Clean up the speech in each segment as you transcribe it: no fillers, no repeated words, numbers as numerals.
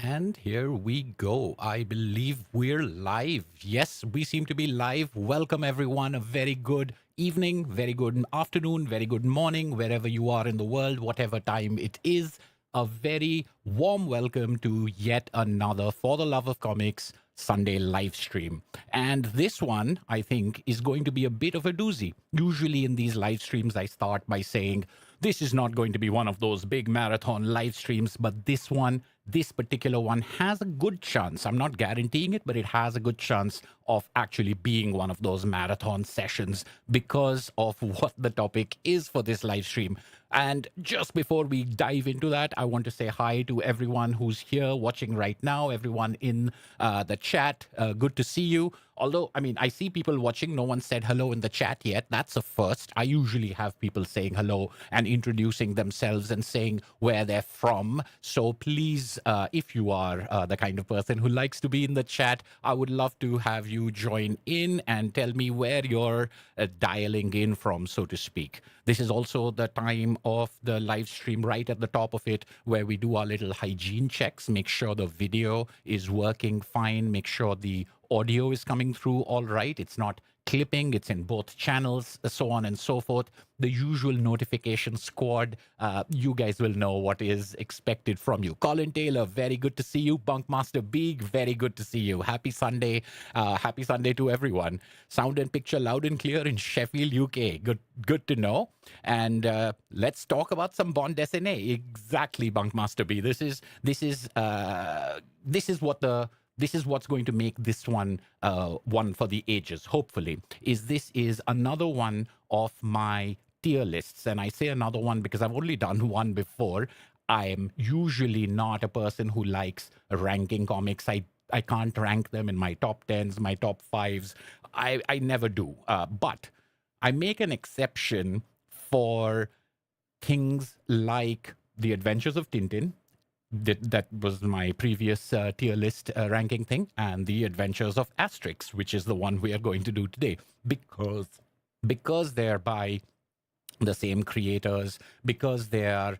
And here we go. I believe we're live. Yes, we seem to be live. Welcome, everyone. A very good evening, very good afternoon, very good morning, wherever you are in the world, whatever time it is. A very warm welcome to yet another For the Love of Comics Sunday live stream. And this one, I think, is going to be a bit of a doozy. Usually in these live streams, I start by saying, this is not going to be one of those big marathon live streams, but this particular one has a good chance. I'm not guaranteeing it, but it has a good chance of actually being one of those marathon sessions because of what the topic is for this live stream. And just before we dive into that, I want to say hi to everyone who's here watching right now, everyone in the chat. Good to see you. Although, I mean, I see people watching. No one said hello in the chat yet. That's a first. I usually have people saying hello and introducing themselves and saying where they're from. So please, if you are the kind of person who likes to be in the chat, I would love to have you join in and tell me where you're dialing in from, so to speak. This is also the time of the live stream right at the top of it where we do our little hygiene checks, make sure the video is working fine, make sure the audio is coming through all right. It's not clipping, it's in both channels, so on and so forth. The usual notification squad, you guys will know what is expected from you. Colin Taylor, very good to see you. Bunkmaster Beeg, very good to see you. Happy Sunday to everyone. Sound and picture loud and clear in Sheffield, UK. Good to know. And let's talk about some bande dessinée. Exactly, Bunkmaster B. This is what's going to make this one one for the ages, hopefully, this is another one of my tier lists. And I say another one because I've only done one before. I'm usually not a person who likes ranking comics. I can't rank them in my top 10s, my top 5s. I never do. But I make an exception for things like The Adventures of Tintin. That was my previous tier list ranking thing, and The Adventures of Asterix, which is the one we are going to do today, because they're by the same creators, because they are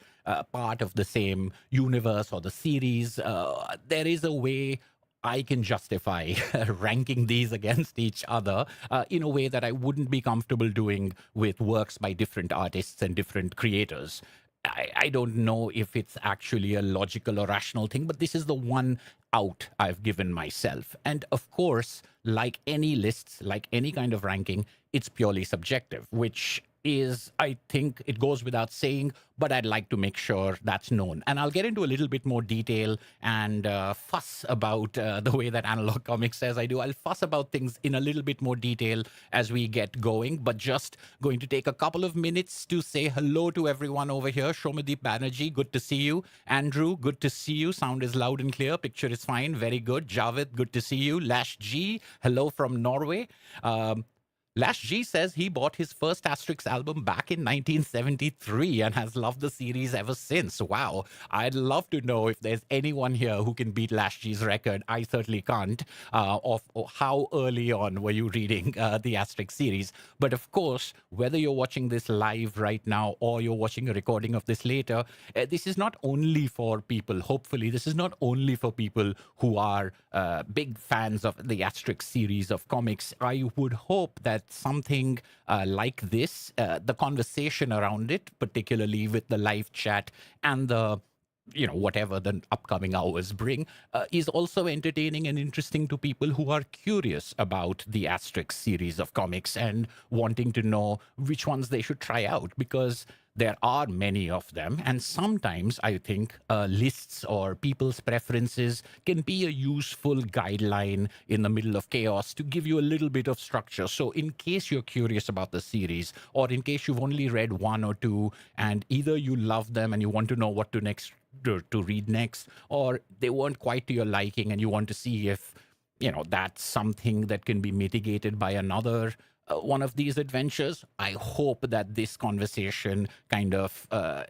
part of the same universe or the series. There is a way I can justify ranking these against each other in a way that I wouldn't be comfortable doing with works by different artists and different creators. I don't know if it's actually a logical or rational thing, but this is the one out I've given myself. And of course, like any lists, like any kind of ranking, it's purely subjective, which is, I think it goes without saying, but I'd like to make sure that's known. And I'll get into a little bit more detail and fuss about the way that Analog Comics says I do. I'll fuss about things in a little bit more detail as we get going, but just going to take a couple of minutes to say hello to everyone over here. Shomadeep Banerjee, good to see you. Andrew, good to see you. Sound is loud and clear. Picture is fine. Very good. Javed, good to see you. Lash G, hello from Norway. Lash G says he bought his first Asterix album back in 1973 and has loved the series ever since. Wow. I'd love to know if there's anyone here who can beat Lash G's record. I certainly can't. Of how early on were you reading the Asterix series? But of course, whether you're watching this live right now or you're watching a recording of this later, this is not only for people, hopefully, this is not only for people who are big fans of the Asterix series of comics. I would hope that something like this, the conversation around it, particularly with the live chat and the whatever the upcoming hours bring, is also entertaining and interesting to people who are curious about the Asterix series of comics and wanting to know which ones they should try out, because there are many of them. And sometimes I think lists or people's preferences can be a useful guideline in the middle of chaos to give you a little bit of structure. So in case you're curious about the series, or in case you've only read one or two and either you love them and you want to know what to read next, or they weren't quite to your liking and you want to see if that's something that can be mitigated by another one of these adventures. I hope that this conversation kind of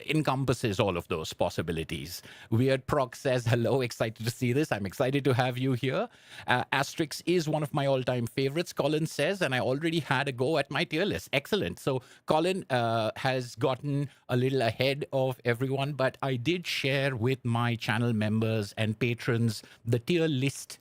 encompasses all of those possibilities. Weird Proc says, hello, excited to see this. I'm excited to have you here. Asterix is one of my all-time favorites, Colin says, and I already had a go at my tier list. Excellent. So Colin has gotten a little ahead of everyone, but I did share with my channel members and patrons the tier list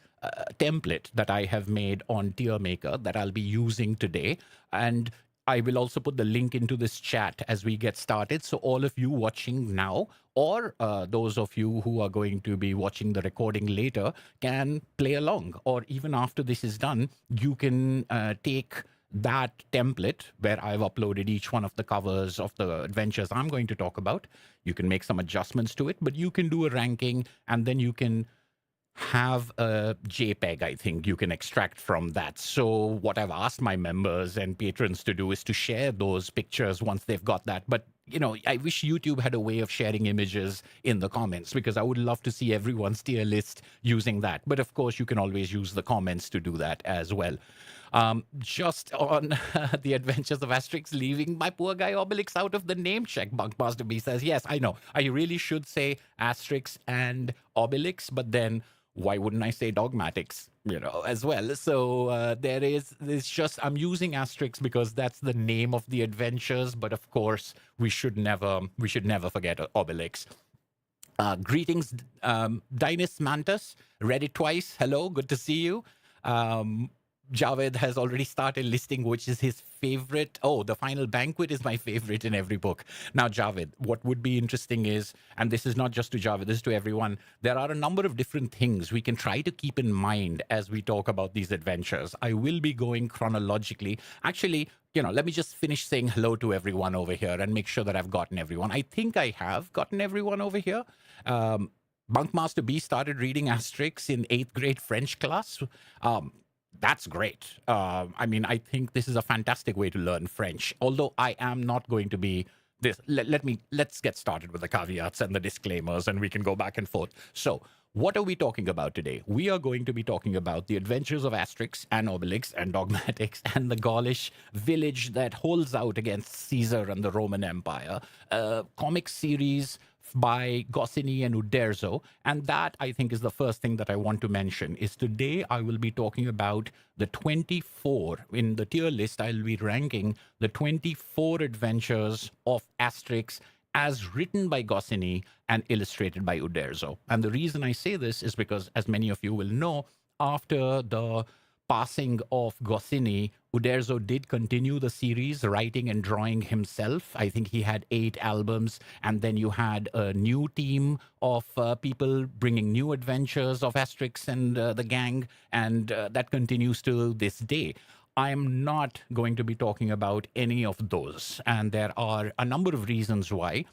template that I have made on Tier Maker that I'll be using today. And I will also put the link into this chat as we get started. So all of you watching now, or those of you who are going to be watching the recording later, can play along. Or even after this is done, you can take that template where I've uploaded each one of the covers of the adventures I'm going to talk about. You can make some adjustments to it, but you can do a ranking, and then you can have a JPEG, I think you can extract from that. So what I've asked my members and patrons to do is to share those pictures once they've got that. But, you know, I wish YouTube had a way of sharing images in the comments, because I would love to see everyone's tier list using that. But of course, you can always use the comments to do that as well. Just on the Adventures of Asterix, leaving my poor guy Obelix out of the name check. Bunkmaster B says, yes, I know. I really should say Asterix and Obelix, but then why wouldn't I say Dogmatics, you know, as well? So it's just, I'm using Asterix because that's the name of the adventures, but of course we should never forget Obelix. Greetings, Dinis Mantus, read it twice. Hello, good to see you. Javed has already started listing which is his favorite. Oh, The Final Banquet is my favorite in every book. Now, Javed, what would be interesting is, and this is not just to Javed, this is to everyone, there are a number of different things we can try to keep in mind as we talk about these adventures. I will be going chronologically. Actually, you know, let me just finish saying hello to everyone over here and make sure that I've gotten everyone. I think I have gotten everyone over here. Bunkmaster B started reading Asterix in 8th grade French class. That's great. I mean, I think this is a fantastic way to learn French, although I am not going to be this. Let's get started with the caveats and the disclaimers, and we can go back and forth. So what are we talking about today? We are going to be talking about the adventures of Asterix and Obelix and Dogmatics and the Gaulish village that holds out against Caesar and the Roman Empire, comic series by Goscinny-Uderzo. And that, I think, is the first thing that I want to mention, is today I will be talking about the 24, in the tier list, I'll be ranking the 24 adventures of Asterix as written by Goscinny and illustrated by Uderzo. And the reason I say this is because, as many of you will know, after the passing of Goscinny, Uderzo did continue the series, writing and drawing himself. I think he had 8 albums, and then you had a new team of people bringing new adventures of Asterix and the gang, and that continues to this day. I'm not going to be talking about any of those, and there are a number of reasons why.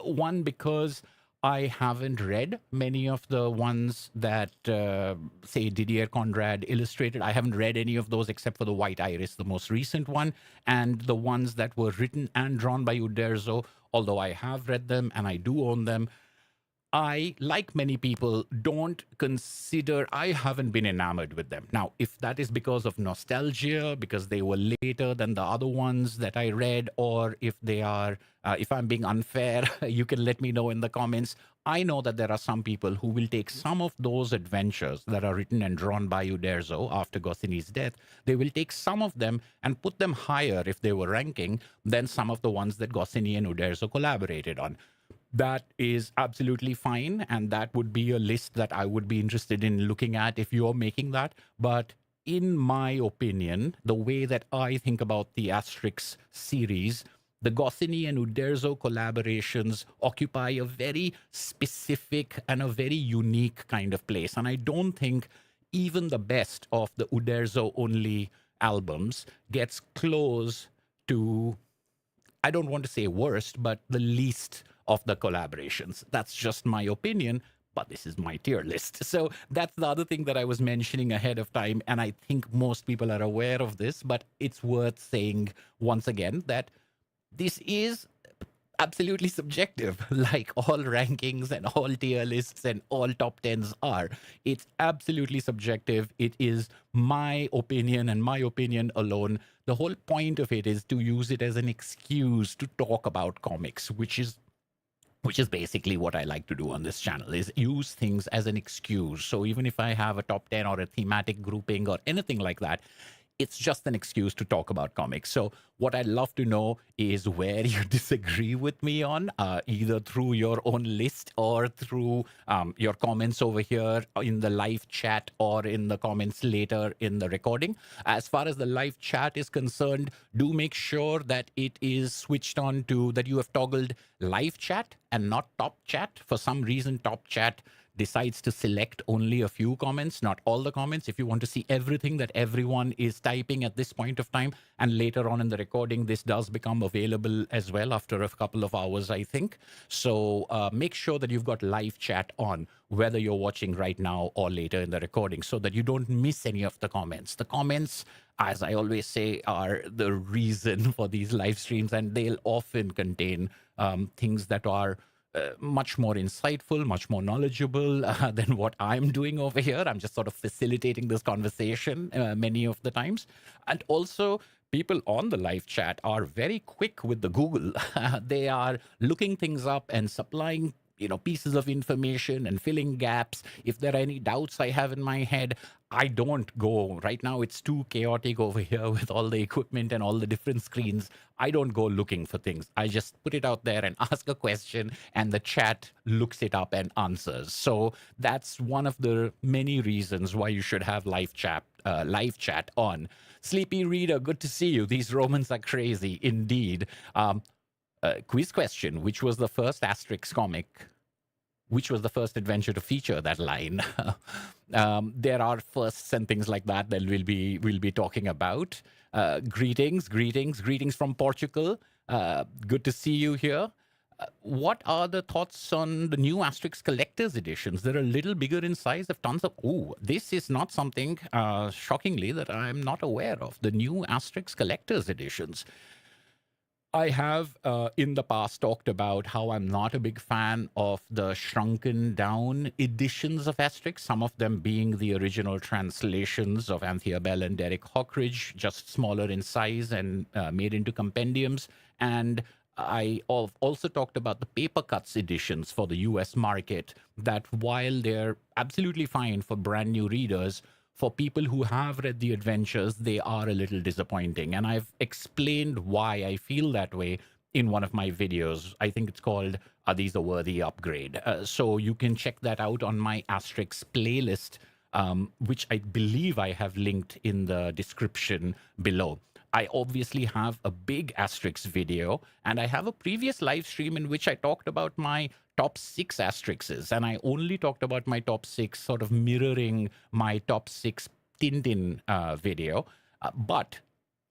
One, because I haven't read many of the ones that, say, Didier Conrad illustrated. I haven't read any of those except for The White Iris, the most recent one, and the ones that were written and drawn by Uderzo, although I have read them and I do own them. I, like many people, don't consider, I haven't been enamored with them. Now, if that is because of nostalgia, because they were later than the other ones that I read, or if they are, if I'm being unfair, you can let me know in the comments. I know that there are some people who will take some of those adventures that are written and drawn by Uderzo after Goscinny's death. They will take some of them and put them higher, if they were ranking, than some of the ones that Goscinny and Uderzo collaborated on. That is absolutely fine, and that would be a list that I would be interested in looking at if you're making that. But in my opinion, the way that I think about the Asterix series, the Goscinny and Uderzo collaborations occupy a very specific and a very unique kind of place. And I don't think even the best of the Uderzo-only albums gets close to, I don't want to say worst, but the least of the collaborations. That's just my opinion, but this is my tier list. So that's the other thing that I was mentioning ahead of time, and I think most people are aware of this, but it's worth saying once again that this is absolutely subjective, like all rankings and all tier lists and all top 10s are. It's absolutely subjective. It is my opinion and my opinion alone. the whole point of it is to use it as an excuse to talk about comics, which is basically what I like to do on this channel, is use things as an excuse. So even if I have a top 10 or a thematic grouping or anything like that, it's just an excuse to talk about comics. So what I'd love to know is where you disagree with me on, either through your own list or through your comments over here in the live chat or in the comments later in the recording. As far as the live chat is concerned, do make sure that it is switched on to, that you have toggled live chat and not top chat. For some reason, top chat decides to select only a few comments, not all the comments. If you want to see everything that everyone is typing at this point of time, and later on in the recording, this does become available as well after a couple of hours, I think. So make sure that you've got live chat on, whether you're watching right now or later in the recording, so that you don't miss any of the comments. The comments, as I always say, are the reason for these live streams, and they'll often contain things that are much more insightful, much more knowledgeable than what I'm doing over here. I'm just sort of facilitating this conversation many of the times. And also, people on the live chat are very quick with the Google. They are looking things up and supplying pieces of information and filling gaps. If there are any doubts I have in my head, I don't go. Right now, it's too chaotic over here with all the equipment and all the different screens. I don't go looking for things. I just put it out there and ask a question, and the chat looks it up and answers. So that's one of the many reasons why you should have live chat on. Sleepy Reader, good to see you. These Romans are crazy indeed. Quiz question: which was the first Asterix comic? Which was the first adventure to feature that line? There are firsts and things like that we'll be talking about. Greetings from Portugal. Good to see you here. What are the thoughts on the new Asterix collector's editions? They're a little bigger in size. Have tons of. Oh, this is not something, shockingly, that I'm not aware of. The new Asterix collector's editions. I have in the past talked about how I'm not a big fan of the shrunken down editions of Asterix, some of them being the original translations of Anthea Bell and Derek Hockridge, just smaller in size and made into compendiums. And I also talked about the paper cuts editions for the US market, that while they're absolutely fine for brand new readers, for people who have read the adventures, they are a little disappointing. And I've explained why I feel that way in one of my videos. I think it's called Are These a Worthy Upgrade? So you can check that out on my Asterix playlist, which I believe I have linked in the description below. I obviously have a big Asterix video, and I have a previous live stream in which I talked about my top 6 Asterixes, and I only talked about my top 6, sort of mirroring my top 6 Tintin video. But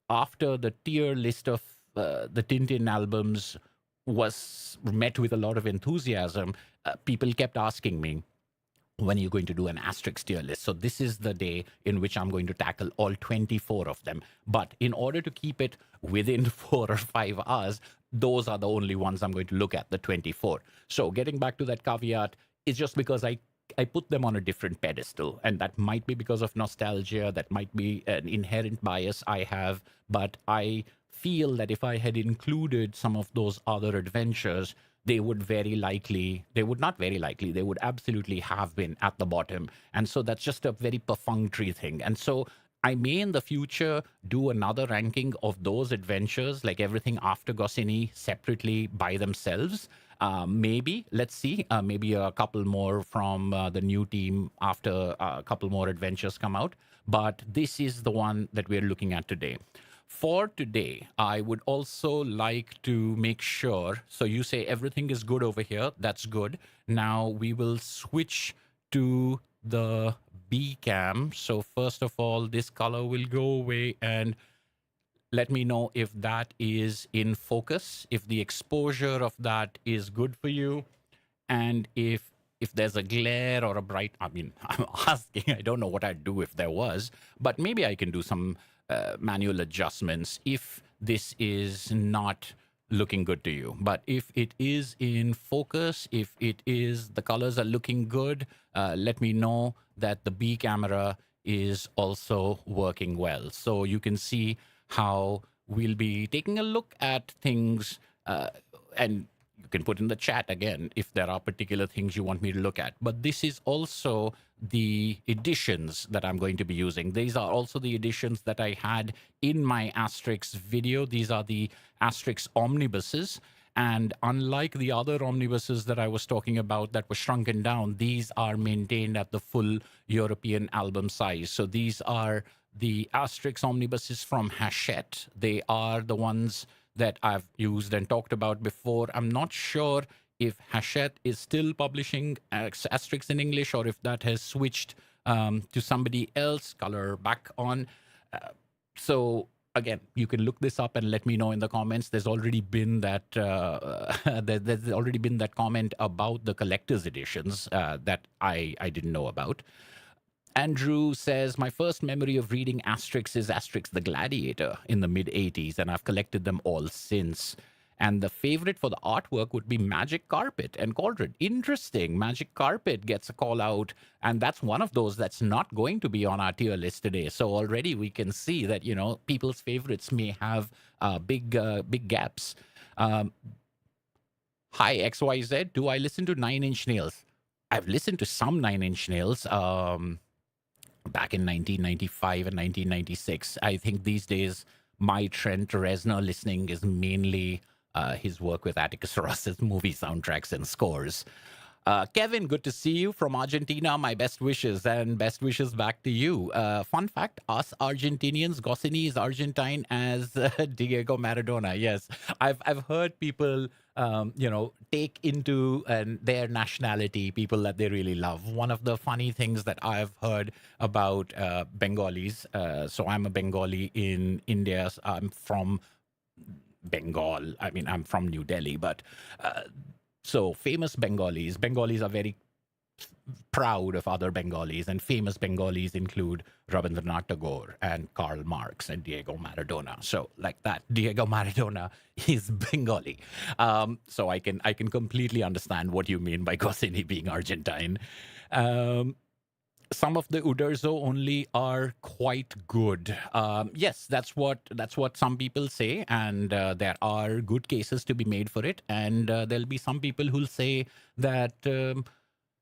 after the tier list of the Tintin albums was met with a lot of enthusiasm, people kept asking me, when are you going to do an Asterix tier list? So this is the day in which I'm going to tackle all 24 of them. But in order to keep it within 4 or 5 hours, those are the only ones I'm going to look at, the 24. So getting back to that caveat, it's just because I put them on a different pedestal, and that might be because of nostalgia, that might be an inherent bias I have, but I feel that if I had included some of those other adventures, they would absolutely have been at the bottom. And so that's just a very perfunctory thing. And so I may in the future do another ranking of those adventures, like everything after Goscinny, separately by themselves. Maybe, let's see, maybe a couple more from the new team after a couple more adventures come out. But this is the one that we're looking at today. For today, I would also like to make sure, so you say everything is good over here, that's good. Now we will switch to the B cam. So first of all, this color will go away, and let me know if that is in focus, if the exposure of that is good for you, and if there's a glare or a bright, I'm asking, I don't know what I'd do if there was, but maybe I can do some manual adjustments if this is not looking good to you. But if it is in focus, if it is, the colors are looking good, let me know that the B camera is also working well. So you can see how we'll be taking a look at things, and you can put in the chat again if there are particular things you want me to look at. But this is also the editions that I'm going to be using. These are also the editions that I had in my Asterix video. These are the Asterix omnibuses. And unlike the other omnibuses that I was talking about that were shrunken down, these are maintained at the full European album size. So these are the Asterix omnibuses from Hachette. They are the ones that I've used and talked about before. I'm not sure if Hachette is still publishing Asterix in English or if that has switched to somebody else. Color back on. So again, you can look this up and let me know in the comments. There's already been that there's already been that comment about the collector's editions that I didn't know about. Andrew says, my first memory of reading Asterix is Asterix the Gladiator in the mid-'80s, and I've collected them all since. And the favorite for the artwork would be Magic Carpet and Cauldron. Interesting. Magic Carpet gets a call out, and that's one of those that's not going to be on our tier list today. So already we can see that, you know, people's favorites may have big gaps. Hi, XYZ. Do I listen to Nine Inch Nails? I've listened to some Nine Inch Nails back in 1995 and 1996. I think these days my Trent Reznor listening is mainly his work with Atticus Ross's movie soundtracks and scores. Kevin, good to see you from Argentina. My best wishes, and best wishes back to you. Fun fact, us Argentinians, Goscinny is Argentine as Diego Maradona. Yes, I've heard people, you know, take into their nationality people that they really love. One of the funny things that I've heard about Bengalis, so I'm a Bengali in India. I'm from Bengal. I mean, I'm from New Delhi, but so famous Bengalis. Bengalis are very proud of other Bengalis, and famous Bengalis include Rabindranath Tagore and Karl Marx and Diego Maradona. So like that, Diego Maradona is Bengali. So I can completely understand what you mean by Goscinny being Argentine. Some of the Uderzo only are quite good. Yes, that's what some people say, and there are good cases to be made for it. And there'll be some people who'll say that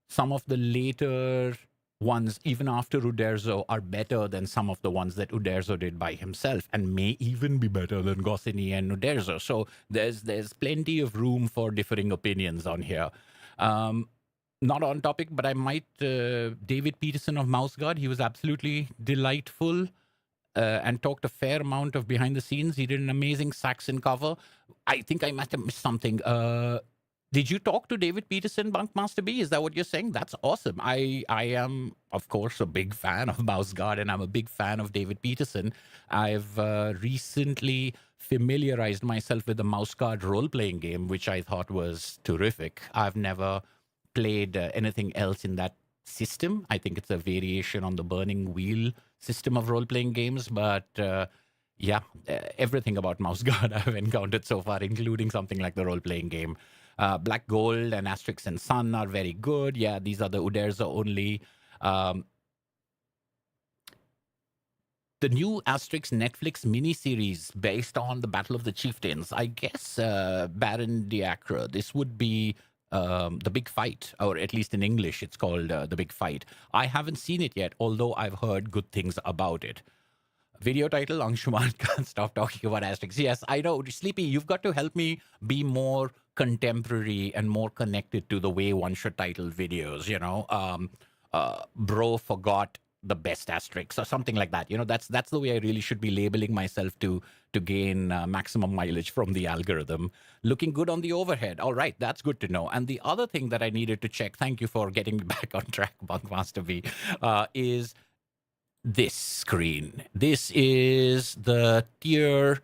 some of the later ones, even after Uderzo, are better than some of the ones that Uderzo did by himself, and may even be better than Goscinny and Uderzo. So there's plenty of room for differing opinions on here. Not on topic, but I might, David Peterson of Mouseguard, he was absolutely delightful and talked a fair amount of behind the scenes. He did an amazing Saxon cover. I think I must have missed something. Did you talk to David Peterson, Bunkmaster B? Is that what you're saying? That's awesome. I am, of course, a big fan of Mouseguard, and I'm a big fan of David Peterson. I've recently familiarized myself with the Mouseguard role-playing game, which I thought was terrific. I've never played anything else in that system. I think it's a variation on the Burning Wheel system of role-playing games, but yeah, everything about Mouseguard I've encountered so far, including something like the role-playing game. Black Gold and Asterix and Sun are very good. Yeah, these are the Uderzo only. The new Asterix Netflix miniseries based on the Battle of the Chieftains. I guess Baron Diacre, this would be The Big Fight, or at least in English, it's called The Big Fight. I haven't seen it yet, although I've heard good things about it. Video title, Anshuman can't stop talking about Asterix. Yes, I know. Sleepy, you've got to help me be more contemporary and more connected to the way one should title videos, you know. Bro forgot the best Asterix or something like that. You know, that's the way I really should be labeling myself to gain maximum mileage from the algorithm. Looking good on the overhead. All right, that's good to know. And the other thing that I needed to check, thank you for getting me back on track, Bunkmaster V, is this screen. This is the tier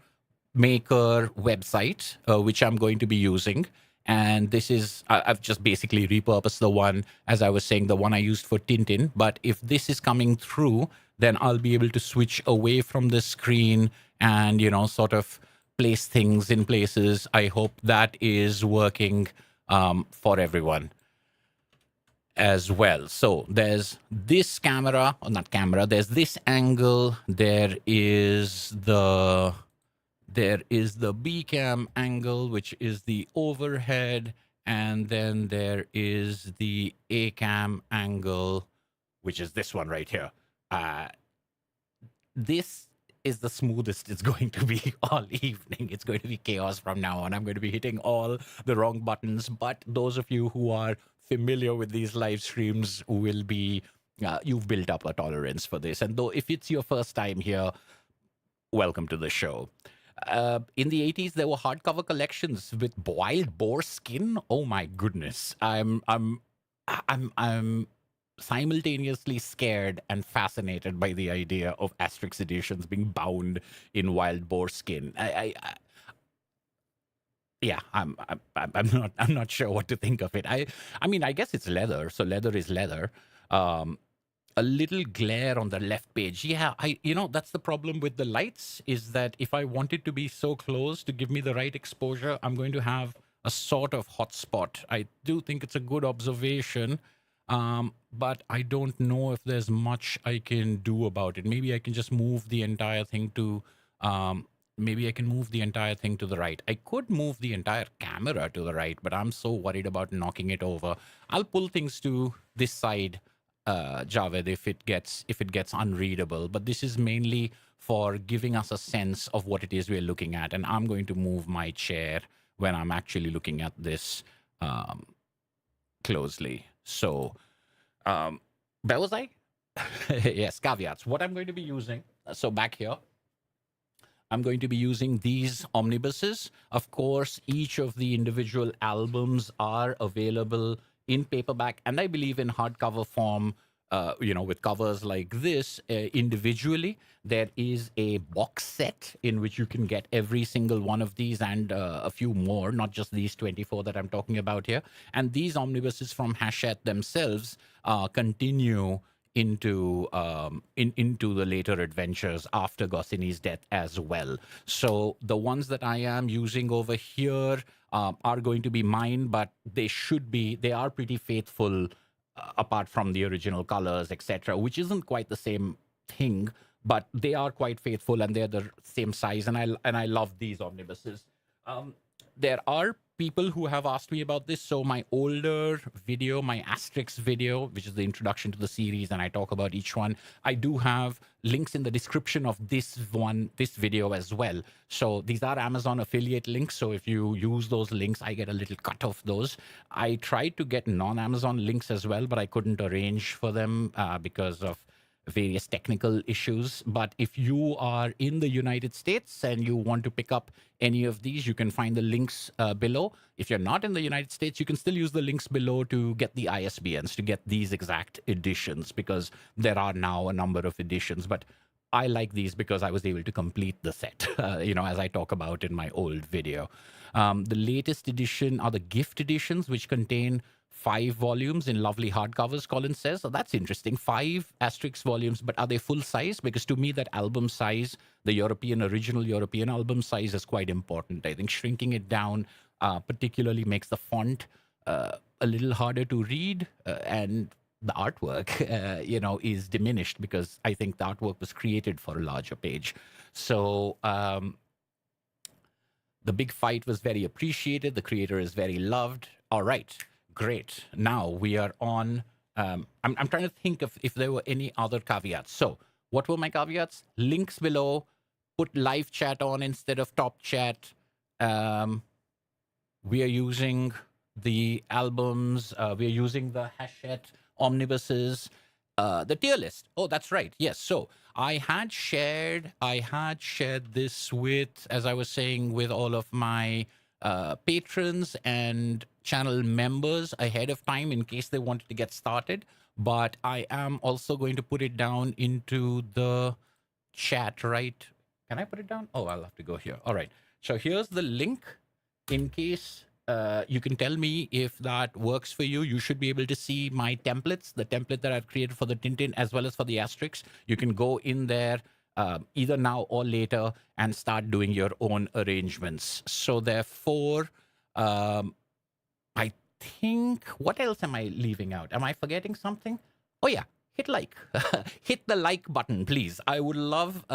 maker website, which I'm going to be using. And this is, I've just basically repurposed the one, as I was saying, the one I used for Tintin. But if this is coming through, then I'll be able to switch away from the screen and, you know, sort of place things in places. I hope that is working for everyone. as well. So there's this camera, or not camera, there's this angle, there is the B cam angle, which is the overhead, and then there is the A cam angle, which is this one right here. This is the smoothest it's going to be all evening. It's going to be chaos from now on. I'm going to be hitting all the wrong buttons, but those of you who are familiar with these live streams will be, you've built up a tolerance for this. And though if it's your first time here, welcome to the show. In the 80s, there were hardcover collections with wild boar skin. Oh my goodness. I'm simultaneously scared and fascinated by the idea of Asterix editions being bound in wild boar skin. I'm not sure what to think of it. I mean, I guess it's leather, so leather is leather. A little glare on the left page. Yeah, that's the problem with the lights, is that if I want it to be so close to give me the right exposure, I'm going to have a sort of hotspot. I do think it's a good observation. But I don't know if there's much I can do about it. Maybe I can just move the entire thing to, the right. I could move the entire camera to the right, but I'm so worried about knocking it over. I'll pull things to this side, Javed, if it gets unreadable. But this is mainly for giving us a sense of what it is we're looking at. And I'm going to move my chair when I'm actually looking at this closely. So, where was I? Yes, caveats. What I'm going to be using, so back here, I'm going to be using these omnibuses. Of course, each of the individual albums are available in paperback, and I believe in hardcover form, with covers like this individually. There is a box set in which you can get every single one of these and a few more, not just these 24 that I'm talking about here. And these omnibuses from Hachette themselves continue into the later adventures after Goscinny's death as well. So the ones that I am using over here are going to be mine, but they are pretty faithful apart from the original colors, etc., which isn't quite the same thing, but they are quite faithful and they're the same size. And I love these omnibuses. There are people who have asked me about this. So my older video, my Asterix video, which is the introduction to the series, and I talk about each one, I do have links in the description of this video as well. So these are Amazon affiliate links. So if you use those links, I get a little cut of those. I tried to get non-Amazon links as well, but I couldn't arrange for them because of various technical issues. But if you are in the United States and you want to pick up any of these, you can find the links below. If you're not in the United States, you can still use the links below to get the ISBNs, to get these exact editions, because there are now a number of editions. But I like these because I was able to complete the set, as I talk about in my old video. The latest edition are the gift editions, which contain 5 volumes in lovely hardcovers, Colin says. So that's interesting. 5 Asterix volumes, but are they full size? Because to me, that album size, the original European album size, is quite important. I think shrinking it down particularly makes the font a little harder to read, and the artwork, is diminished, because I think the artwork was created for a larger page. So the big fight was very appreciated. The creator is very loved. All right. Great. Now we are on. I'm trying to think if there were any other caveats. So what were my caveats? Links below. Put live chat on instead of top chat. We are using the albums. We are using the Hachette omnibuses. The tier list. Oh, that's right. Yes. So I had shared this with, as I was saying, with all of my patrons and channel members ahead of time in case they wanted to get started. But I am also going to put it down into the chat, right? Can I put it down? Oh, I'll have to go here. All right. So here's the link in case you can tell me if that works for you. You should be able to see my templates, the template that I've created for the Tintin as well as for the Asterix. You can go in there either now or later and start doing your own arrangements. So therefore, I think, what else am I leaving out? Am I forgetting something? Oh, yeah. Hit like. Hit the like button, please. I would love,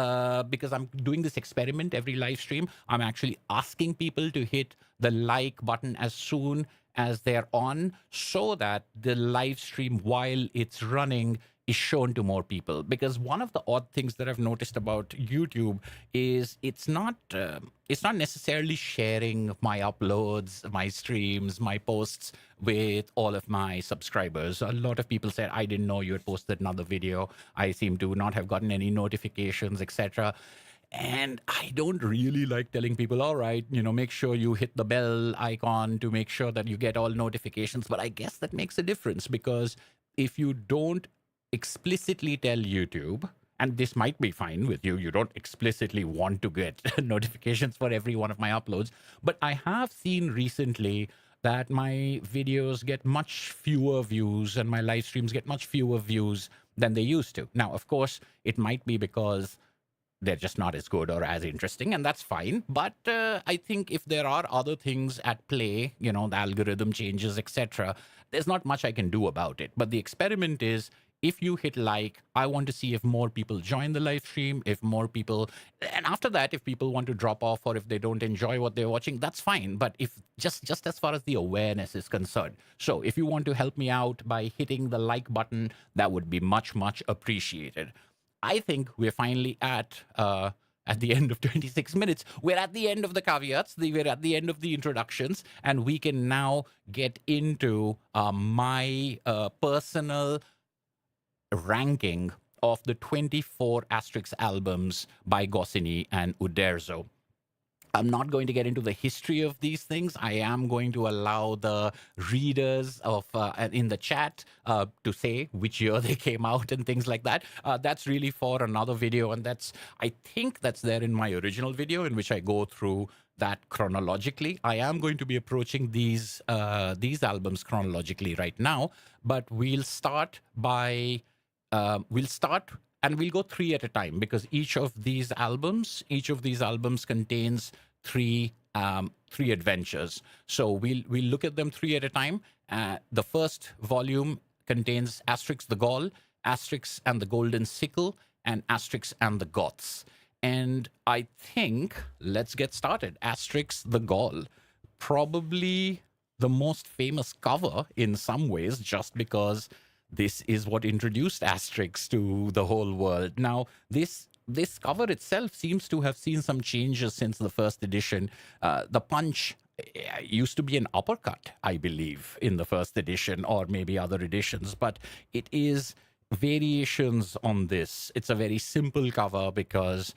because I'm doing this experiment every live stream, I'm actually asking people to hit the like button as soon as they're on, so that the live stream, while it's running, is shown to more people. Because one of the odd things that I've noticed about YouTube is it's not necessarily sharing my uploads, my streams, my posts with all of my subscribers. A lot of people said, I didn't know you had posted another video. I seem to not have gotten any notifications, etc. And I don't really like telling people, all right, make sure you hit the bell icon to make sure that you get all notifications. But I guess that makes a difference, because if you don't explicitly tell YouTube, and this might be fine with you, you don't explicitly want to get notifications for every one of my uploads, but I have seen recently that my videos get much fewer views and my live streams get much fewer views than they used to. Now, of course, it might be because they're just not as good or as interesting, and that's fine. But I think if there are other things at play, the algorithm changes, etc., there's not much I can do about it. But the experiment is, if you hit like, I want to see if more people join the live stream, if more people, and after that, if people want to drop off or if they don't enjoy what they're watching, that's fine. But if just as far as the awareness is concerned. So if you want to help me out by hitting the like button, that would be much, much appreciated. I think we're finally at the end of 26 minutes. We're at the end of the caveats. We're at the end of the introductions, and we can now get into my personal ranking of the 24 Asterix albums by Goscinny and Uderzo. I'm not going to get into the history of these things. I am going to allow the readers of in the chat to say which year they came out and things like that. That's really for another video, and I think that's there in my original video, in which I go through that chronologically. I am going to be approaching these albums chronologically right now, but we'll start and we'll go three at a time, because each of these albums contains three adventures. So we'll look at them three at a time. The first volume contains Asterix the Gaul, Asterix and the Golden Sickle, and Asterix and the Goths. And I think, let's get started. Asterix the Gaul, probably the most famous cover in some ways, just because this is what introduced Asterix to the whole world. Now, this cover itself seems to have seen some changes since the first edition. The punch used to be an uppercut, I believe, in the first edition, or maybe other editions, but it is variations on this. It's a very simple cover, because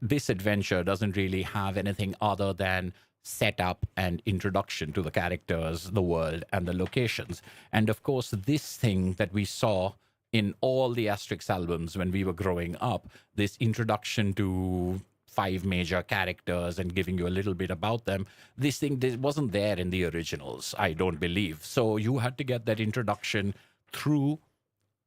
this adventure doesn't really have anything other than setup and introduction to the characters, the world, and the locations. And of course, this thing that we saw in all the Asterix albums when we were growing up, this introduction to 5 major characters and giving you a little bit about them, this wasn't there in the originals, I don't believe. So you had to get that introduction through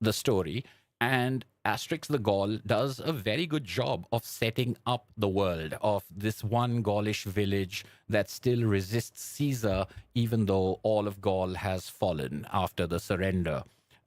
the story. And Asterix the Gaul does a very good job of setting up the world of this one Gaulish village that still resists Caesar, even though all of Gaul has fallen after the surrender.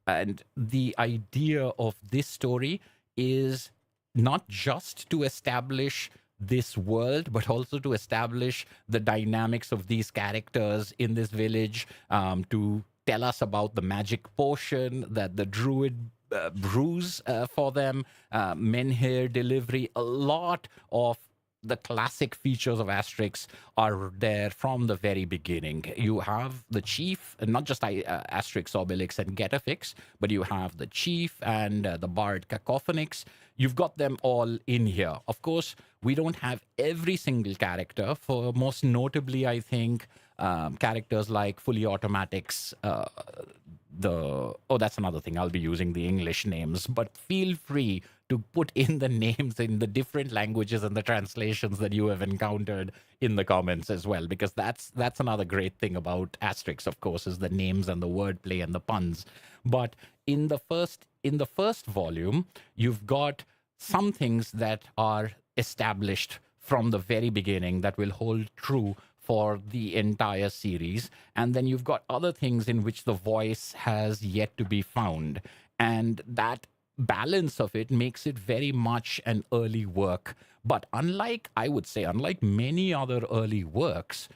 And the idea of this story is not just to establish this world, but also to establish the dynamics of these characters in this village, to tell us about the magic potion that the druid brews for them, menhir delivery. A lot of the classic features of Asterix are there from the very beginning. You have the chief, and not just Asterix, Obelix, and Getafix, but you have the chief and the bard Cacophonix. You've got them all in here. Of course, we don't have every single character. For most notably, I think, characters like Fully Automatics, that's another thing. I'll be using the English names, but feel free to put in the names in the different languages and the translations that you have encountered in the comments as well, because that's another great thing about Asterix, of course, is the names and the wordplay and the puns. But in the first volume, you've got some things that are established from the very beginning that will hold true for the entire series. And then you've got other things in which the voice has yet to be found. And that balance of it makes it very much an early work. But unlike, I would say, unlike many other early works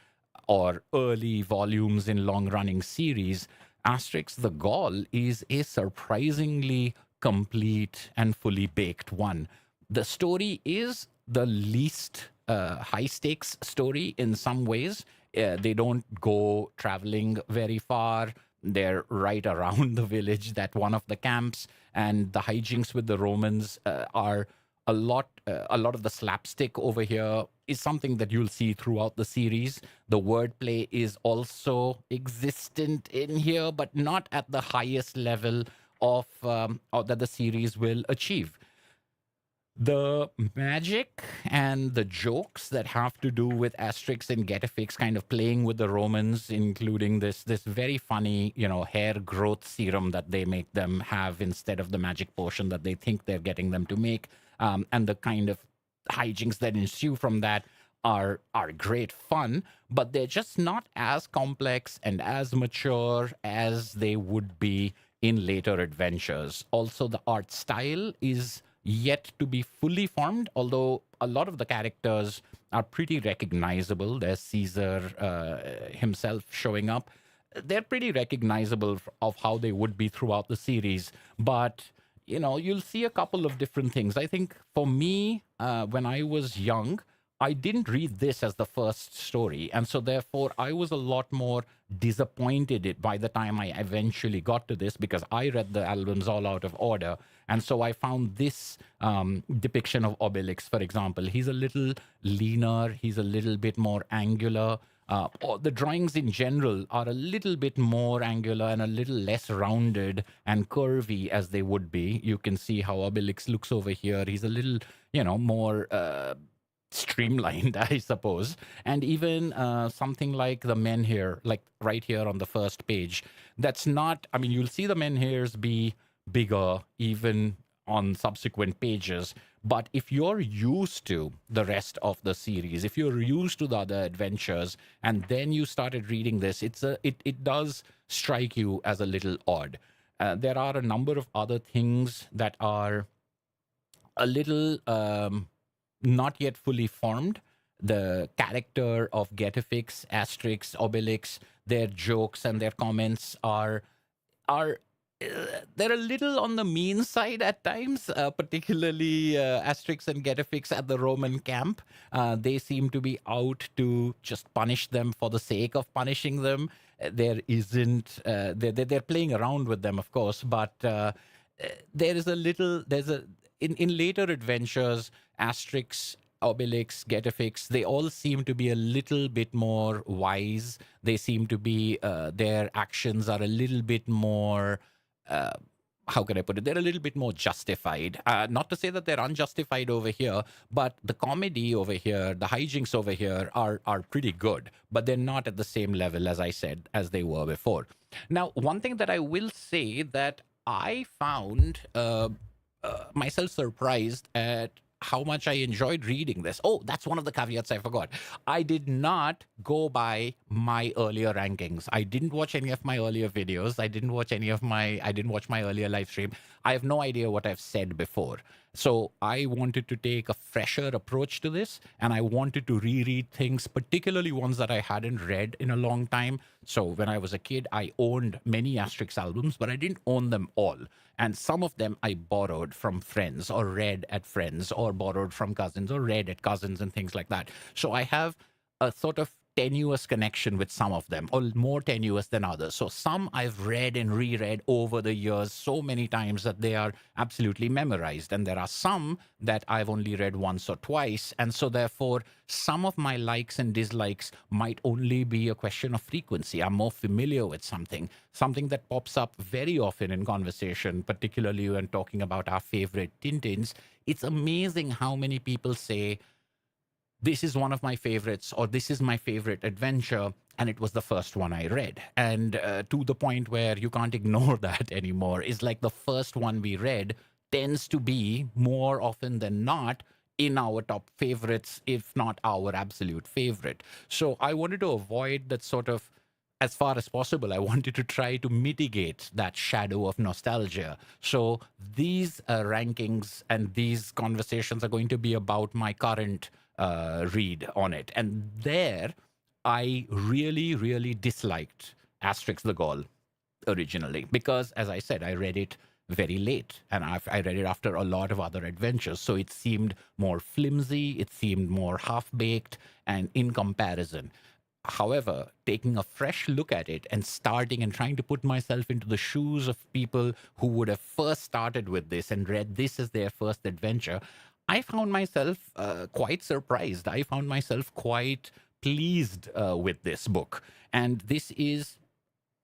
or early volumes in long running series, Asterix the Gaul is a surprisingly complete and fully baked one. The story is the least high stakes story in some ways. They don't go traveling very far. They're right around the village, that one of the camps, and the hijinks with the Romans are a lot. A lot of the slapstick over here is something that you'll see throughout the series. The wordplay is also existent in here, but not at the highest level of or that the series will achieve. The magic and the jokes that have to do with Asterix and Getafix kind of playing with the Romans, including this very funny, hair growth serum that they make them have instead of the magic potion that they think they're getting them to make, and the kind of hijinks that ensue from that are great fun, but they're just not as complex and as mature as they would be in later adventures. Also, the art style is yet to be fully formed, although a lot of the characters are pretty recognizable. There's Caesar himself showing up. They're pretty recognizable of how they would be throughout the series, but you'll see a couple of different things. I think for me, when I was young, I didn't read this as the first story. And so therefore, I was a lot more disappointed by the time I eventually got to this, because I read the albums all out of order. And so I found this depiction of Obelix, for example. He's a little leaner. He's a little bit more angular. The drawings in general are a little bit more angular and a little less rounded and curvy as they would be. You can see how Obelix looks over here. He's a little, more streamlined, I suppose. And even something like the menhir, like right here on the first page, that's not, you'll see the menhirs be bigger even on subsequent pages. But if you're used to the rest of the series, if you're used to the other adventures, and then you started reading this, it does strike you as a little odd. There are a number of other things that are a little not yet fully formed. The character of Getafix, Asterix, Obelix, their jokes and their comments are they're a little on the mean side at times, particularly Asterix and Getafix at the Roman camp. They seem to be out to just punish them for the sake of punishing them. There isn't, they're playing around with them, of course, but in later adventures, Asterix, Obelix, Getafix, they all seem to be a little bit more wise. They seem to be, their actions are a little bit more, how can I put it? They're a little bit more justified. Not to say that they're unjustified over here, but the comedy over here, the hijinks over here are pretty good, but they're not at the same level, as I said, as they were before. Now, one thing that I will say that I found myself surprised at how much I enjoyed reading this. Oh, that's one of the caveats I forgot. I did not go by my earlier rankings. I didn't watch any of my earlier videos. I didn't watch my earlier live stream. I have no idea what I've said before. So I wanted to take a fresher approach to this, and I wanted to reread things, particularly ones that I hadn't read in a long time. So when I was a kid, I owned many Asterix albums, but I didn't own them all. And some of them I borrowed from friends or read at friends or borrowed from cousins or read at cousins and things like that. So I have a sort of tenuous connection with some of them, or more tenuous than others. So some I've read and reread over the years so many times that they are absolutely memorized. And there are some that I've only read once or twice. And so therefore, some of my likes and dislikes might only be a question of frequency. I'm more familiar with something that pops up very often in conversation, particularly when talking about our favorite Tintins. It's amazing how many people say, this is one of my favorites, or this is my favorite adventure, and it was the first one I read. And to the point where you can't ignore that anymore. It's like the first one we read tends to be, more often than not, in our top favorites, if not our absolute favorite. So I wanted to avoid that sort of, as far as possible, I wanted to try to mitigate that shadow of nostalgia. So these rankings and these conversations are going to be about my current read on it. And there, I really, really disliked Asterix the Gaul originally because, as I said, I read it very late and I read it after a lot of other adventures. So it seemed more flimsy, it seemed more half baked, and in comparison. However, taking a fresh look at it and starting and trying to put myself into the shoes of people who would have first started with this and read this as their first adventure, I found myself quite surprised. I found myself quite pleased with this book. And this is,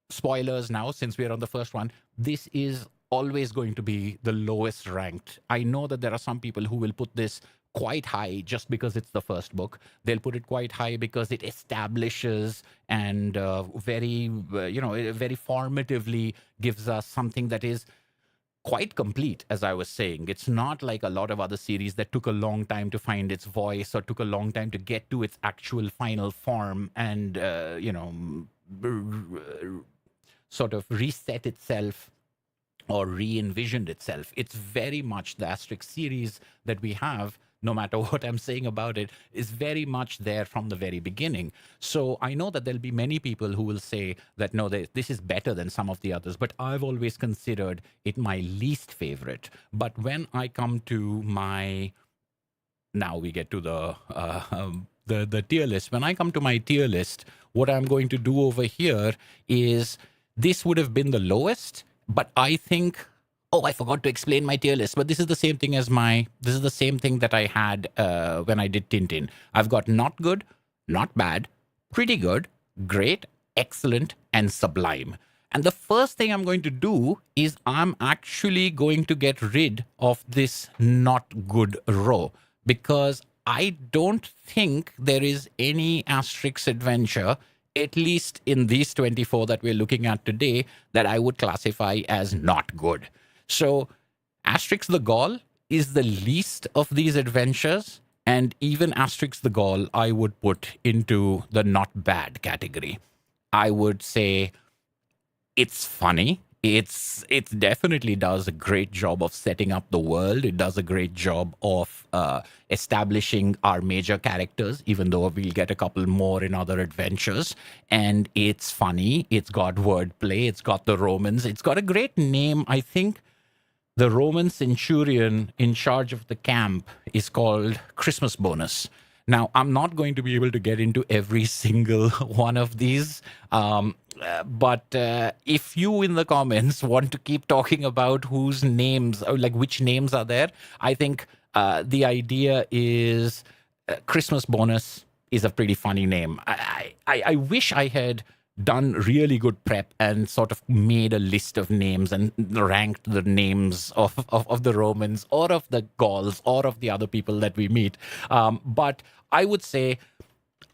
spoilers now, since we're on the first one, this is always going to be the lowest ranked. I know that there are some people who will put this quite high just because it's the first book. They'll put it quite high because it establishes and very formatively gives us something that is quite complete, as I was saying. It's not like a lot of other series that took a long time to find its voice or took a long time to get to its actual final form and, sort of reset itself or re-envisioned itself. It's very much the Asterix series that we have, no matter what I'm saying about it, is very much there from the very beginning. So I know that there'll be many people who will say that, no, this is better than some of the others, but I've always considered it my least favorite. But when I come to my, now we get to the tier list. When I come to my tier list, what I'm going to do over here is, this would have been the lowest, but I think, oh, I forgot to explain my tier list, but this is the same thing as this is the same thing that I had when I did Tintin. I've got not good, not bad, pretty good, great, excellent, and sublime. And the first thing I'm going to do is I'm actually going to get rid of this not good row, because I don't think there is any Asterix adventure, at least in these 24 that we're looking at today, that I would classify as not good. So Asterix the Gaul is the least of these adventures, and even Asterix the Gaul I would put into the not bad category. I would say it's funny. It definitely does a great job of setting up the world. It does a great job of establishing our major characters, even though we'll get a couple more in other adventures. And it's funny. It's got wordplay. It's got the Romans. It's got a great name. I think the Roman centurion in charge of the camp is called Christmas Bonus. Now, I'm not going to be able to get into every single one of these, but if you in the comments want to keep talking about whose names, or like which names are there, I think the idea is Christmas Bonus is a pretty funny name. I wish I had done really good prep and sort of made a list of names and ranked the names of the Romans or of the Gauls or of the other people that we meet. But I would say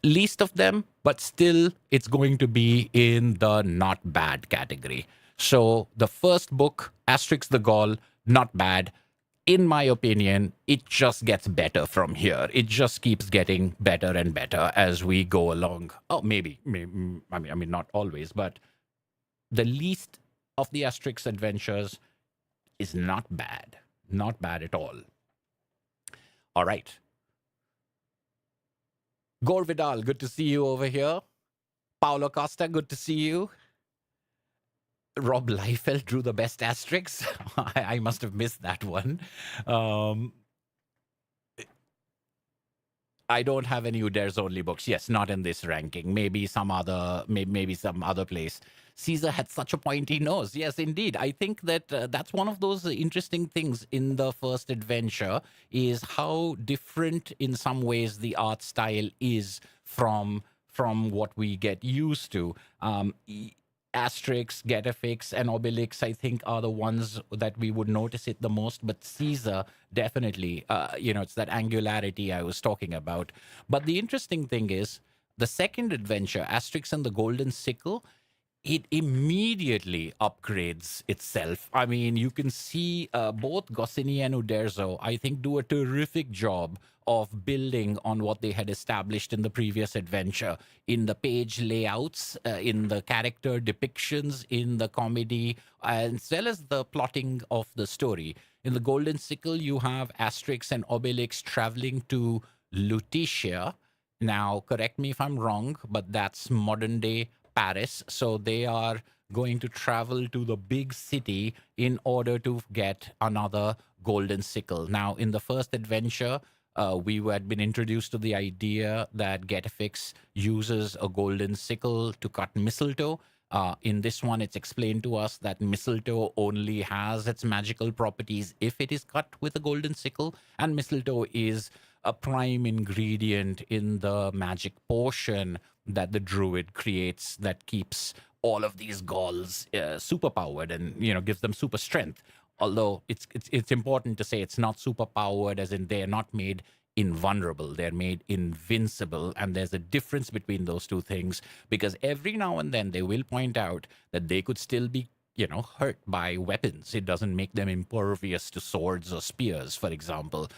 least of them, but still it's going to be in the not bad category. So the first book, Asterix the Gaul, not bad. In my opinion, it just gets better from here. It just keeps getting better and better as we go along. Oh, maybe I mean, not always, but the least of the Asterix adventures is not bad. Not bad at all. All right. Gore Vidal, good to see you over here. Paulo Costa, good to see you. Rob Liefeld drew the best Asterix. I must have missed that one. I don't have any Uderzo only books. Yes, not in this ranking. Maybe some other, maybe some other place. Caesar had such a pointy nose. Yes, indeed. I think that that's one of those interesting things in the first adventure, is how different in some ways the art style is from what we get used to. Asterix, Getafix, and Obelix, I think, are the ones that we would notice it the most. But Caesar, definitely, it's that angularity I was talking about. But the interesting thing is, the second adventure, Asterix and the Golden Sickle, it immediately upgrades itself. I mean, you can see both Goscinny and Uderzo, I think, do a terrific job of building on what they had established in the previous adventure, in the page layouts, in the character depictions, in the comedy, as well as the plotting of the story. In the Golden Sickle, you have Asterix and Obelix traveling to Lutetia. Now, correct me if I'm wrong, but that's modern day Paris. So they are going to travel to the big city in order to get another golden sickle. Now, in the first adventure, we had been introduced to the idea that Getafix uses a golden sickle to cut mistletoe. In this one, it's explained to us that mistletoe only has its magical properties if it is cut with a golden sickle, and mistletoe is a prime ingredient in the magic potion that the druid creates that keeps all of these Gauls super powered and gives them super strength. Although it's important to say it's not super powered, as in they're not made invulnerable, they're made invincible, and there's a difference between those two things, because every now and then they will point out that they could still be hurt by weapons. It doesn't make them impervious to swords or spears, for example.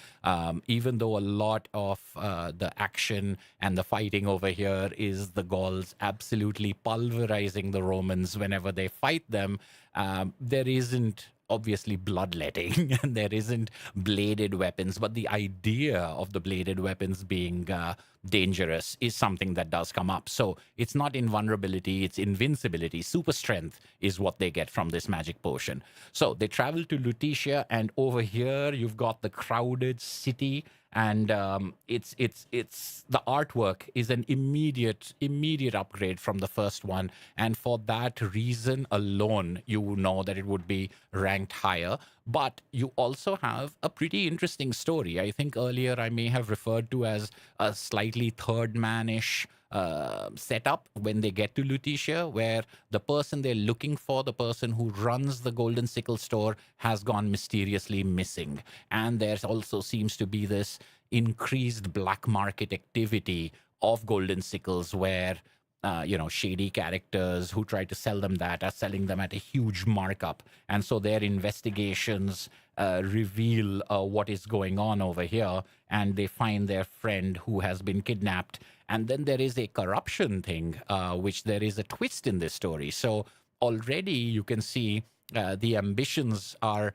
Even though a lot of the action and the fighting over here is the Gauls absolutely pulverizing the Romans whenever they fight them, there isn't obviously bloodletting and there isn't bladed weapons, but the idea of the bladed weapons being dangerous is something that does come up. So it's not invulnerability, it's invincibility. Super strength is what they get from this magic potion. So they travel to Lutetia, and over here you've got the crowded city, and it's the artwork is an immediate upgrade from the first one, and for that reason alone you know that it would be ranked higher. But you also have a pretty interesting story. I think earlier I may have referred to as a slightly third man-ish setup when they get to Lutetia, where the person they're looking for, the person who runs the Golden Sickle store, has gone mysteriously missing. And there also seems to be this increased black market activity of Golden Sickles where shady characters who try to sell them that are selling them at a huge markup. And so their investigations reveal what is going on over here, and they find their friend who has been kidnapped. And then there is a corruption thing, which there is a twist in this story. So already you can see the ambitions are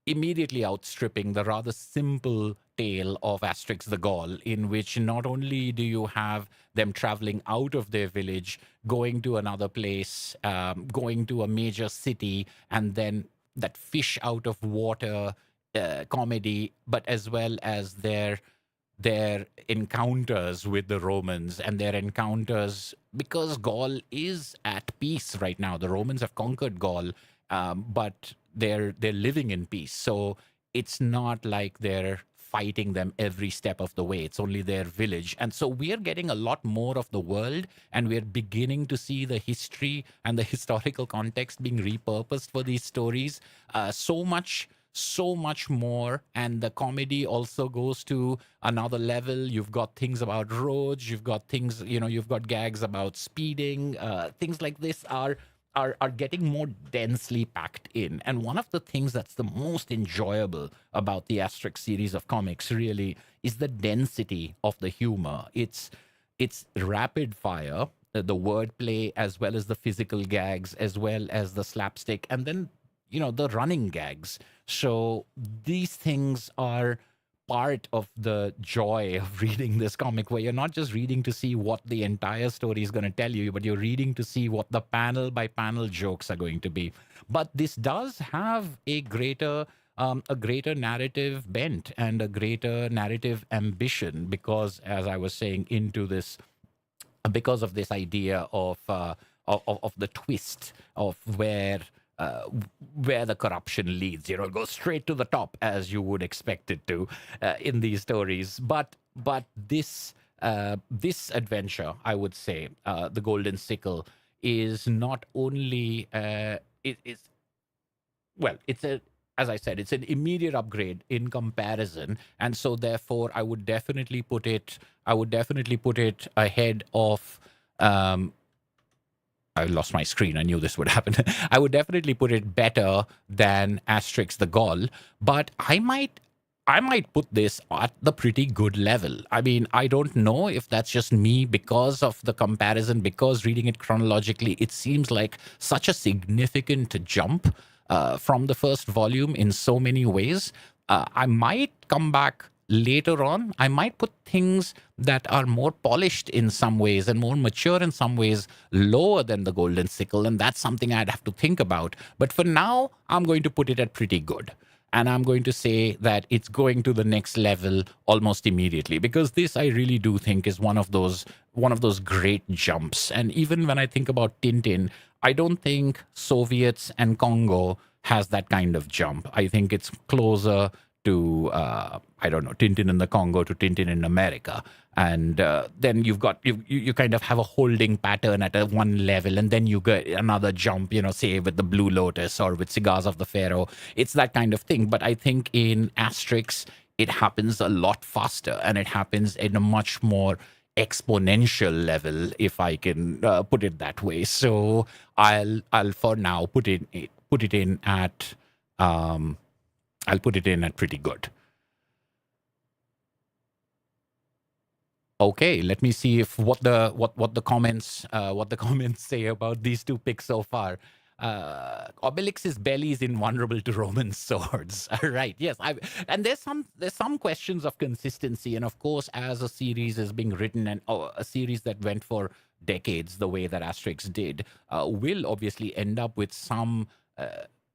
immediately outstripping the rather simple tale of Asterix the Gaul, in which not only do you have them traveling out of their village, going to another place, going to a major city, and then that fish out of water comedy, but as well as their encounters with the Romans and their encounters, because Gaul is at peace right now. The Romans have conquered Gaul, but they're living in peace. So it's not like they're fighting them every step of the way. It's only their village. And so we're getting a lot more of the world, and we're beginning to see the history and the historical context being repurposed for these stories. So much more. And the comedy also goes to another level. You've got things about roads, you've got things, you've got gags about speeding. Things like this are getting more densely packed in. And one of the things that's the most enjoyable about the Asterix series of comics really is the density of the humor. It's rapid fire, the wordplay, as well as the physical gags, as well as the slapstick, and then the running gags. So these things are part of the joy of reading this comic, where you're not just reading to see what the entire story is going to tell you, but you're reading to see what the panel by panel jokes are going to be. But this does have a greater narrative bent and a greater narrative ambition, because, as I was saying, into this, because of this idea of the twist of uh, where the corruption leads. It goes straight to the top, as you would expect it to in these stories. But this adventure, I would say, the Golden Sickle, is not only it is well, it's a as I said, it's an immediate upgrade in comparison, and so therefore I would definitely put it ahead of um, I lost my screen. I knew this would happen. I would definitely put it better than Asterix the Gaul, but I might put this at the pretty good level. I mean, I don't know if that's just me because of the comparison, because reading it chronologically, it seems like such a significant jump from the first volume in so many ways. I might come back later on. I might put things that are more polished in some ways and more mature in some ways lower than the Golden Sickle, and that's something I'd have to think about. But for now, I'm going to put it at pretty good. And I'm going to say that it's going to the next level almost immediately, because this I really do think is one of those great jumps. And even when I think about Tintin, I don't think Soviets and Congo has that kind of jump. I think it's closer to I don't know, Tintin in the Congo to Tintin in America. And then you've got you kind of have a holding pattern at a one level, and then you get another jump, say with the Blue Lotus or with Cigars of the Pharaoh. It's that kind of thing. But I think in Asterix it happens a lot faster, and it happens in a much more exponential level, if I can put it that way. So I'll for now put it in at I'll put it in at pretty good. Okay, let me see if what the comments say about these two picks so far. Obelix's belly is invulnerable to Roman swords. Right? Yes, and there's some questions of consistency, and of course, as a series is being written, and a series that went for decades the way that Asterix did, will obviously end up with some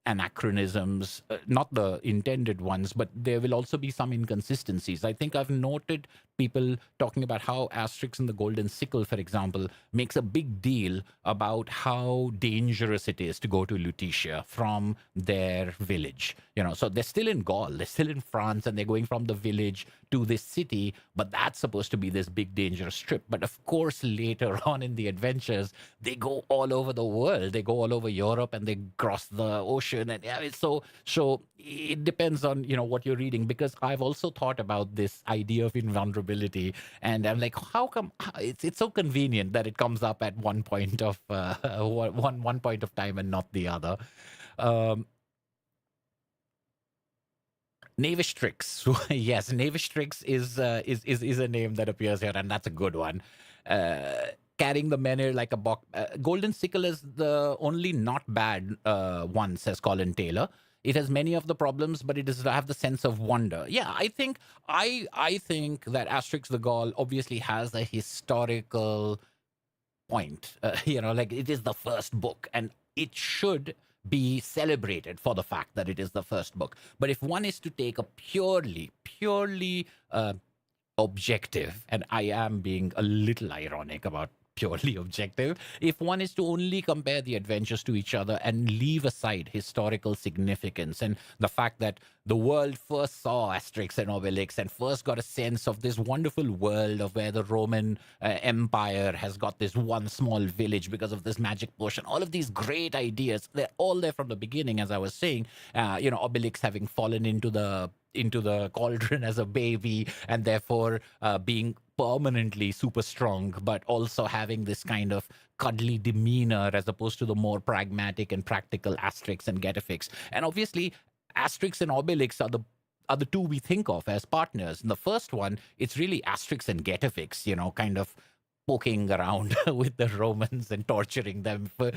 anachronisms, not the intended ones, but there will also be some inconsistencies. I think I've noted people talking about how Asterix and the Golden Sickle, for example, makes a big deal about how dangerous it is to go to Lutetia from their village. So they're still in Gaul, they're still in France, and they're going from the village to this city, but that's supposed to be this big dangerous trip. But of course, later on in the adventures, they go all over the world. They go all over Europe, and they cross the ocean. And so it depends on what you're reading, because I've also thought about this idea of invulnerability, and I'm like, how come it's so convenient that it comes up at one point of one point of time and not the other. Navistrix. Yes, Navistrix is a name that appears here, and that's a good one. Carrying the menhir like a box. Golden Sickle is the only not bad one, says Colin Taylor. It has many of the problems, but it does have the sense of wonder. Yeah, I think that Asterix the Gaul obviously has a historical point. Like it is the first book, and it should be celebrated for the fact that it is the first book. But if one is to take a purely objective, and I am being a little ironic about purely objective, if one is to only compare the adventures to each other and leave aside historical significance and the fact that the world first saw Asterix and Obelix and first got a sense of this wonderful world of where the Roman Empire has got this one small village because of this magic potion, all of these great ideas, they're all there from the beginning, as I was saying. Obelix having fallen into the cauldron as a baby, and therefore being permanently super strong, but also having this kind of cuddly demeanor as opposed to the more pragmatic and practical Asterix and Getafix. And obviously, Asterix and Obelix are the two we think of as partners. In the first one, it's really Asterix and Getafix, kind of poking around with the Romans and torturing them for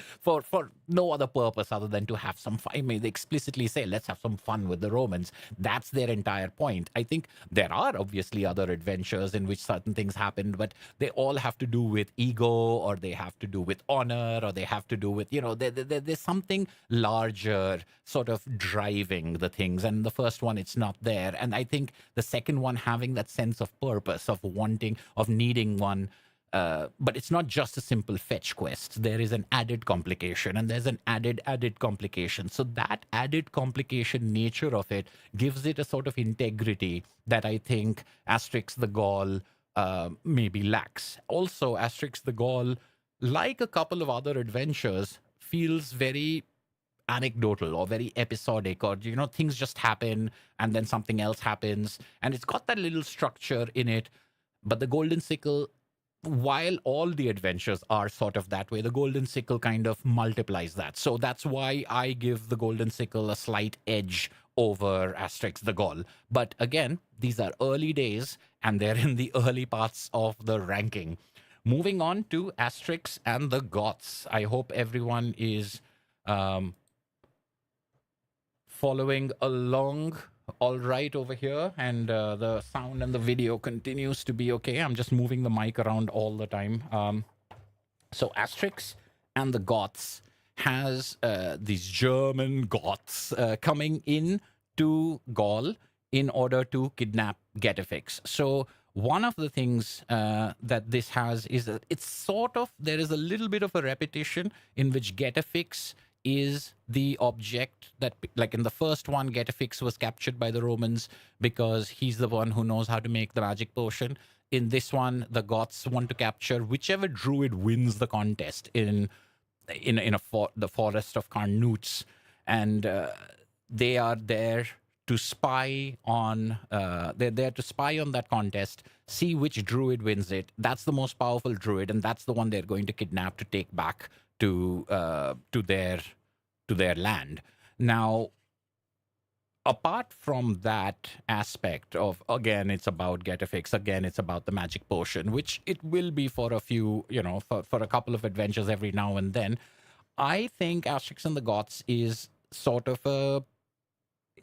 no other purpose other than to have some fun. I mean, they explicitly say, let's have some fun with the Romans. That's their entire point. I think there are obviously other adventures in which certain things happen, but they all have to do with ego, or they have to do with honor, or they have to do with, there's something larger sort of driving the things. And the first one, it's not there. And I think the second one having that sense of purpose, of wanting, of needing one, but it's not just a simple fetch quest. There is an added complication, and there's an added complication. So that added complication nature of it gives it a sort of integrity that I think Asterix the Gaul maybe lacks. Also, Asterix the Gaul, like a couple of other adventures, feels very anecdotal or very episodic, or things just happen and then something else happens, and it's got that little structure in it. But the Golden Sickle while all the adventures are sort of that way, the Golden Sickle kind of multiplies that. So that's why I give the Golden Sickle a slight edge over Asterix the Gaul. But again, these are early days and they're in the early parts of the ranking. Moving on to Asterix and the Goths. I hope everyone is following along all right over here, and the sound and the video continues to be okay. I'm just moving the mic around all the time. So Asterix and the Goths has these German Goths coming in to Gaul in order to kidnap Getafix. So one of the things that this has is that it's sort of, there is a little bit of a repetition in which Getafix is the object that, like in the first one, Getafix was captured by the Romans because he's the one who knows how to make the magic potion. In this one, the Goths want to capture whichever druid wins the contest in the forest of Carnutes, and they are there to spy on. They're there to spy on that contest, see which druid wins it. That's the most powerful druid, and that's the one they're going to kidnap to take back to their land. Now, apart from that aspect of, again, it's about Getafix, again, it's about the magic potion, which it will be for a few, for a couple of adventures every now and then. I think Asterix and the Goths is sort of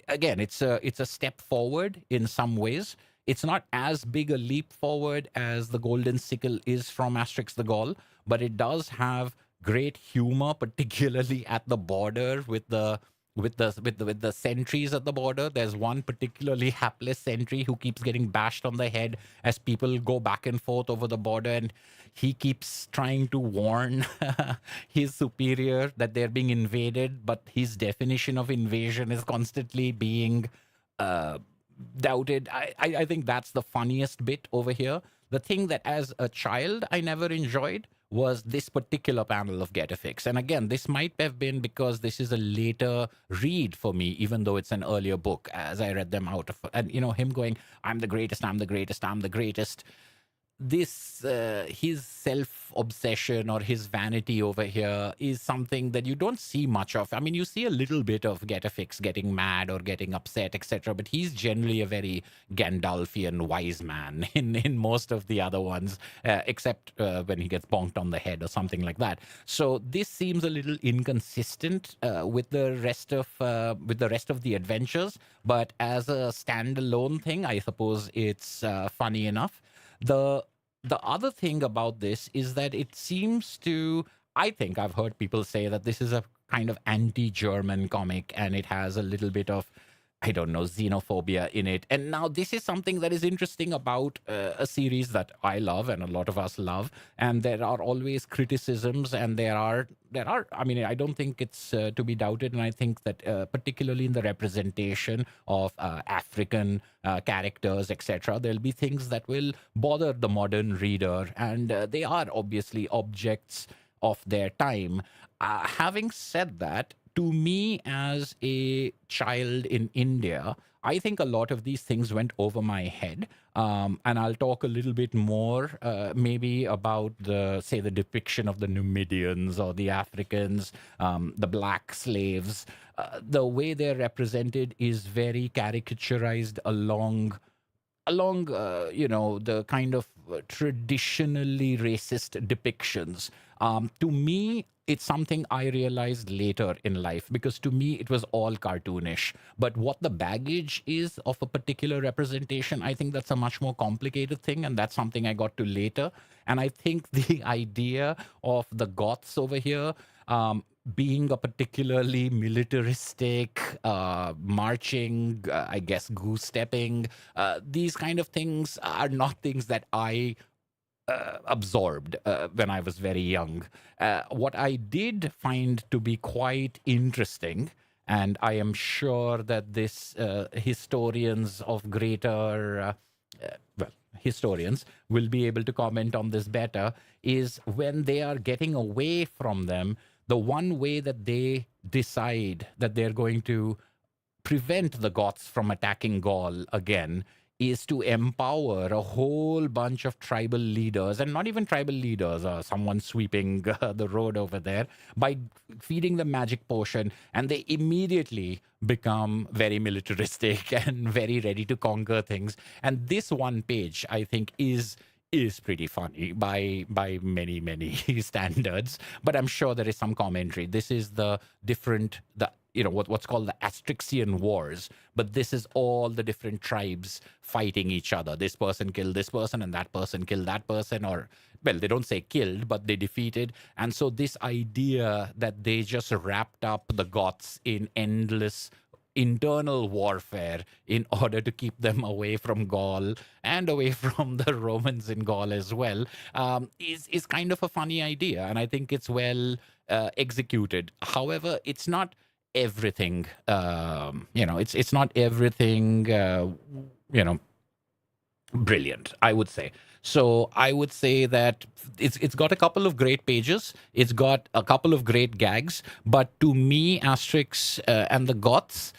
again, it's a step forward in some ways. It's not as big a leap forward as the Golden Sickle is from Asterix the Gaul, but it does have great humor, particularly at the border with the sentries at the border. There's one particularly hapless sentry who keeps getting bashed on the head as people go back and forth over the border, and he keeps trying to warn his superior that they're being invaded, but his definition of invasion is constantly being doubted. I think that's the funniest bit over here. The thing that as a child I never enjoyed was this particular panel of Getafix. And again, this might have been because this is a later read for me, even though it's an earlier book, as I read them out of, and him going, I'm the greatest, I'm the greatest, I'm the greatest. This his self-obsession or his vanity over here is something that you don't see much of. I mean, you see a little bit of Getafix getting mad or getting upset, etc., but he's generally a very Gandalfian wise man in most of the other ones, except when he gets bonked on the head or something like that. So this seems a little inconsistent with the rest of the adventures, but as a standalone thing, I suppose it's funny enough. The other thing about this is that it seems to, I think I've heard people say that this is a kind of anti-German comic and it has a little bit of, I don't know, xenophobia in it. And now this is something that is interesting about a series that I love and a lot of us love. And there are always criticisms, and there are, I mean, I don't think it's to be doubted. And I think that particularly in the representation of African characters, etc., there'll be things that will bother the modern reader. And they are obviously objects of their time. Having said that, to me as a child in India, I think a lot of these things went over my head. And I'll talk a little bit more maybe about the depiction of the Numidians or the Africans, the black slaves. The way they're represented is very caricaturized along the kind of traditionally racist depictions. To me, it's something I realized later in life, because to me it was all cartoonish. But what the baggage is of a particular representation, I think that's a much more complicated thing, and that's something I got to later. And I think the idea of the Goths over here being a particularly militaristic, marching, I guess, goose-stepping, these kind of things are not things that I absorbed when I was very young. What I did find to be quite interesting, and I am sure that this historians of greater, historians will be able to comment on this better, is when they are getting away from them, the one way that they decide that they're going to prevent the Goths from attacking Gaul again is to empower a whole bunch of tribal leaders, and not even tribal leaders, someone sweeping the road over there, by feeding them magic potion, and they immediately become very militaristic and very ready to conquer things. And this one page, I think, is pretty funny by many standards, but I'm sure there is some commentary. This is the different, the what's called the Astrixian Wars, but this is all the different tribes fighting each other. This person killed this person and that person killed that person, or well, they don't say killed, but they defeated. And so this idea that they just wrapped up the Goths in endless internal warfare in order to keep them away from Gaul and away from the Romans in Gaul as well, is kind of a funny idea, and I think it's well executed. However, it's not everything. It's not everything. Brilliant, I would say. So I would say that it's got a couple of great pages. It's got a couple of great gags, but to me, Asterix and the Goths,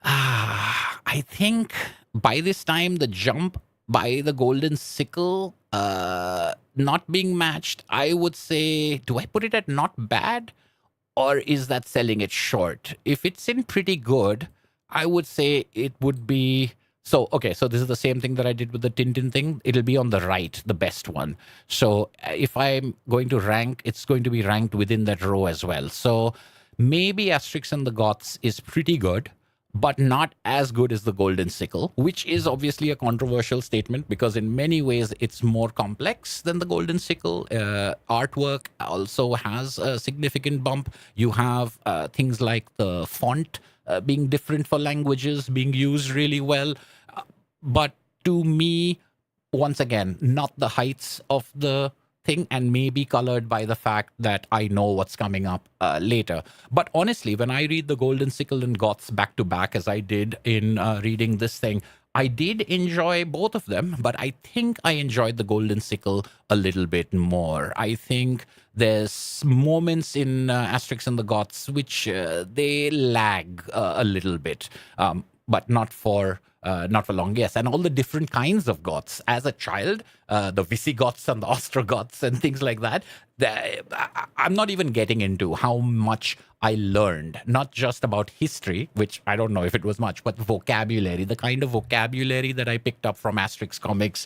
I think by this time the jump by the Golden Sickle not being matched, I would say, do I put it at not bad? Or is that selling it short? If it's in pretty good, I would say it would be... So, okay, so this is the same thing that I did with the Tintin thing. It'll be on the right, the best one. So if I'm going to rank, it's going to be ranked within that row as well. So maybe Asterix and the Goths is pretty good, but not as good as the Golden Sickle, which is obviously a controversial statement because in many ways it's more complex than the Golden Sickle. Artwork also has a significant bump. You have things like the font being different for languages, being used really well. But to me, once again, not the heights of the thing, and maybe colored by the fact that I know what's coming up later. But honestly, when I read the Golden Sickle and Goths back to back, as I did in reading this thing, I did enjoy both of them, but I think I enjoyed the Golden Sickle a little bit more. I think there's moments in Asterix and the Goths which they lag a little bit, but not for long. Yes, and all the different kinds of Goths. As a child, the Visigoths and the Ostrogoths and things like that, I'm not even getting into how much I learned, not just about history, which I don't know if it was much, but vocabulary. The kind of vocabulary that I picked up from Asterix comics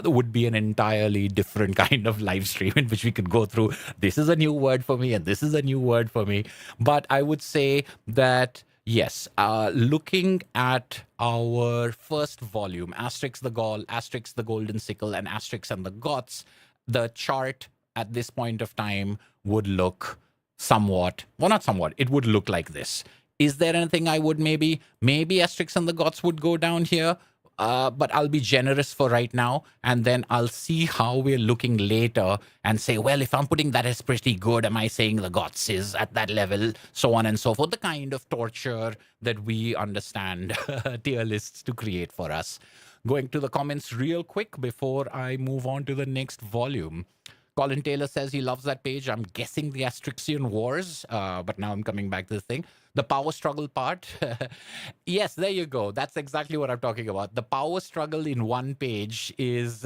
would be an entirely different kind of live stream in which we could go through, this is a new word for me and this is a new word for me. But I would say that yes, looking at our first volume, Asterix the Gaul, Asterix the Golden Sickle, and Asterix and the Goths, the chart at this point of time would look somewhat, well, not somewhat, it would look like this. Is there anything I would maybe Asterix and the Goths would go down here? But I'll be generous for right now, and then I'll see how we're looking later and say, well, if I'm putting that as pretty good, am I saying the Goths is at that level, so on and so forth, the kind of torture that we understand tier lists to create for us. Going to the comments real quick before I move on to the next volume. Colin Taylor says he loves that page. I'm guessing the Astrixian Wars, but now I'm coming back to this thing. The power struggle part. Yes, there you go. That's exactly what I'm talking about. The power struggle in one page is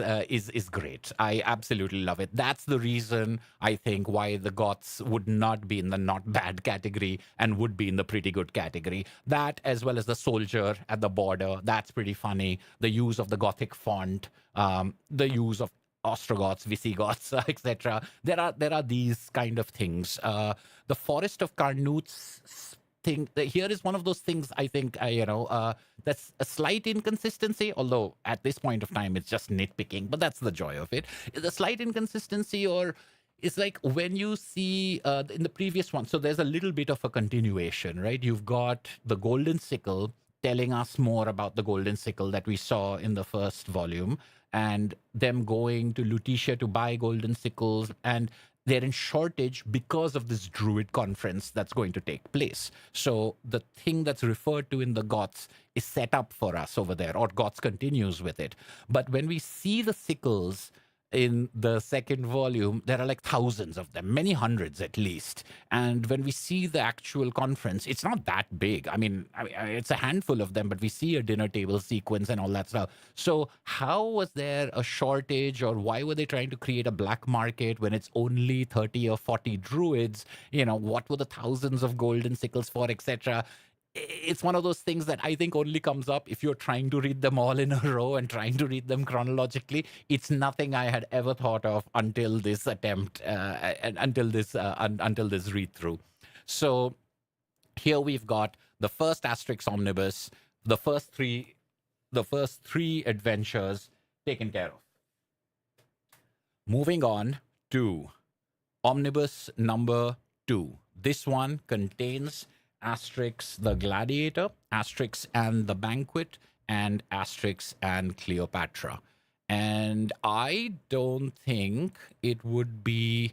great. I absolutely love it. That's the reason I think why the Goths would not be in the not bad category and would be in the pretty good category. That, as well as the soldier at the border, that's pretty funny. The use of the Gothic font, the use of Ostrogoths, Visigoths, etc. There are these kind of things. The Forest of Carnutes thing, here is one of those things I think, that's a slight inconsistency, although at this point of time it's just nitpicking, but that's the joy of it. The slight inconsistency, or it's like when you see in the previous one, so there's a little bit of a continuation, right? You've got the Golden Sickle telling us more about the Golden Sickle that we saw in the first volume, and them going to Lutetia to buy golden sickles, and they're in shortage because of this Druid conference that's going to take place. So the thing that's referred to in the Goths is set up for us over there, or Goths continues with it. But when we see the sickles, in the second volume, there are like thousands of them, many hundreds at least. And when we see the actual conference, it's not that big. It's a handful of them, but we see a dinner table sequence and all that stuff. So how was there a shortage, or why were they trying to create a black market when it's only 30 or 40 druids? What were the thousands of golden sickles for, etc.? It's one of those things that I think only comes up if you're trying to read them all in a row and trying to read them chronologically. It's nothing I had ever thought of until this attempt, and until this read through. So here we've got the first Asterix omnibus, the first three adventures taken care of. Moving on to omnibus number 2. This one contains Asterix the Gladiator, Asterix and the Banquet, and Asterix and Cleopatra. And I don't think it would be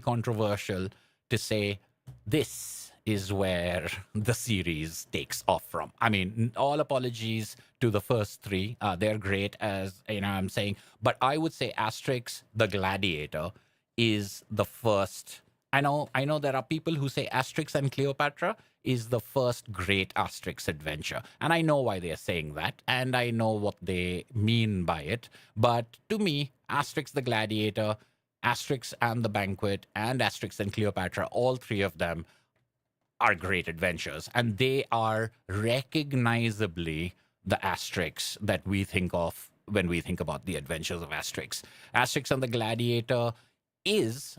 controversial to say this is where the series takes off from. I mean, all apologies to the first three. They're great, as I'm saying. But I would say Asterix the Gladiator is the first. I know there are people who say Asterix and Cleopatra is the first great Asterix adventure. And I know why they're saying that, and I know what they mean by it. But to me, Asterix the Gladiator, Asterix and the Banquet, and Asterix and Cleopatra, all three of them are great adventures. And they are recognizably the Asterix that we think of when we think about the adventures of Asterix. Asterix and the Gladiator is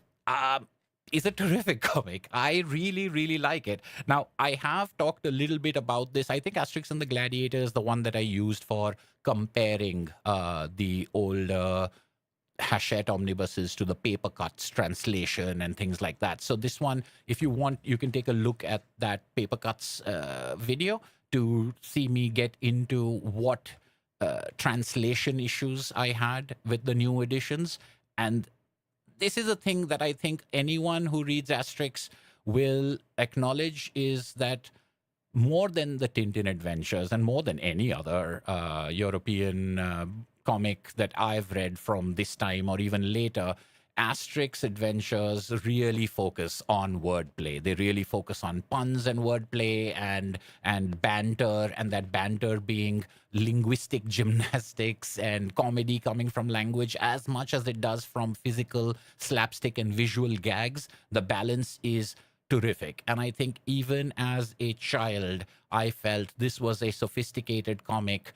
a terrific comic. I really, really like it. Now, I have talked a little bit about this. I think Asterix and the Gladiator is the one that I used for comparing the older Hachette omnibuses to the paper cuts translation and things like that. So this one, if you want, you can take a look at that paper cuts video to see me get into what translation issues I had with the new editions. And this is a thing that I think anyone who reads Asterix will acknowledge, is that more than the Tintin adventures and more than any other European comic that I've read from this time or even later, Asterix adventures really focus on wordplay. They really focus on puns and wordplay and banter, and that banter being linguistic gymnastics and comedy coming from language as much as it does from physical slapstick and visual gags. The balance is terrific. And I think even as a child, I felt this was a sophisticated comic,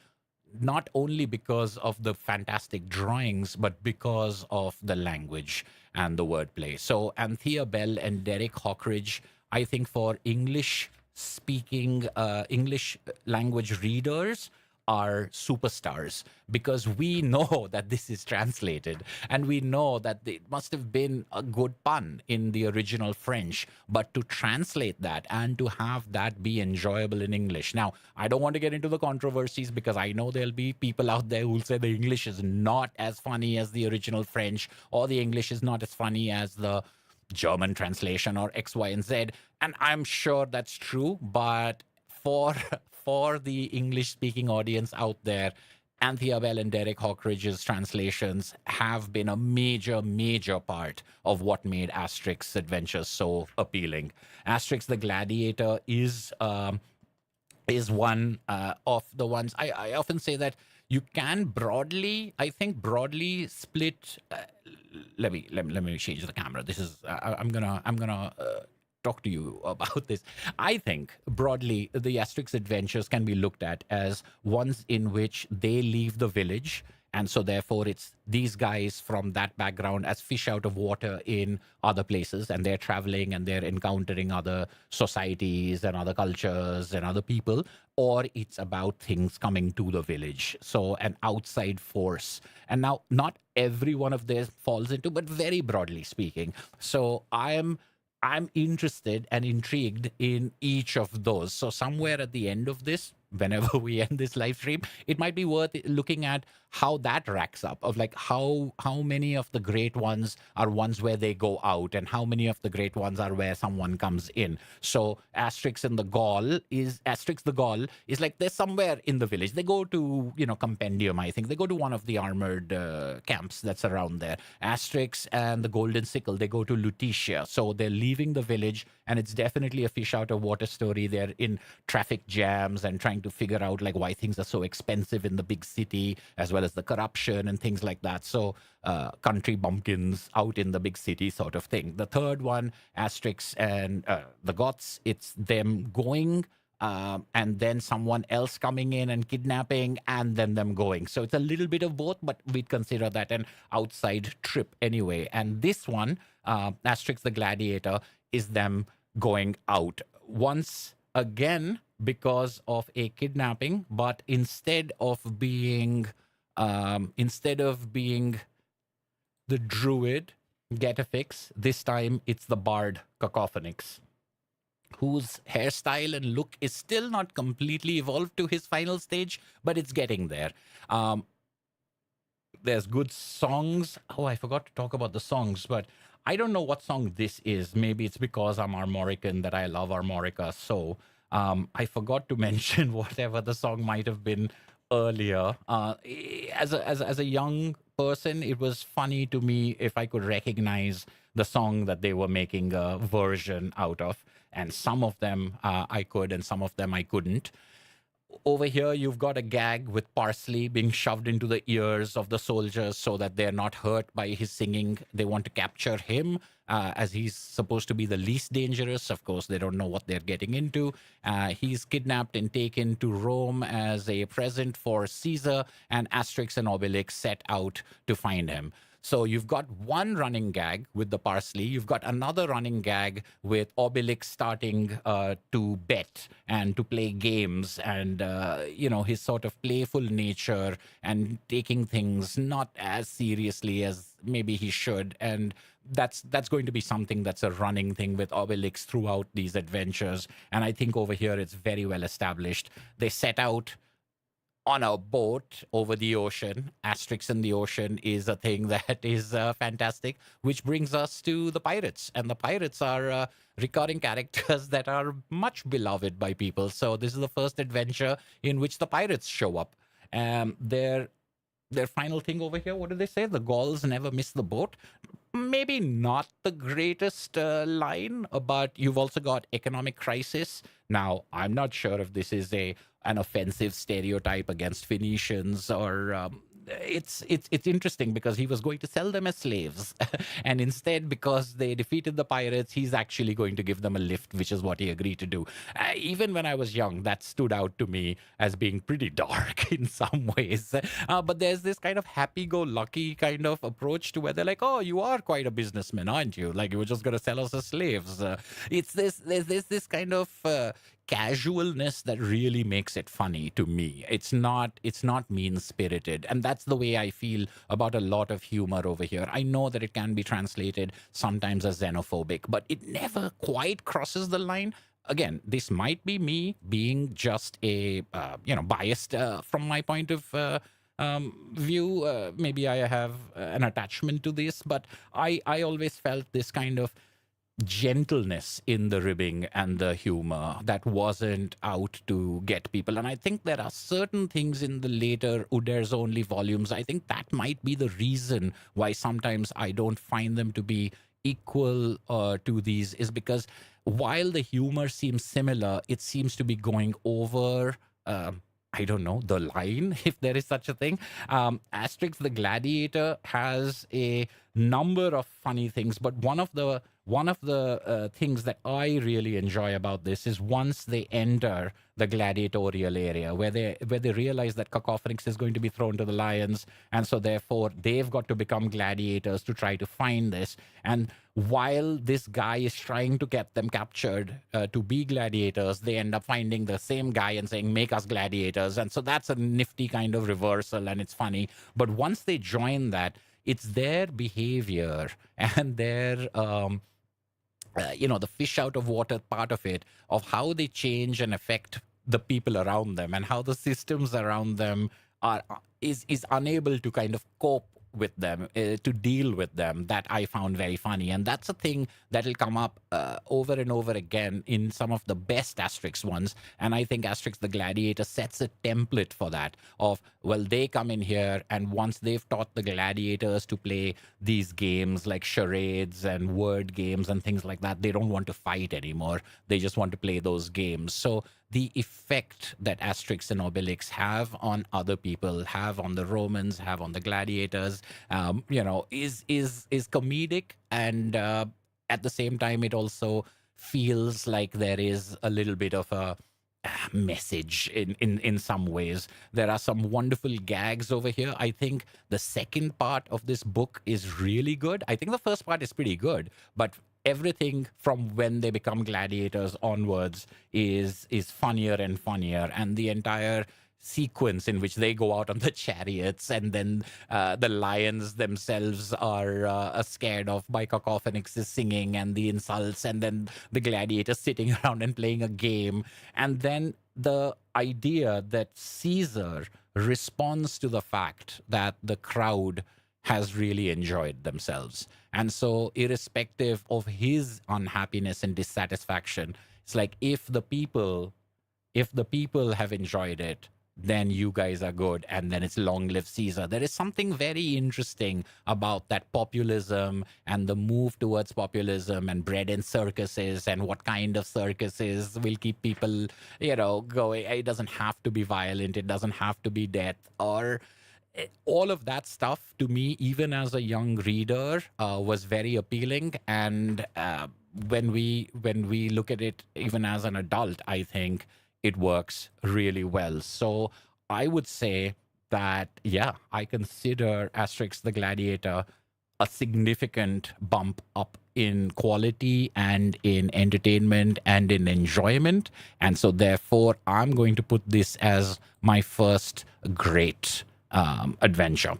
not only because of the fantastic drawings, but because of the language and the wordplay. So Anthea Bell and Derek Hockridge, I think for English-speaking, English language readers, are superstars, because we know that this is translated and we know that it must have been a good pun in the original French, but to translate that and to have that be enjoyable in English. Now, I don't want to get into the controversies, because I know there'll be people out there who'll say the English is not as funny as the original French, or the English is not as funny as the German translation, or X, Y, and Z. And I'm sure that's true, but for the English-speaking audience out there, Anthea Bell and Derek Hockridge's translations have been a major, major part of what made Asterix Adventures so appealing. Asterix the Gladiator is one of the ones I often say that you can broadly split. Let me change the camera. This is I'm gonna talk to you about this. I think broadly the Asterix adventures can be looked at as ones in which they leave the village, and so therefore it's these guys from that background as fish out of water in other places, and they're traveling and they're encountering other societies and other cultures and other people, or it's about things coming to the village, so an outside force. And now not every one of this falls into, but very broadly speaking. So I'm interested and intrigued in each of those. So somewhere at the end of this, whenever we end this live stream, it might be worth looking at how that racks up, of like how many of the great ones are ones where they go out, and how many of the great ones are where someone comes in. So Asterix the Gaul is like they're somewhere in the village. They go to, Compendium, I think. They go to one of the armored camps that's around there. Asterix and the Golden Sickle, they go to Lutetia. So they're leaving the village, and it's definitely a fish out of water story. They're in traffic jams and trying to figure out like why things are so expensive in the big city, as well as the corruption and things like that. So country bumpkins out in the big city sort of thing. The third one, Asterix and the Goths, it's them going and then someone else coming in and kidnapping, and then them going. So it's a little bit of both, but we'd consider that an outside trip anyway. And this one, Asterix the Gladiator, is them going out once again because of a kidnapping, but instead of being the druid Getafix, this time it's the bard Cacophonix, whose hairstyle and look is still not completely evolved to his final stage, but it's getting there. There's good songs. Oh, I forgot to talk about the songs, but I don't know what song this is. Maybe it's because I'm Armorican that I love Armorica. So I forgot to mention whatever the song might have been earlier. As a young person, it was funny to me if I could recognize the song that they were making a version out of. And some of them I could, and some of them I couldn't. Over here, you've got a gag with parsley being shoved into the ears of the soldiers so that they're not hurt by his singing. They want to capture him as he's supposed to be the least dangerous. Of course, they don't know what they're getting into. He's kidnapped and taken to Rome as a present for Caesar, and Asterix and Obelix set out to find him. So you've got one running gag with the parsley. You've got another running gag with Obelix starting to bet and to play games, and his sort of playful nature and taking things not as seriously as maybe he should. And that's going to be something that's a running thing with Obelix throughout these adventures. And I think over here it's very well established. They set out on a boat over the ocean. Asterix in the ocean is a thing that is fantastic, which brings us to the pirates. And the pirates are recurring characters that are much beloved by people. So this is the first adventure in which the pirates show up. Their final thing over here, what do they say? The Gauls never miss the boat. Maybe not the greatest line, but you've also got economic crisis. Now, I'm not sure if this is an offensive stereotype against Phoenicians, or it's interesting because he was going to sell them as slaves, and instead, because they defeated the pirates, he's actually going to give them a lift, which is what he agreed to do. Even when I was young, that stood out to me as being pretty dark in some ways. But there's this kind of happy-go-lucky kind of approach to where they're like, "Oh, you are quite a businessman, aren't you? Like, you were just going to sell us as slaves." There's this kind of casualness that really makes it funny to me. It's not mean-spirited, and that's the way I feel about a lot of humor over here. I know that it can be translated sometimes as xenophobic, but it never quite crosses the line. Again, this might be me being just a biased from my point of view. Maybe I have an attachment to this, but I always felt this kind of gentleness in the ribbing and the humor that wasn't out to get people. And I think there are certain things in the later Uderzo only volumes, I think that might be the reason why sometimes I don't find them to be equal to these, is because while the humor seems similar, it seems to be going over I don't know, the line, if there is such a thing. Asterix the Gladiator has a number of funny things, but one of the things that I really enjoy about this is once they enter the gladiatorial area, where they realize that Cacophonix is going to be thrown to the lions, and so therefore they've got to become gladiators to try to find this. And while this guy is trying to get them captured to be gladiators, they end up finding the same guy and saying, "Make us gladiators." And so that's a nifty kind of reversal, and it's funny. But once they join that, it's their behavior and their the fish out of water part of it, of how they change and affect the people around them and how the systems around them are is unable to kind of cope with them, to deal with them, that I found very funny. And that's a thing that will come up over and over again in some of the best Asterix ones. And I think Asterix the Gladiator sets a template for that of, well, they come in here, and once they've taught the gladiators to play these games like charades and word games and things like that, they don't want to fight anymore. They just want to play those games. So the effect that Asterix and Obelix have on other people, have on the Romans, have on the gladiators, is comedic, and at the same time, it also feels like there is a little bit of a message in some ways. There are some wonderful gags over here. I think the second part of this book is really good. I think the first part is pretty good, but everything from when they become gladiators onwards is funnier and funnier, and the entire sequence in which they go out on the chariots, and then the lions themselves are scared off by Cacophonix's singing and the insults, and then the gladiators sitting around and playing a game, and then the idea that Caesar responds to the fact that the crowd has really enjoyed themselves. And so, irrespective of his unhappiness and dissatisfaction, it's like, if the people have enjoyed it, then you guys are good, and then it's long live Caesar. There is something very interesting about that populism and the move towards populism and bread and circuses, and what kind of circuses will keep people, going. It doesn't have to be violent. It doesn't have to be death, or all of that stuff to me, even as a young reader, was very appealing. And when we look at it even as an adult, I think it works really well. So I would say that, yeah, I consider Asterix the Gladiator a significant bump up in quality and in entertainment and in enjoyment. And so therefore, I'm going to put this as my first great adventure.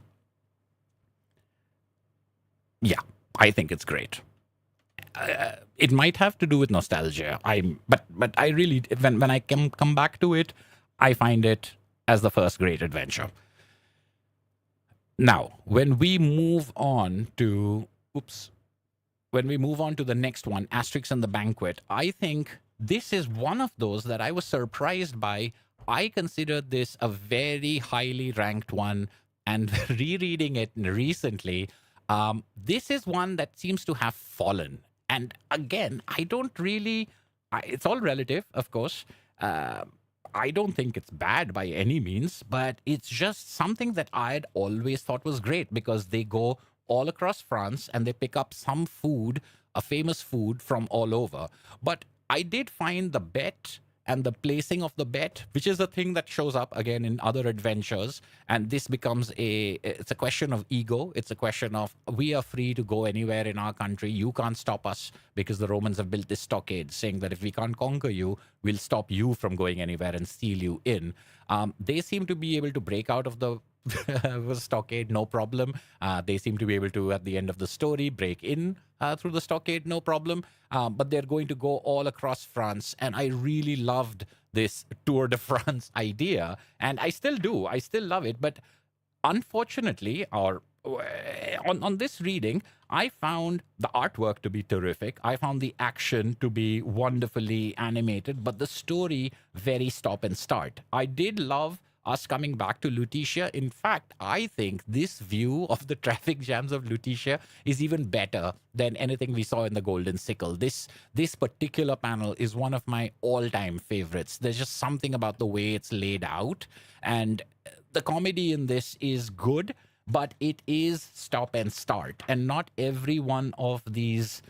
Yeah, I think it's great. It might have to do with nostalgia. But I really, when I come back to it, I find it as the first great adventure. Now, when we move on to the next one, Asterix and the Banquet, I think this is one of those that I was surprised by. I considered this a very highly ranked one, and rereading it recently, this is one that seems to have fallen. And again, I don't really, it's all relative, of course. I don't think it's bad by any means, but it's just something that I'd always thought was great, because they go all across France and they pick up some food, a famous food from all over. But I did find the bet and the placing of the bet, which is a thing that shows up again in other adventures. And this becomes it's a question of ego. It's a question of, we are free to go anywhere in our country. You can't stop us, because the Romans have built this stockade saying that if we can't conquer you, we'll stop you from going anywhere and steal you in. They seem to be able to break out of the stockade, no problem. They seem to be able to, at the end of the story, break in through the stockade, no problem. But they're going to go all across France. And I really loved this Tour de France idea. And I still do. I still love it. But unfortunately, or on this reading, I found the artwork to be terrific. I found the action to be wonderfully animated, but the story very stop and start. I did love us coming back to Lutetia. In fact, I think this view of the traffic jams of Lutetia is even better than anything we saw in the Golden Sickle. This particular panel is one of my all-time favorites. There's just something about the way it's laid out, and the comedy in this is good, but it is stop and start, and not every one of these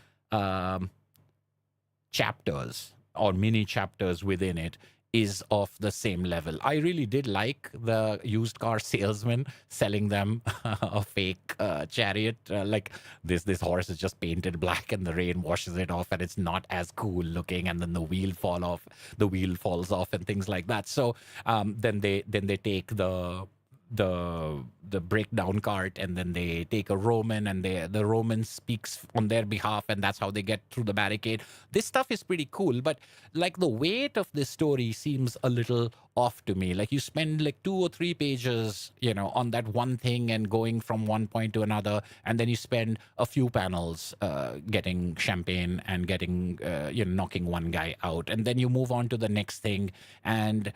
chapters or mini chapters within it is of the same level. I really did like the used car salesman selling them a fake chariot. Like this horse is just painted black and the rain washes it off and it's not as cool looking, and then the wheel falls off and things like that. So then they take the breakdown cart, and then they take a Roman, and the Roman speaks on their behalf, and that's how they get through the barricade. This stuff is pretty cool, but like the weight of this story seems a little off to me. Like you spend like 2 or 3 pages, on that one thing and going from one point to another, and then you spend a few panels getting champagne and getting knocking one guy out, and then you move on to the next thing. And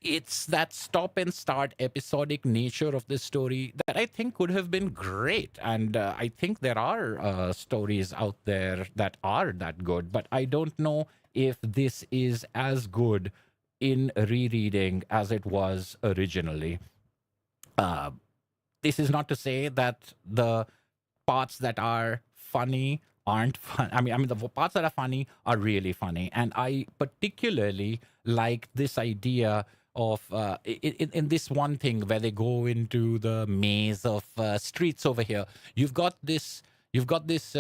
it's that stop and start episodic nature of this story that I think could have been great. And I think there are stories out there that are that good, but I don't know if this is as good in rereading as it was originally. This is not to say that the parts that are funny aren't fun. I mean, the parts that are funny are really funny, and I particularly like this idea of in this one thing where they go into the maze of streets over here. You've got this. You've got this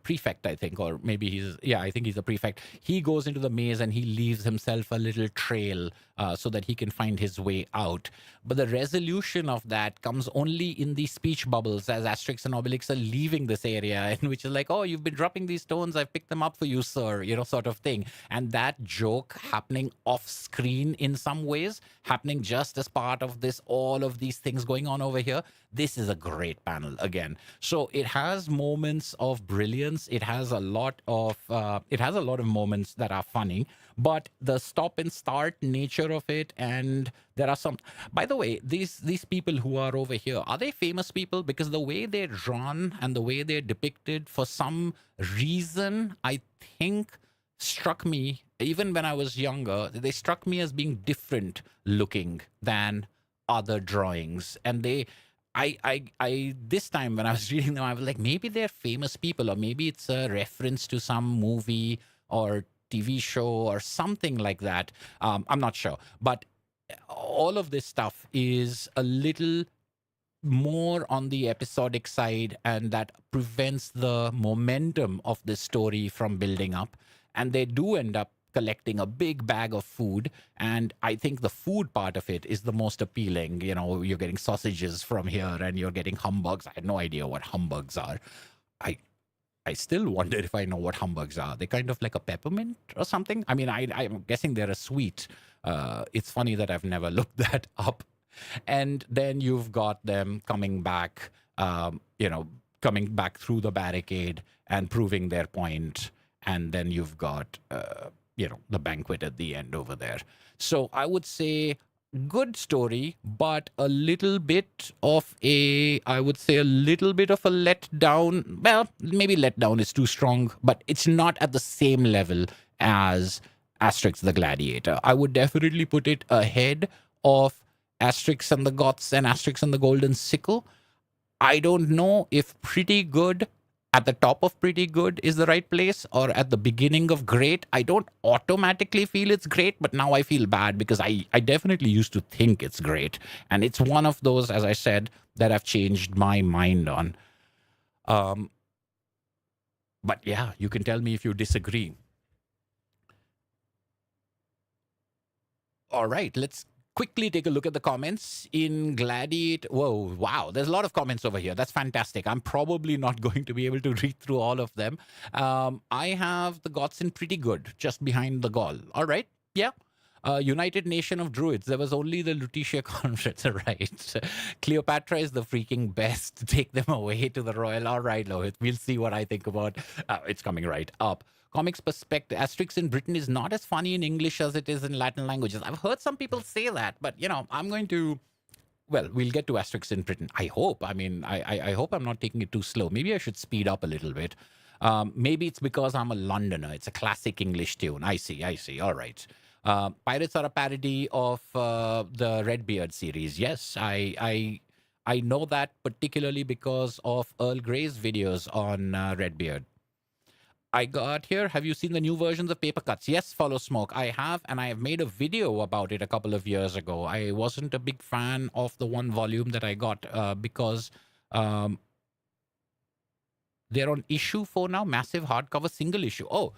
prefect, I think, or maybe I think he's a prefect. He goes into the maze and he leaves himself a little trail so that he can find his way out. But the resolution of that comes only in the speech bubbles as Asterix and Obelix are leaving this area, and which is like, oh, you've been dropping these stones, I've picked them up for you, sir, sort of thing. And that joke happening off screen in some ways, happening just as part of this, all of these things going on over here. This is a great panel again. So it has moments of brilliance. It has a lot of moments that are funny, but the stop and start nature of it, and there are some. By the way, these people who are over here, are they famous people? Because the way they're drawn and the way they're depicted, for some reason, I think struck me, even when I was younger, they struck me as being different looking than other drawings. And I this time when I was reading them, I was like, maybe they're famous people, or maybe it's a reference to some movie or TV show or something like that. I'm not sure, but all of this stuff is a little more on the episodic side, and that prevents the momentum of the story from building up. And they do end up collecting a big bag of food, and I think the food part of it is the most appealing. You're getting sausages from here, and you're getting humbugs. I had no idea what humbugs are. I still wonder if I know what humbugs are. They're kind of like a peppermint or something. I mean, I'm guessing they're a sweet. It's funny that I've never looked that up. And then you've got them coming back, coming back through the barricade and proving their point. And then you've got, the banquet at the end over there. So I would say good story, but a little bit of a letdown. Well, maybe letdown is too strong, but it's not at the same level as Asterix the Gladiator. I would definitely put it ahead of Asterix and the Goths and Asterix and the Golden Sickle. I don't know if pretty good at the top of pretty good is the right place, or at the beginning of great. I don't automatically feel it's great, but now I feel bad because I definitely used to think it's great. And it's one of those, as I said, that I've changed my mind on. But yeah, you can tell me if you disagree. All right, let's quickly take a look at the comments in Gladiator. Whoa, wow, there's a lot of comments over here. That's fantastic. I'm probably not going to be able to read through all of them. I have the Goths in pretty good, just behind the Gaul. All right, yeah. United Nation of Druids. There was only the Lutetia Conference, right? Cleopatra is the freaking best. Take them away to the royal. All right, Lohit, we'll see what I think about. It's coming right up. Comics perspective, Asterix in Britain is not as funny in English as it is in Latin languages. I've heard some people say that, but I'm going to. Well, we'll get to Asterix in Britain. I hope. I mean, I hope I'm not taking it too slow. Maybe I should speed up a little bit. Maybe it's because I'm a Londoner. It's a classic English tune. I see. All right. Pirates are a parody of the Redbeard series. Yes, I know that particularly because of Earl Grey's videos on Redbeard. I got here. Have you seen the new versions of Paper Cuts? Yes, Follow Smoke. I have, and I have made a video about it a couple of years ago. I wasn't a big fan of the one volume that I got because they're on issue 4 now, massive hardcover single issue. Oh,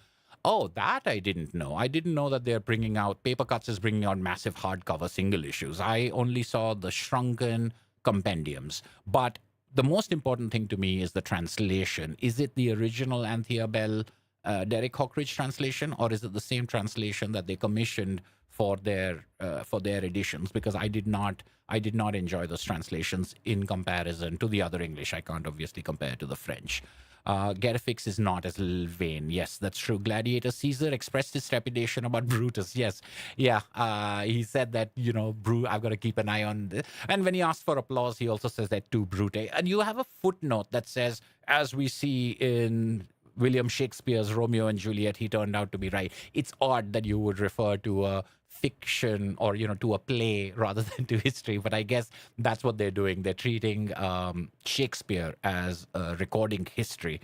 Oh, that I didn't know. I didn't know that they're bringing out, Paper Cuts is bringing out massive hardcover single issues. I only saw the shrunken compendiums. But the most important thing to me is the translation. Is it the original Anthea Bell, Derek Hockridge translation, or is it the same translation that they commissioned for their editions? Because I did not enjoy those translations in comparison to the other English. I can't obviously compare to the French. Gerfix is not as vain. Yes, that's true. Gladiator Caesar expressed his trepidation about Brutus. Yes. Yeah. He said that, I've got to keep an eye on this. And when he asked for applause, he also says that to Brute. And you have a footnote that says, as we see in William Shakespeare's Romeo and Juliet, he turned out to be right. It's odd that you would refer to a fiction or, to a play rather than to history. But I guess that's what they're doing. They're treating Shakespeare as recording history.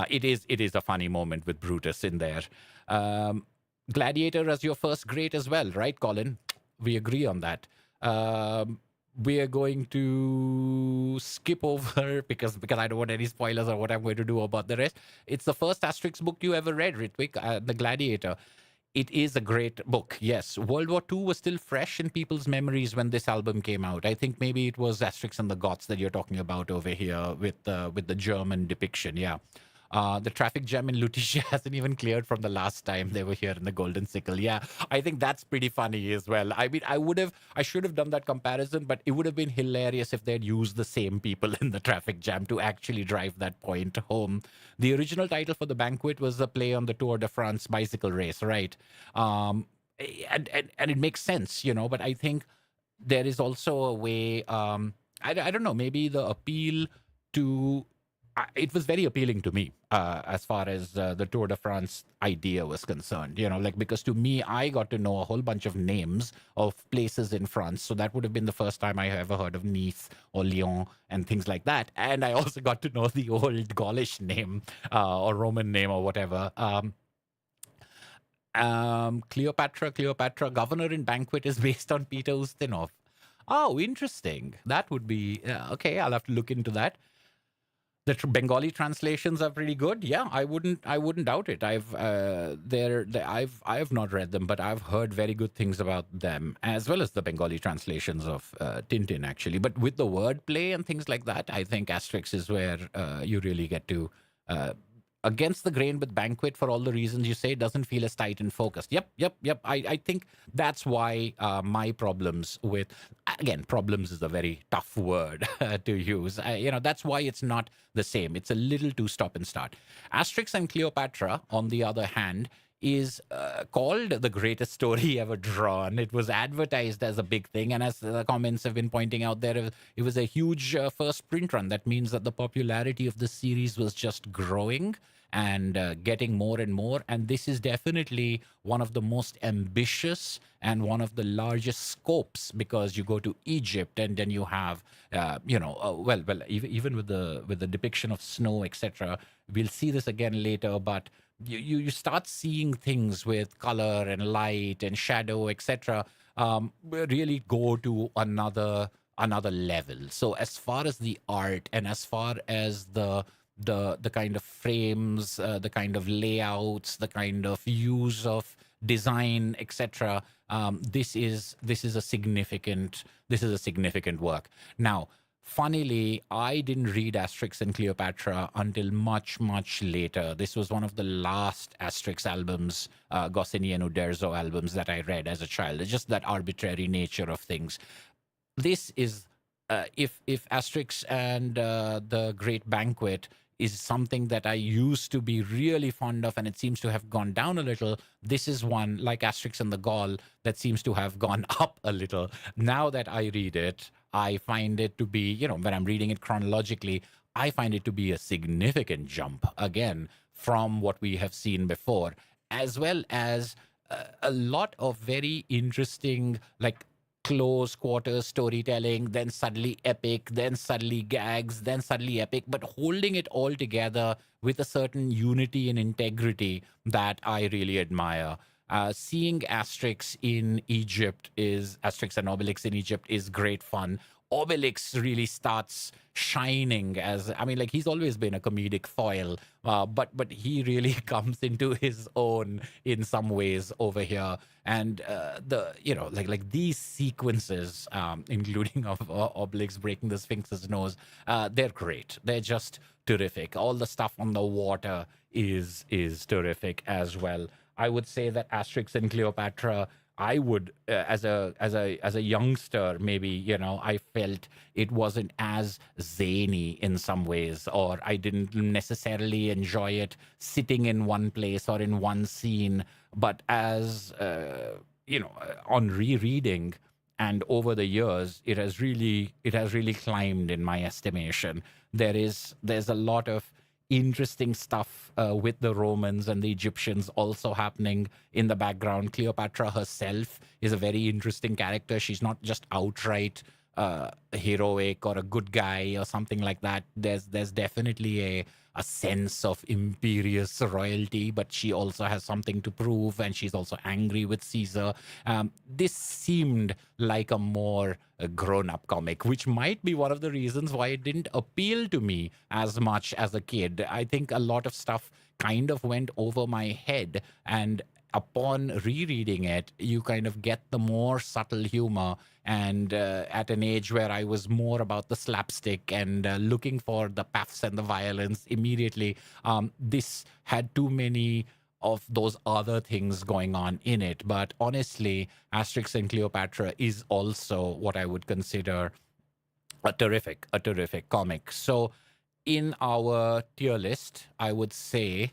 It is a funny moment with Brutus in there. Gladiator as your first great as well, right, Colin? We agree on that. We are going to skip over because I don't want any spoilers or what I'm going to do about the rest. It's the first Asterix book you ever read, Ritwik, The Gladiator. It is a great book, yes. World War II was still fresh in people's memories when this album came out. I think maybe it was Asterix and the Goths that you're talking about over here with the German depiction, yeah. The traffic jam in Lutetia hasn't even cleared from the last time they were here in the Golden Sickle. Yeah, I think that's pretty funny as well. I mean, I should have done that comparison, but it would have been hilarious if they'd used the same people in the traffic jam to actually drive that point home. The original title for The Banquet was a play on the Tour de France bicycle race, right? And it makes sense, but I think there is also a way, I don't know, maybe the appeal to it was very appealing to me as far as the Tour de France idea was concerned, because to me, I got to know a whole bunch of names of places in France. So that would have been the first time I ever heard of Nice or Lyon and things like that. And I also got to know the old Gaulish name or Roman name or whatever. Cleopatra, Governor in Banquet is based on Peter Ustinov. Oh, interesting. That would be, okay, I'll have to look into that. The Bengali translations are pretty good. Yeah, I wouldn't doubt it. I've not read them, but I've heard very good things about them, as well as the Bengali translations of Tintin, actually. But with the wordplay and things like that, I think Asterix is where you really get to against the grain with Banquet for all the reasons you say. Doesn't feel as tight and focused. Yep. I think that's why my problems with, again, problems is a very tough word to use. That's why it's not the same. It's a little too stop and start. Asterix and Cleopatra, on the other hand, is called the greatest story ever drawn. It was advertised as a big thing, and as the comments have been pointing out there, it was a huge first print run. That means that the popularity of the series was just growing and getting more and more, and this is definitely one of the most ambitious and one of the largest scopes, because you go to Egypt and then you have even with the depiction of snow, etc. We'll see this again later, but you start seeing things with color and light and shadow, etc. Really go to another level. So as far as the art and as far as the kind of frames, the kind of layouts, the kind of use of design, etc. This is a significant work. Now, funnily, I didn't read Asterix and Cleopatra until much, much later. This was one of the last Asterix albums, Goscinny-Uderzo albums that I read as a child. It's just that arbitrary nature of things. This is, if Asterix and the Great Banquet is something that I used to be really fond of, and it seems to have gone down a little. This is one, like Asterix and the Gaul, that seems to have gone up a little. Now that I read it, I find it to be, when I'm reading it chronologically, I find it to be a significant jump, again, from what we have seen before, as well as a lot of very interesting, like, close quarters storytelling, then suddenly epic, then suddenly gags, then suddenly epic, but holding it all together with a certain unity and integrity that I really admire. Seeing Asterix and Obelix in Egypt is great fun. Obelix really starts shining as, I mean, like, he's always been a comedic foil, but he really comes into his own in some ways over here. And the like these sequences, including of Obelix breaking the Sphinx's nose, they're great. They're just terrific. All the stuff on the water is terrific as well. I would say that Asterix and Cleopatra, I would, as a youngster, maybe, I felt it wasn't as zany in some ways, or I didn't necessarily enjoy it sitting in one place or in one scene. But as on rereading and over the years, it has really climbed in my estimation. There's a lot of interesting stuff with the Romans and the Egyptians also happening in the background. Cleopatra herself is a very interesting character. She's not just outright heroic or a good guy or something like that. There's definitely a sense of imperious royalty, but she also has something to prove, and she's also angry with Caesar. This seemed like a more grown-up comic, which might be one of the reasons why it didn't appeal to me as much as a kid. I think a lot of stuff kind of went over my head, and upon rereading it, you kind of get the more subtle humor. And at an age where I was more about the slapstick and looking for the paths and the violence immediately, this had too many of those other things going on in it. But honestly, Asterix and Cleopatra is also what I would consider a terrific comic. So in our tier list, I would say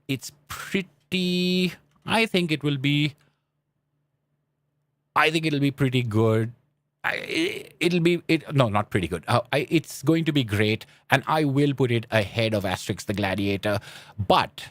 it's pretty, I think it'll be pretty good. No, not pretty good. It's going to be great, and I will put it ahead of Asterix the Gladiator. But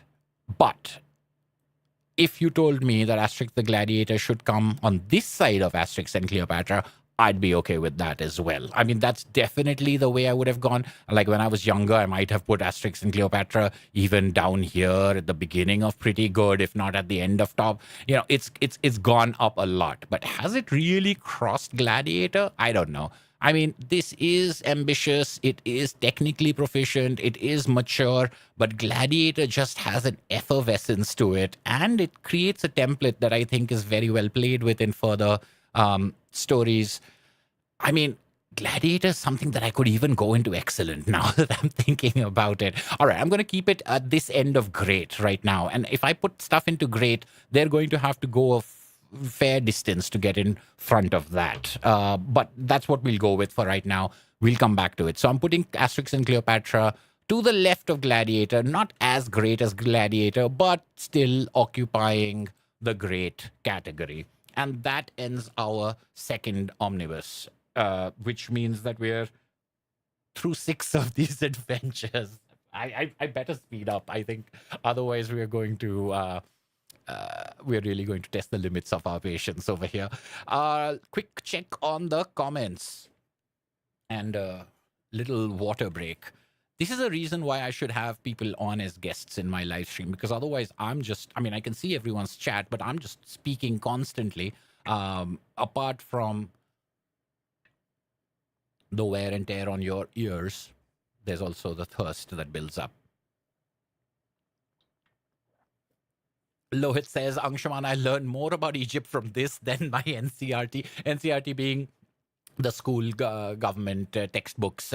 if you told me that Asterix the Gladiator should come on this side of Asterix and Cleopatra, I'd be okay with that as well. I mean, that's definitely the way I would have gone. Like when I was younger, I might have put Asterix and Cleopatra even down here at the beginning of pretty good, if not at the end of top. It's gone up a lot. But has it really crossed Gladiator? I don't know. I mean, this is ambitious. It is technically proficient. It is mature. But Gladiator just has an effervescence to it. And it creates a template that I think is very well played with in further stories. I mean, Gladiator is something that I could even go into excellent now that I'm thinking about it. All right, I'm going to keep it at this end of great right now. And if I put stuff into great, they're going to have to go a fair distance to get in front of that. But that's what we'll go with for right now. We'll come back to it. So I'm putting Asterix and Cleopatra to the left of Gladiator, not as great as Gladiator, but still occupying the great category. And that ends our second omnibus, which means that we're through 6 of these adventures. I better speed up, I think. Otherwise, we're going to... we're really going to test the limits of our patience over here. Quick check on the comments. And a little water break. This is a reason why I should have people on as guests in my live stream, because otherwise I can see everyone's chat, but I'm just speaking constantly. Apart from the wear and tear on your ears, there's also the thirst that builds up. Lohit says, Anshuman, I learned more about Egypt from this than my NCRT. NCRT being the school government textbooks,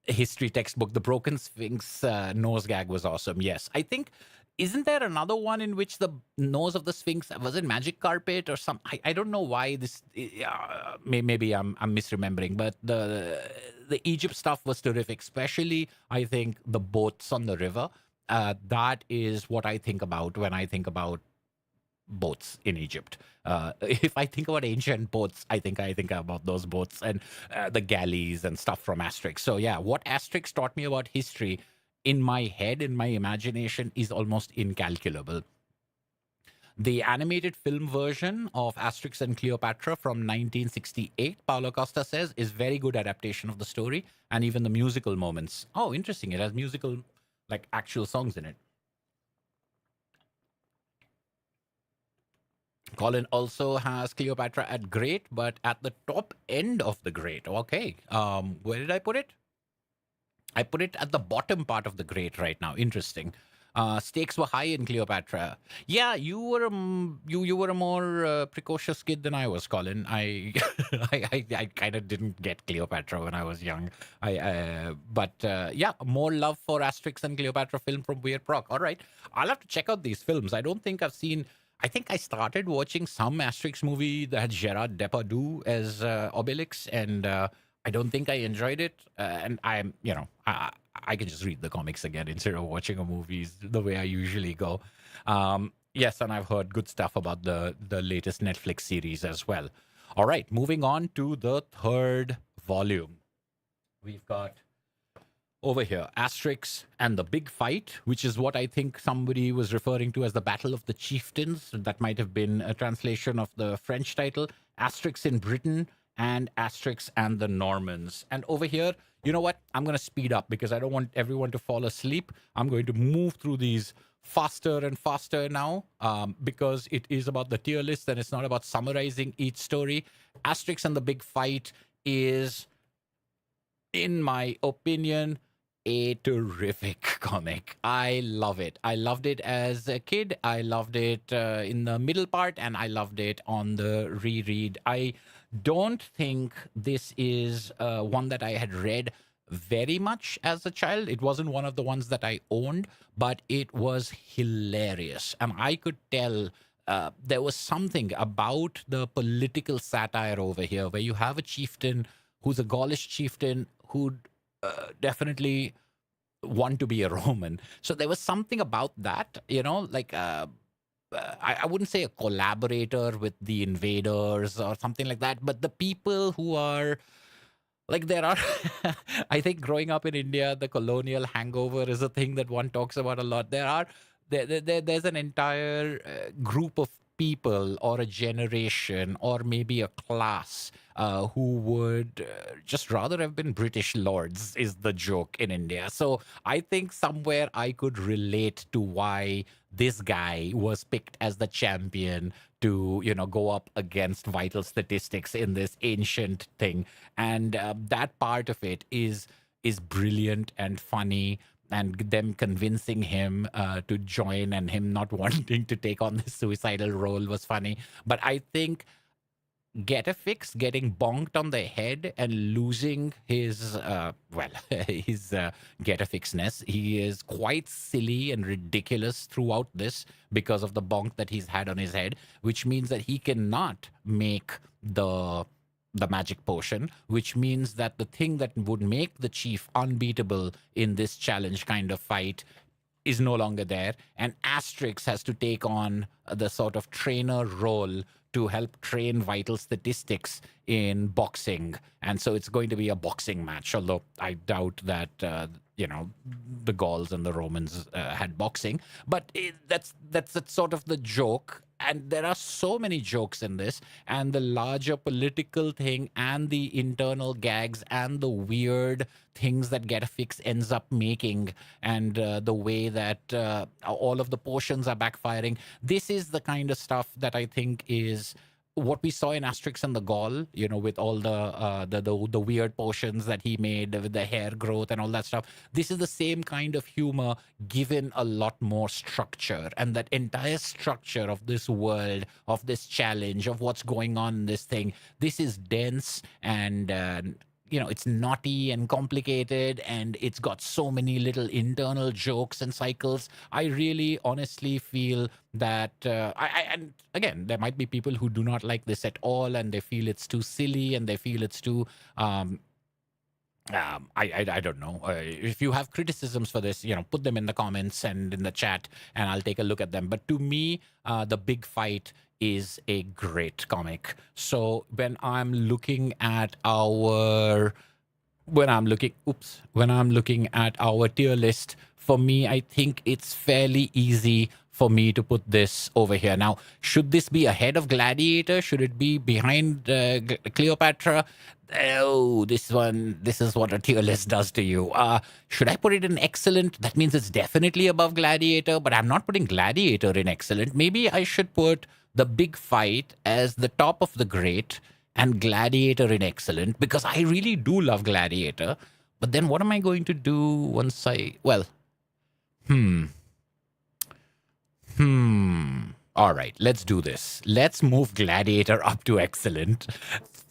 history textbook. The Broken Sphinx nose gag was awesome. Yes, I think, isn't there another one in which the nose of the Sphinx was in Magic Carpet or some? I don't know why this. Maybe I'm misremembering, but the Egypt stuff was terrific. Especially, I think the boats on the river. That is what I think about when I think about boats in Egypt. If I think about ancient boats, I think about those boats and the galleys and stuff from Asterix. So yeah, what Asterix taught me about history in my head, in my imagination, is almost incalculable. The animated film version of Asterix and Cleopatra from 1968, Paulo Costa says, is very good adaptation of the story, and even the musical moments. Oh, interesting. It has musical, like actual songs in it. Colin also has Cleopatra at great, but at the top end of the great. Okay. Where did I put it? I put it at the bottom part of the grate right now. Interesting. Stakes were high in Cleopatra. Yeah, you were a more precocious kid than I was, Colin. I kind of didn't get Cleopatra when I was young. But yeah, more love for Asterix and Cleopatra film from Weird Proc. All right, I'll have to check out these films. I don't think I've seen. I think I started watching some Asterix movie that had Gerard Depardieu as Obelix, and I don't think I enjoyed it. And I can just read the comics again instead of watching a movie the way I usually go. Yes, and I've heard good stuff about the latest Netflix series as well. All right, moving on to the third volume. We've got over here Asterix and the Big Fight, which is what I think somebody was referring to as the Battle of the Chieftains. That might have been a translation of the French title. Asterix in Britain and Asterix and the Normans. And over here, you know what? I'm going to speed up because I don't want everyone to fall asleep. I'm going to move through these faster and faster now because it is about the tier list and it's not about summarizing each story. Asterix and the Big Fight is, in my opinion, a terrific comic. I love it. I loved it as a kid. I loved it in the middle part, and I loved it on the reread. I don't think this is one that I had read very much as a child. It wasn't one of the ones that I owned, but it was hilarious. And I could tell there was something about the political satire over here where you have a chieftain who's a Gaulish chieftain who'd definitely want to be a Roman. So there was something about that, like I wouldn't say a collaborator with the invaders or something like that, but the people who are like there are, I think growing up in India, the colonial hangover is a thing that one talks about a lot. There's an entire group of people or a generation or maybe a class who would just rather have been British lords is the joke in India. So I think somewhere I could relate to why this guy was picked as the champion to go up against vital statistics in this ancient thing, and that part of it is brilliant and funny, and them convincing him to join and him not wanting to take on this suicidal role was funny. But I think getting bonked on the head and losing his his get-a-fixness. He is quite silly and ridiculous throughout this because of the bonk that he's had on his head, which means that he cannot make the magic potion, which means that the thing that would make the chief unbeatable in this challenge kind of fight is no longer there, and Asterix has to take on the sort of trainer role to help train vital statistics in boxing. And so it's going to be a boxing match, although I doubt that, the Gauls and the Romans had boxing. But that's sort of the joke. And there are so many jokes in this, and the larger political thing and the internal gags and the weird things that Get-A-Fix ends up making, and the way that all of the potions are backfiring. This is the kind of stuff that I think is what we saw in Asterix and the Gaul, with all the weird potions that he made with the hair growth and all that stuff. This is the same kind of humor given a lot more structure, and that entire structure of this world, of this challenge, of what's going on in this thing. This is dense and it's naughty and complicated, and it's got so many little internal jokes and cycles. I really honestly feel that and again, there might be people who do not like this at all, and they feel it's too silly, and they feel it's too I don't know. If you have criticisms for this, put them in the comments and in the chat, and I'll take a look at them. But to me, the Big Fight is a great comic. So when I'm looking at our tier list, for me, I think it's fairly easy for me to put this over here. Now, should this be ahead of Gladiator? Should it be behind Cleopatra? Oh, this is what a tier list does to you. Should I put it in excellent? That means it's definitely above Gladiator, but I'm not putting Gladiator in excellent. Maybe I should put the big fight as the top of the great and Gladiator in excellent, because I really do love Gladiator. But then what am I going to do once well, hmm. All right, let's do this. Let's move Gladiator up to excellent.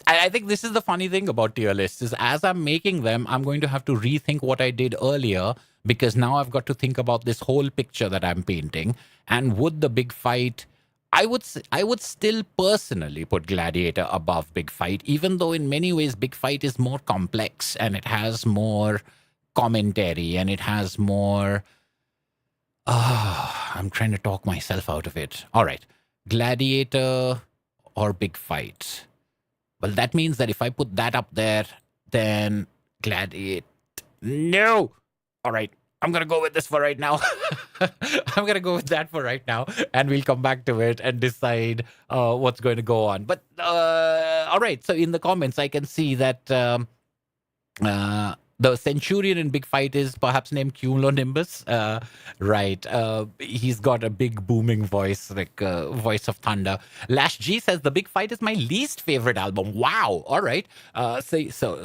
I think this is the funny thing about tier lists is as I'm making them, I'm going to have to rethink what I did earlier because now I've got to think about this whole picture that I'm painting. And would the big fight, I would still personally put Gladiator above Big Fight, even though in many ways Big Fight is more complex and it has more commentary and it has more. I'm trying to talk myself out of it. All right, Gladiator or Big Fight. Well, that means that if I put that up there, then Gladiator. No. All right. I'm going to go with this for right now. I'm going to go with that for right now. And we'll come back to it and decide what's going to go on. But all right. So in the comments, I can see that the Centurion in Big Fight is perhaps named Cumulonimbus. Right. He's got a big booming voice, like voice of thunder. Lash G says the Big Fight is my least favorite album. Wow. All right. So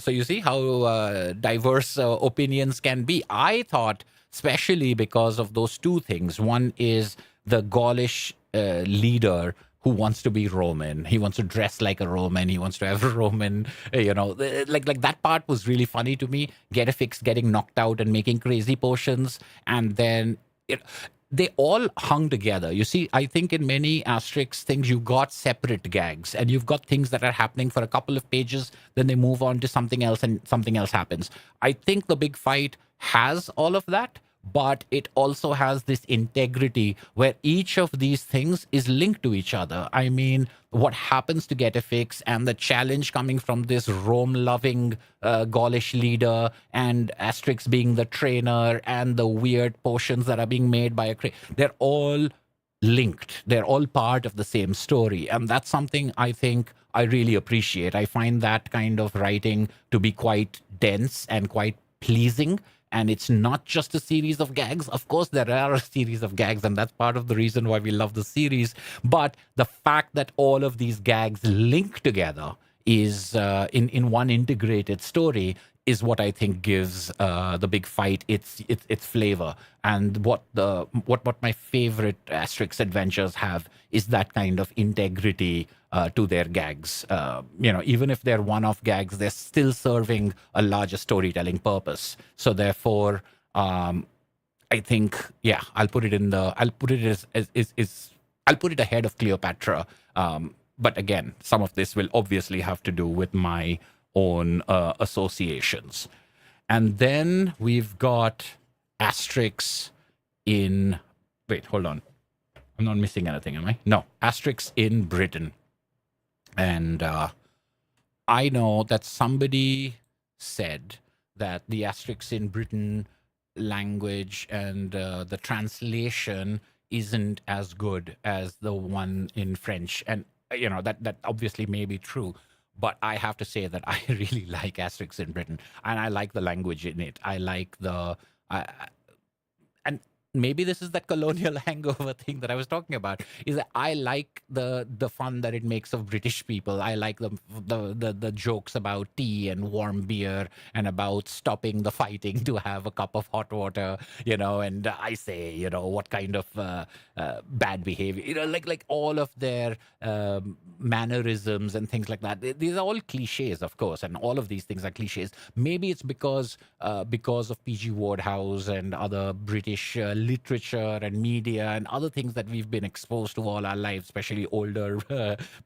you see how diverse opinions can be. I thought, especially because of those two things. One is the Gaulish leader who wants to be Roman. He wants to dress like a Roman. He wants to have a Roman, like that part was really funny to me. Getafix getting knocked out and making crazy potions. And then they all hung together. You see, I think in many Asterix things, you've got separate gags and you've got things that are happening for a couple of pages. Then they move on to something else and something else happens. I think the big fight has all of that. But it also has this integrity where each of these things is linked to each other. I mean, what happens to Getafix and the challenge coming from this Rome-loving Gaulish leader and Asterix being the trainer and the weird potions that are being made by they're all linked. They're all part of the same story. And that's something I think I really appreciate. I find that kind of writing to be quite dense and quite pleasing. And it's not just a series of gags. Of course, there are a series of gags, and that's part of the reason why we love the series. But the fact that all of these gags link together is in one integrated story is what I think gives the big fight its flavor. And what my favorite Asterix adventures have is that kind of integrity to their gags. Even if they're one-off gags, they're still serving a larger storytelling purpose. So therefore, I think, I'll put it ahead of Cleopatra. But again, some of this will obviously have to do with my own associations. And then we've got Asterix in... Wait, hold on. I'm not missing anything, am I? No, Asterix in Britain. And I know that somebody said that the Asterix in Britain language and the translation isn't as good as the one in French. And, that obviously may be true. But I have to say that I really like Asterix in Britain. And I like the language in it. I like the... and maybe this is that colonial hangover thing that I was talking about, is that I like the fun that it makes of British people. I like the jokes about tea and warm beer and about stopping the fighting to have a cup of hot water, and I say, what kind of bad behavior, like all of their mannerisms and things like that. These are all cliches, of course, and all of these things are cliches. Maybe it's because of P.G. Wodehouse and other British literature and media and other things that we've been exposed to all our lives, especially older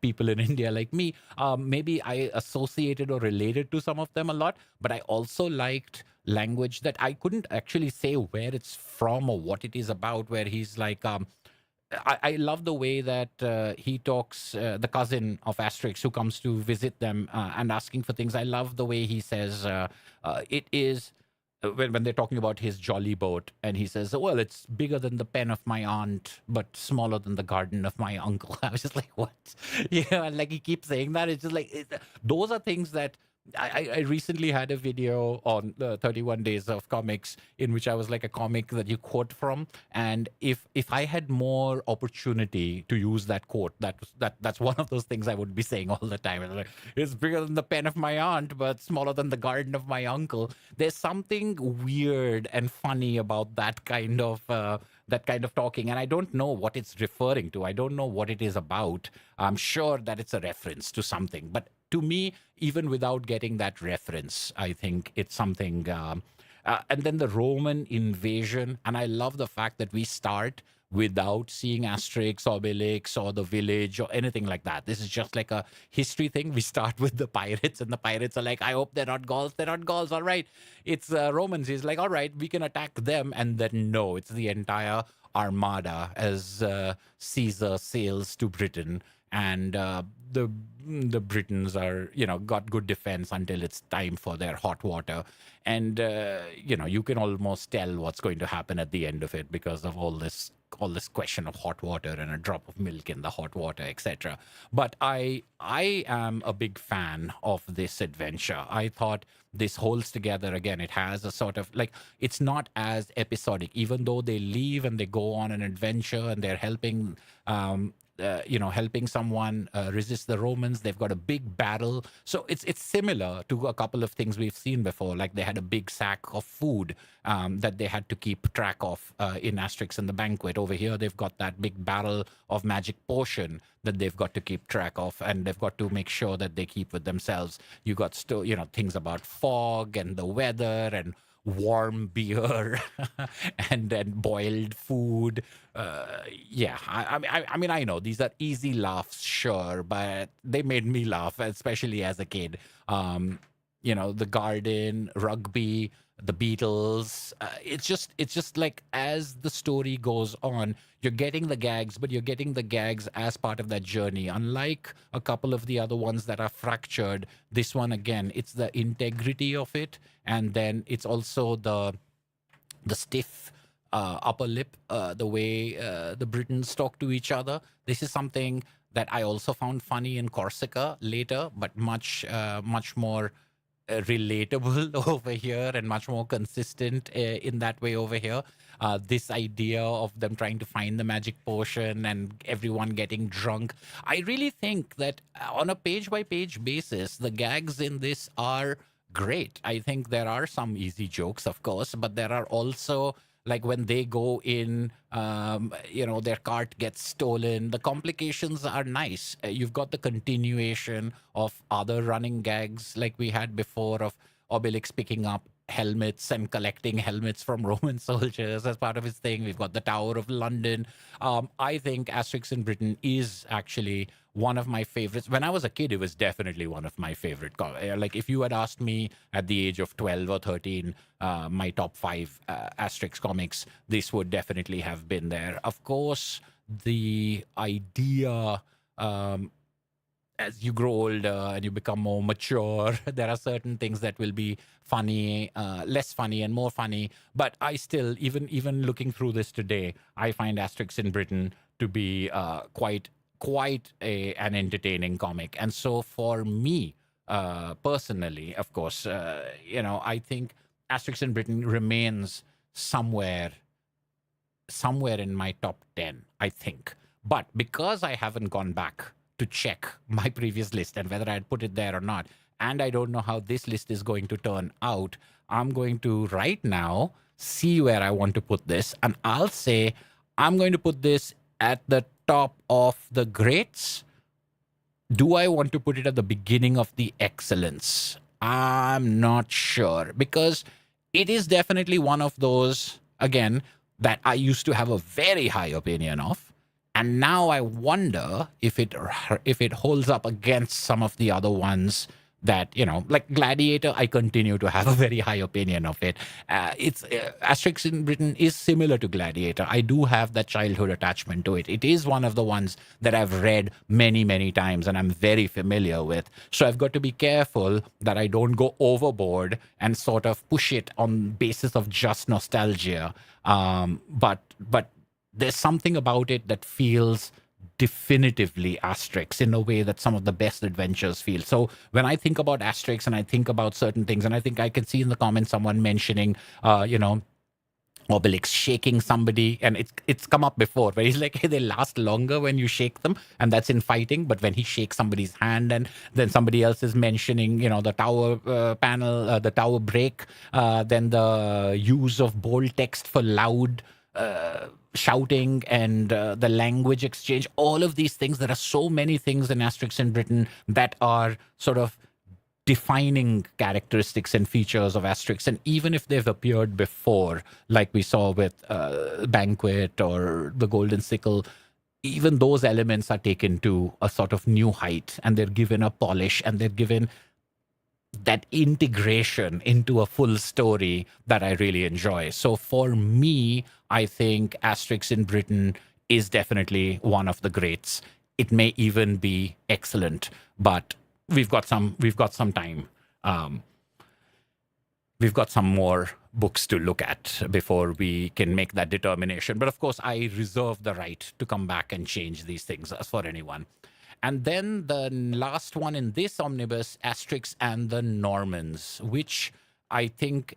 people in India like me. Maybe I associated or related to some of them a lot, but I also liked language that I couldn't actually say where it's from or what it is about, where he's like... I love the way that he talks, the cousin of Asterix who comes to visit them and asking for things. I love the way he says it is... When they're talking about his jolly boat, and he says, well, it's bigger than the pen of my aunt, but smaller than the garden of my uncle. I was just like, what? Like he keeps saying that. It's just like, those are things that I recently had a video on 31 days of comics in which I was like a comic that you quote from, and if I had more opportunity to use that quote, that's one of those things I would be saying all the time. It's like, it's bigger than the pen of my aunt, but smaller than the garden of my uncle. There's something weird and funny about that kind of talking, and I don't know what it's referring to. I don't know what it is about. I'm sure that it's a reference to something, but to me, even without getting that reference, I think it's something. And then the Roman invasion, and I love the fact that we start without seeing Asterix, Obelix, or the village, or anything like that. This is just like a history thing. We start with the pirates, and the pirates are like, I hope they're not Gauls. They're not Gauls. All right. It's Romans. He's like, all right, we can attack them. And then, no, it's the entire armada as Caesar sails to Britain. And the Britons are, got good defense until it's time for their hot water. And, you can almost tell what's going to happen at the end of it because of all this question of hot water and a drop of milk in the hot water, etc. But I am a big fan of this adventure. I thought this holds together. Again, it has a sort of like, it's not as episodic, even though they leave and they go on an adventure and they're helping helping someone resist the Romans. They've got a big battle. So it's similar to a couple of things we've seen before. Like they had a big sack of food that they had to keep track of in Asterix and the Banquet. Over here, they've got that big barrel of magic potion that they've got to keep track of, and they've got to make sure that they keep with themselves. You got things about fog and the weather and warm beer and then boiled food. I mean, I know these are easy laughs, sure, but they made me laugh, especially as a kid. The garden, rugby, the Beatles. It's just like as the story goes on, you're getting the gags, but you're getting the gags as part of that journey. Unlike a couple of the other ones that are fractured, this one, again, it's the integrity of it, and then it's also the stiff upper lip, the way the Britons talk to each other. This is something that I also found funny in Corsica later, but much more relatable over here and much more consistent in that way over here. This idea of them trying to find the magic potion and everyone getting drunk. I really think that on a page-by-page basis, the gags in this are great. I think there are some easy jokes, of course, but there are also, like when they go in, their cart gets stolen. The complications are nice. You've got the continuation of other running gags like we had before of Obelix picking up helmets and collecting helmets from Roman soldiers as part of his thing. We've got the Tower of London. I think Asterix in Britain is actually one of my favorites. When I was a kid, it was definitely one of my favorite. Like if you had asked me at the age of 12 or 13, my top 5 Asterix comics, this would definitely have been there. Of course, the idea, as you grow older and you become more mature, there are certain things that will be funny, less funny and more funny. But I still, even looking through this today, I find Asterix in Britain to be quite an entertaining comic. And so for me, personally, of course, I think Asterix in Britain remains somewhere in my top 10, I think. But because I haven't gone back to check my previous list and whether I had put it there or not, and I don't know how this list is going to turn out, I'm going to right now see where I want to put this. And I'll say I'm going to put this at the top of the greats. Do I want to put it at the beginning of the excellence? I'm not sure, because it is definitely one of those, again, that I used to have a very high opinion of. And now I wonder if it holds up against some of the other ones that, like Gladiator, I continue to have a very high opinion of it. Asterix in Britain is similar to Gladiator. I do have that childhood attachment to it. It is one of the ones that I've read many, many times and I'm very familiar with. So I've got to be careful that I don't go overboard and sort of push it on basis of just nostalgia. But there's something about it that feels definitively Asterix in a way that some of the best adventures feel. So when I think about Asterix and I think about certain things, and I think I can see in the comments someone mentioning, Obelix shaking somebody, and it's come up before where he's like, hey, they last longer when you shake them, and that's in fighting. But when he shakes somebody's hand, and then somebody else is mentioning, the tower panel, the tower break, then the use of bold text for loud shouting, and the language exchange, all of these things. There are so many things in Asterix in Britain that are sort of defining characteristics and features of Asterix. And even if they've appeared before, like we saw with Banquet or the Golden Sickle, even those elements are taken to a sort of new height, and they're given a polish, and they're given that integration into a full story that I really enjoy. So for me, I think Asterix in Britain is definitely one of the greats. It may even be excellent, but we've got some time. We've got some more books to look at before we can make that determination. But of course, I reserve the right to come back and change these things as for anyone. And then the last one in this omnibus, Asterix and the Normans, which I think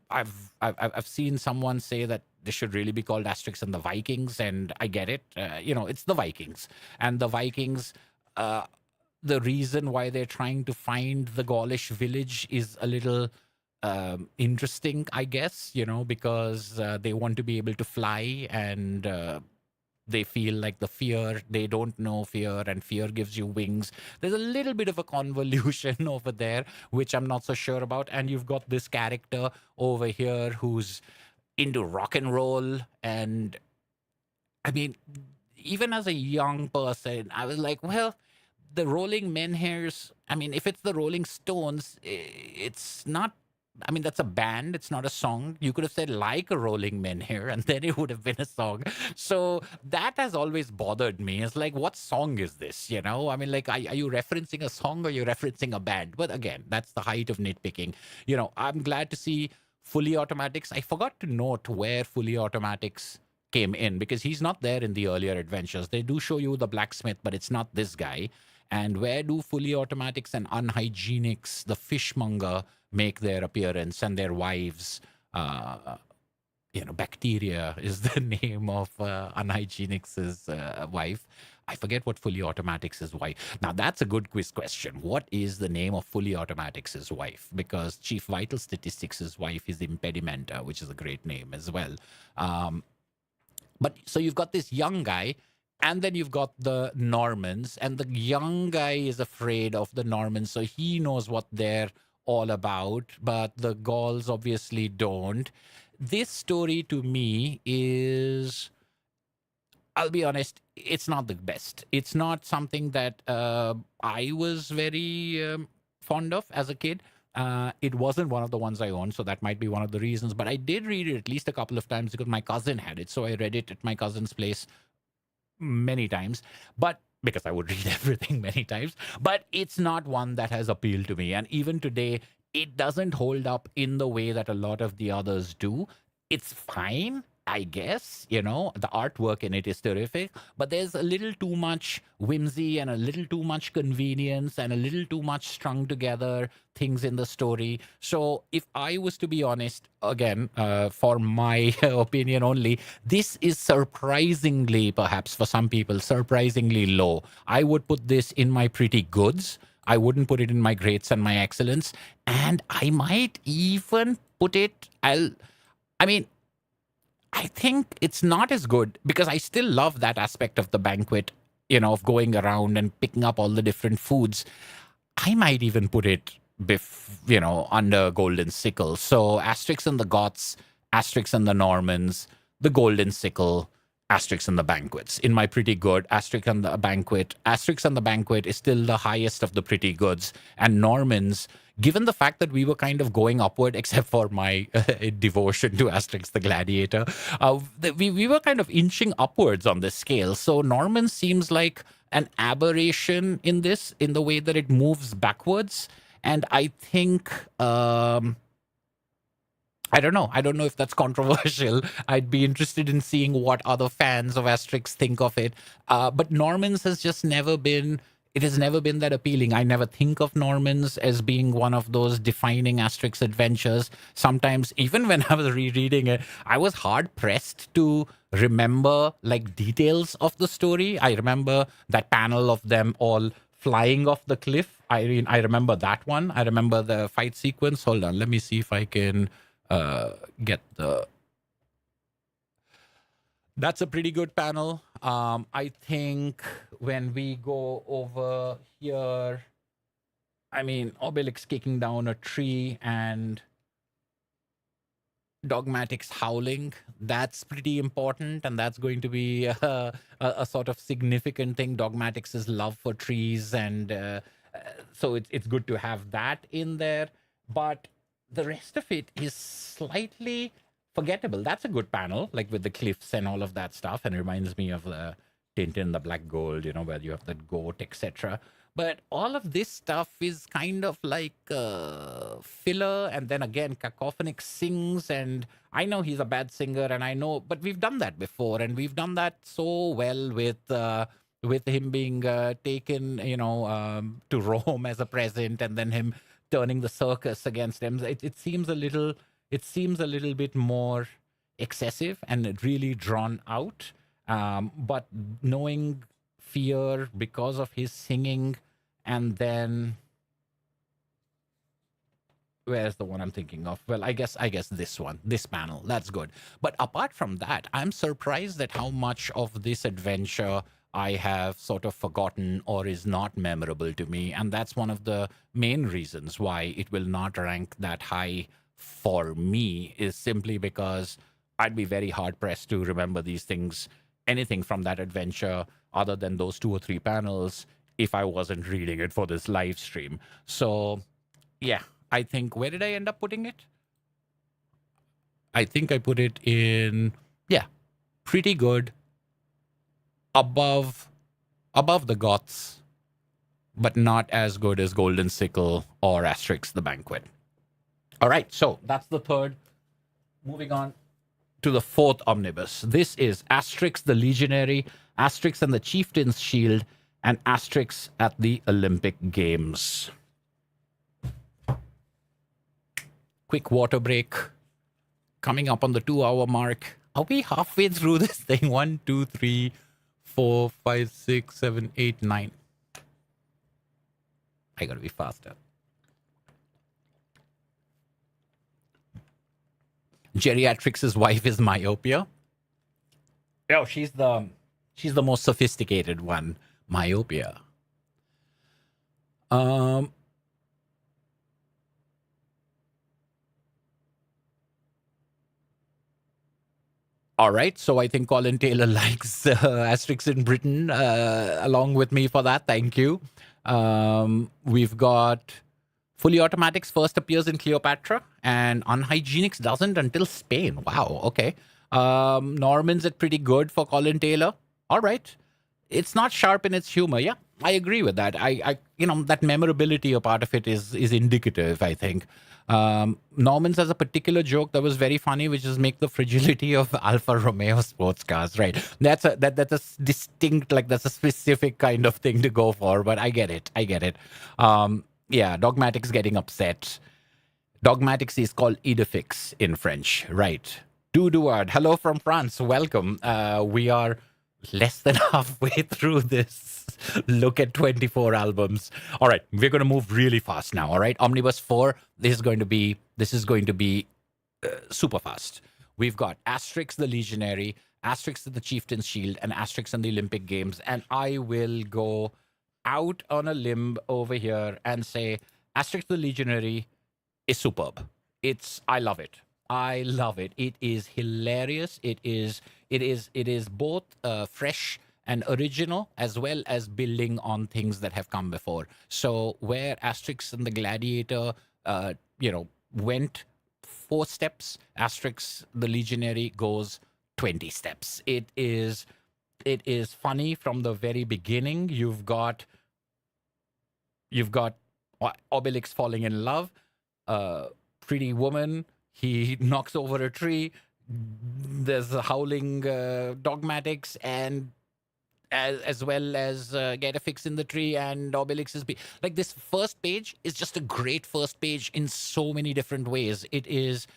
I've seen someone say that this should really be called Asterix and the Vikings, and I get it. It's the Vikings, and the Vikings. The reason why they're trying to find the Gaulish village is a little interesting, I guess, because they want to be able to fly, and they feel like they don't know fear, and fear gives you wings. There's a little bit of a convolution over there, which I'm not so sure about. And you've got this character over here who's into rock and roll. And I mean, even as a young person, I was like, well, the Rolling Menhirs, I mean, if it's the Rolling Stones, it's not, I mean, that's a band, it's not a song. You could have said like a Rolling Menhir, and then it would have been a song. So that has always bothered me. It's like, what song is this? I mean, like, are you referencing a song, or are you referencing a band? But again, that's the height of nitpicking. I'm glad to see Fully Automatics. I forgot to note where Fully Automatics came in, because he's not there in the earlier adventures. They do show you the blacksmith, but it's not this guy. And where do Fully Automatics and Unhygienics, the fishmonger, make their appearance, and their wives? Bacteria is the name of Unhygienics' wife. I forget what Fully Automatics' wife. Now, that's a good quiz question. What is the name of Fully Automatics' wife? Because Chief Vital Statistics' wife is Impedimenta, which is a great name as well. But so you've got this young guy, and then you've got the Normans, and the young guy is afraid of the Normans, so he knows what they're all about, but the Gauls obviously don't. This story to me is, I'll be honest, it's not the best. It's not something that I was very fond of as a kid. It wasn't one of the ones I owned, so that might be one of the reasons. But I did read it at least a couple of times because my cousin had it. So I read it at my cousin's place many times, but because I would read everything many times. But it's not one that has appealed to me. And even today, it doesn't hold up in the way that a lot of the others do. It's fine, I guess, the artwork in it is terrific, but there's a little too much whimsy and a little too much convenience and a little too much strung together things in the story. So if I was to be honest, again, for my opinion only, this is surprisingly, perhaps for some people, surprisingly low. I would put this in my pretty goods. I wouldn't put it in my greats and my excellence. And I might even put it, I think it's not as good, because I still love that aspect of the banquet, of going around and picking up all the different foods. I might even put it, under Golden Sickle. So Asterix and the Goths, Asterix and the Normans, the Golden Sickle, Asterix and the Banquets. In my pretty good, Asterix and the Banquet is still the highest of the pretty goods. And Normans, given the fact that we were kind of going upward, except for my devotion to Asterix the Gladiator, we were kind of inching upwards on this scale. So Norman seems like an aberration in this, in the way that it moves backwards. And I think I don't know. I don't know if that's controversial. I'd be interested in seeing what other fans of Asterix think of it. But Normans has just never been. It has never been that appealing. I never think of Normans as being one of those defining Asterix adventures. Sometimes, even when I was rereading it, I was hard pressed to remember like details of the story. I remember that panel of them all flying off the cliff. I remember that one. I remember the fight sequence. Hold on, let me see if I can get the. That's a pretty good panel. I think when we go over here, I mean, Obelix kicking down a tree and Dogmatic's howling, that's pretty important, and that's going to be a sort of significant thing. Dogmatic's love for trees, and so it's good to have that in there. But the rest of it is slightly forgettable. That's a good panel, like with the cliffs and all of that stuff, and reminds me of the Tintin, the Black Gold, you know, where you have that goat, etc. But all of this stuff is kind of like filler, and then again, Cacophonic sings, and I know he's a bad singer, and I know, but we've done that before, and we've done that so well with him being taken, you know, to Rome as a present, and then him turning the circus against him. It seems a little, bit more excessive and really drawn out. But knowing fear because of his singing, and then where's the one I'm thinking of? Well, I guess this panel, that's good. But apart from that, I'm surprised at how much of this adventure I have sort of forgotten or is not memorable to me, and that's one of the main reasons why it will not rank that high for me, is simply because I'd be very hard pressed to remember these things, anything from that adventure other than those 2 or 3 panels, if I wasn't reading it for this live stream. So yeah, I think, where did I end up putting it? I think I put it in, yeah, pretty good, above the Goths, but not as good as Golden Sickle or Asterix the Banquet. All right, so that's the third. Moving on to the fourth omnibus. This is Asterix the Legionary, Asterix and the Chieftain's Shield, and Asterix at the Olympic Games. Quick water break. Coming up on the 2-hour mark. Are we halfway through this thing? 1, 2, 3, 4, 5, 6, 7, 8, 9. I gotta be faster. Geriatrix's wife is myopia. Oh, she's the most sophisticated one. Myopia. All right, so I think Colin Taylor likes Asterix in Britain along with me for that. Thank you. We've got Fully Automatics first appears in Cleopatra, and Unhygienics doesn't until Spain. Wow, okay. Norman's at pretty good for Colin Taylor. All right. It's not sharp in its humor. Yeah, I agree with that. I that memorability, a part of it is indicative, I think. Norman's has a particular joke that was very funny, which is make the fragility of Alfa Romeo sports cars, right? That's a distinct, like, that's a specific kind of thing to go for, but I get it. Yeah, Dogmatic's getting upset. Dogmatics is called Idefix in French, right? Duduard, hello from France, welcome. We are less than halfway through this look at 24 albums. All right, we're going to move really fast now, all right? Omnibus 4, this is going to be super fast. We've got Asterix the Legionary, Asterix the Chieftain's Shield, and Asterix and the Olympic Games, and I will go out on a limb over here and say Asterix the Legionary is superb. I love it. It is hilarious. It is both fresh and original, as well as building on things that have come before. So where Asterix and the Gladiator, went 4 steps, Asterix the Legionary goes 20 steps. It is funny from the very beginning. You've got Obelix falling in love, pretty woman he knocks over a tree. There's a howling dogmatics, and as well as get a fix in the tree, and Obelix is like, this first page is just a great first page in so many different ways. It's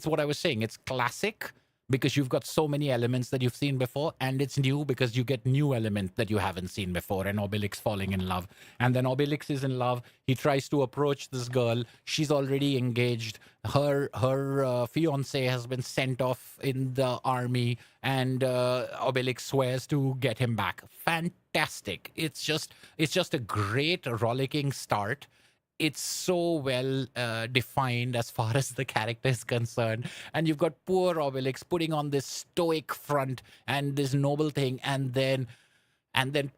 what I was saying. It's classic because you've got so many elements that you've seen before, and it's new because you get new elements that you haven't seen before, and Obelix falling in love. And then Obelix is in love. He tries to approach this girl. She's already engaged. Her fiance has been sent off in the army, and Obelix swears to get him back. Fantastic. It's just a great rollicking start. It's so well defined as far as the character is concerned. And you've got poor Obelix putting on this stoic front and this noble thing, and then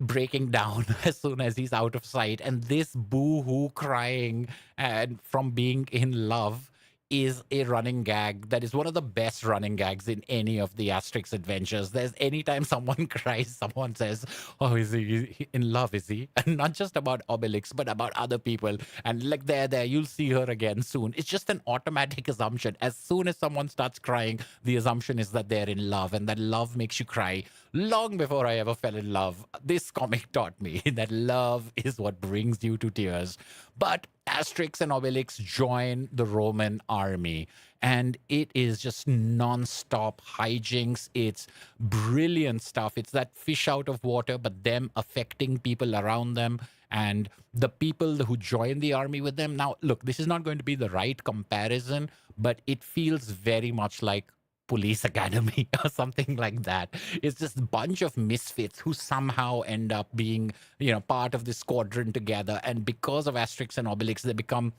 breaking down as soon as he's out of sight. And this boo-hoo crying and from being in love is a running gag that is one of the best running gags in any of the Asterix adventures. There's anytime someone cries, someone says, "Oh, is he in love, is he?" And not just about Obelix, but about other people. And like, there, you'll see her again soon. It's just an automatic assumption. As soon as someone starts crying, the assumption is that they're in love, and that love makes you cry. Long before I ever fell in love, this comic taught me that love is what brings you to tears. But Asterix and Obelix join the Roman army, and it is just non-stop hijinks. It's brilliant stuff. It's that fish out of water, but them affecting people around them and the people who join the army with them. Now, look, this is not going to be the right comparison, but it feels very much like Police Academy or something like that. It's just a bunch of misfits who somehow end up being, part of this squadron together. And because of Asterix and Obelix, they become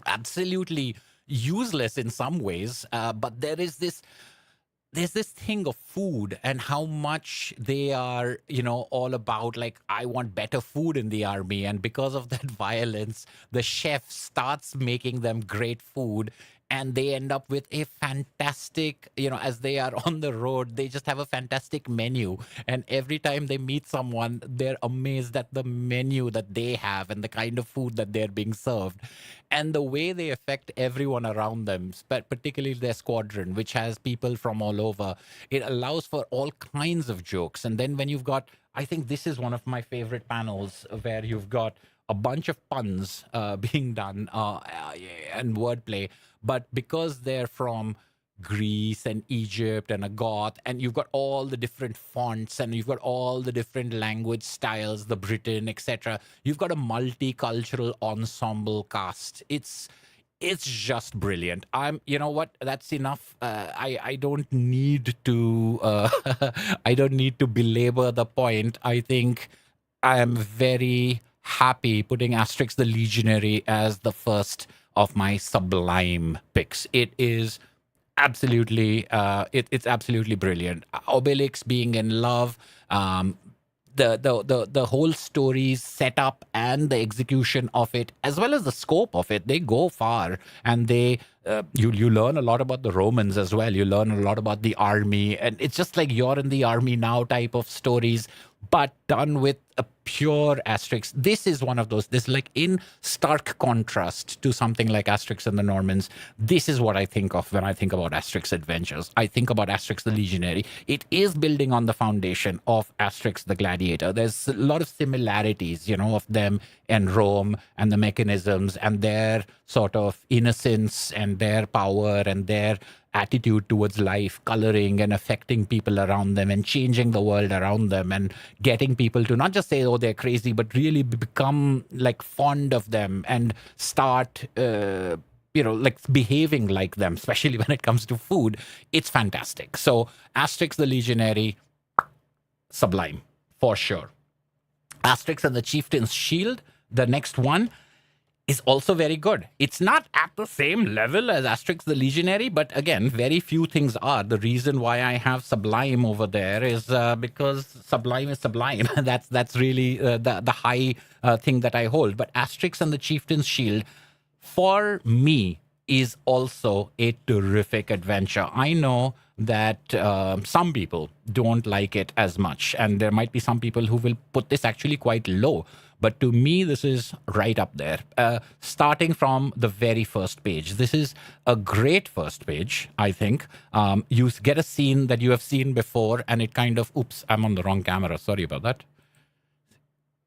absolutely useless in some ways. But there's this thing of food and how much they are, all about, like, I want better food in the army. And because of that violence, the chef starts making them great food. And they end up with a fantastic, as they are on the road, they just have a fantastic menu. And every time they meet someone, they're amazed at the menu that they have and the kind of food that they're being served. And the way they affect everyone around them, particularly their squadron, which has people from all over, it allows for all kinds of jokes. And then when you've got, I think this is one of my favorite panels where you've got a bunch of puns being done and wordplay. But because they're from Greece and Egypt and a Goth, and you've got all the different fonts and you've got all the different language styles, the Britain, etc., you've got a multicultural ensemble cast. It's just brilliant. You know what? That's enough. I don't need to. I don't need to belabor the point. I think I am very happy putting Asterix the Legionary as the first of my sublime picks. It is absolutely, it's absolutely brilliant. Obelix being in love, the whole story's setup and the execution of it, as well as the scope of it, they go far, and they you learn a lot about the Romans as well. You learn a lot about the army, and it's just like you're in the army now type of stories, but done with a pure Asterix. This is one of those, this, like, in stark contrast to something like Asterix and the Normans. This is what I think of when I think about Asterix adventures. I think about Asterix the Legionary. It is building on the foundation of Asterix the Gladiator. There's a lot of similarities, of them and Rome and the mechanisms and their sort of innocence and their power and their attitude towards life, coloring and affecting people around them and changing the world around them and getting people to not just say, oh, they're crazy, but really become, like, fond of them and start, like, behaving like them, especially when it comes to food. It's fantastic. So Asterix the Legionary, sublime, for sure. Asterix and the Chieftain's Shield, the next one, is also very good. It's not at the same level as Asterix the Legionary, but again, very few things are. The reason why I have Sublime over there is because Sublime is Sublime. That's really the high thing that I hold. But Asterix and the Chieftain's Shield, for me, is also a terrific adventure. I know that some people don't like it as much, and there might be some people who will put this actually quite low. But to me, this is right up there. Starting from the very first page, this is a great first page, I think. You get a scene that you have seen before, and it kind of, oops, I'm on the wrong camera. Sorry about that.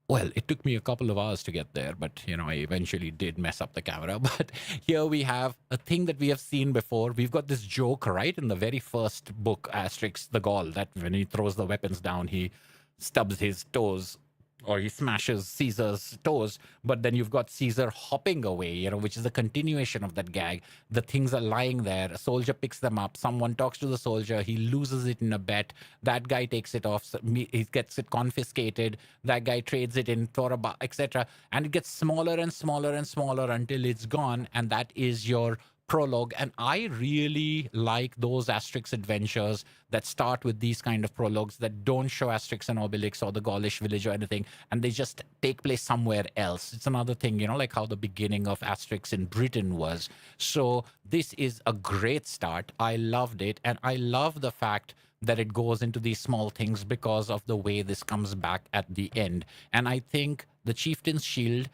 Well, it took me a couple of hours to get there, but I eventually did mess up the camera. But here we have a thing that we have seen before. We've got this joke right in the very first book, Asterix the Gaul, that when he throws the weapons down, he stubs his toes, or he smashes Caesar's toes. But then you've got Caesar hopping away, which is a continuation of that gag. The things are lying there. A soldier picks them up. Someone talks to the soldier. He loses it in a bet. That guy takes it off. He gets it confiscated. That guy trades it in for a etc. And it gets smaller and smaller and smaller until it's gone. And that is your prologue. And I really like those Asterix adventures that start with these kind of prologues that don't show Asterix and Obelix or the Gaulish village or anything, and they just take place somewhere else. It's another thing, like how the beginning of Asterix in Britain was. So this is a great start. I loved it, and I love the fact that it goes into these small things because of the way this comes back at the end. And I think the Chieftain's Shield,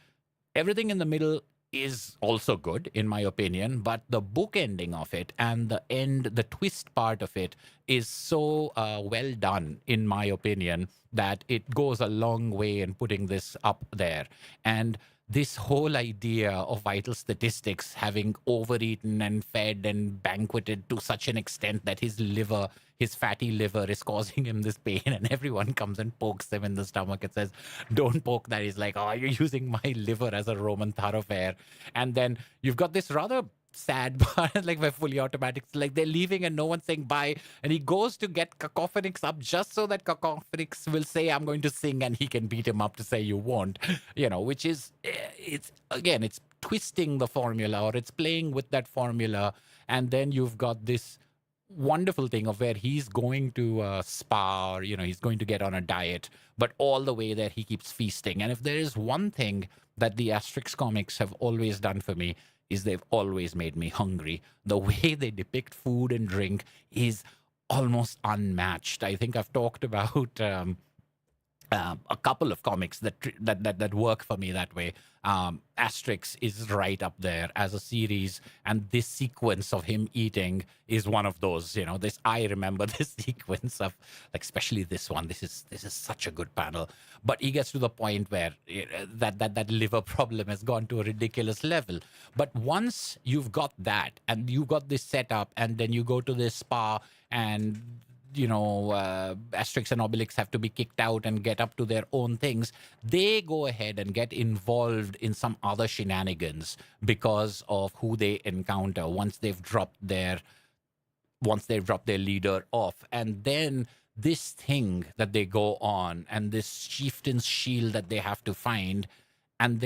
everything in the middle is also good, in my opinion, but the book ending of it and the end, the twist part of it is so well done, in my opinion, that it goes a long way in putting this up there. And this whole idea of vital statistics having overeaten and fed and banqueted to such an extent that his fatty liver is causing him this pain, and everyone comes and pokes him in the stomach and says, don't poke that. He's like, oh, you're using my liver as a Roman thoroughfare. And then you've got this rather sad part, like by fully automatics, like they're leaving and no one's saying bye, and he goes to get Cacophonix up just so that Cacophonix will say, I'm going to sing, and he can beat him up to say you won't, which is, it's twisting the formula, or it's playing with that formula. And then you've got this wonderful thing of where he's going to spa, or he's going to get on a diet, but all the way there he keeps feasting. And if there is one thing that the Asterix comics have always done for me, is they've always made me hungry. The way they depict food and drink is almost unmatched. I think I've talked about a couple of comics that work for me that way. Asterix is right up there as a series, and this sequence of him eating is one of those. I remember this sequence of, like, especially this one. This is such a good panel. But he gets to the point where that liver problem has gone to a ridiculous level. But once you've got that, and you got this setup, and then you go to this spa, and Asterix and Obelix have to be kicked out and get up to their own things, they go ahead and get involved in some other shenanigans because of who they encounter once they've dropped their leader off. And then this thing that they go on, and this chieftain's shield that they have to find, and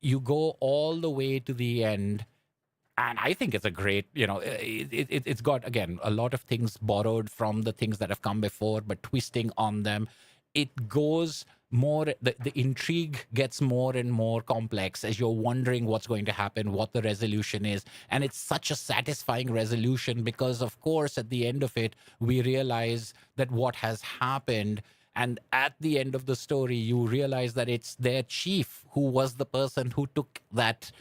you go all the way to the end. And I think it's a great, it's got, again, a lot of things borrowed from the things that have come before, but twisting on them. It goes more, the intrigue gets more and more complex as you're wondering what's going to happen, what the resolution is. And it's such a satisfying resolution because, of course, at the end of it, we realize that what has happened. And at the end of the story, you realize that it's their chief who was the person who took that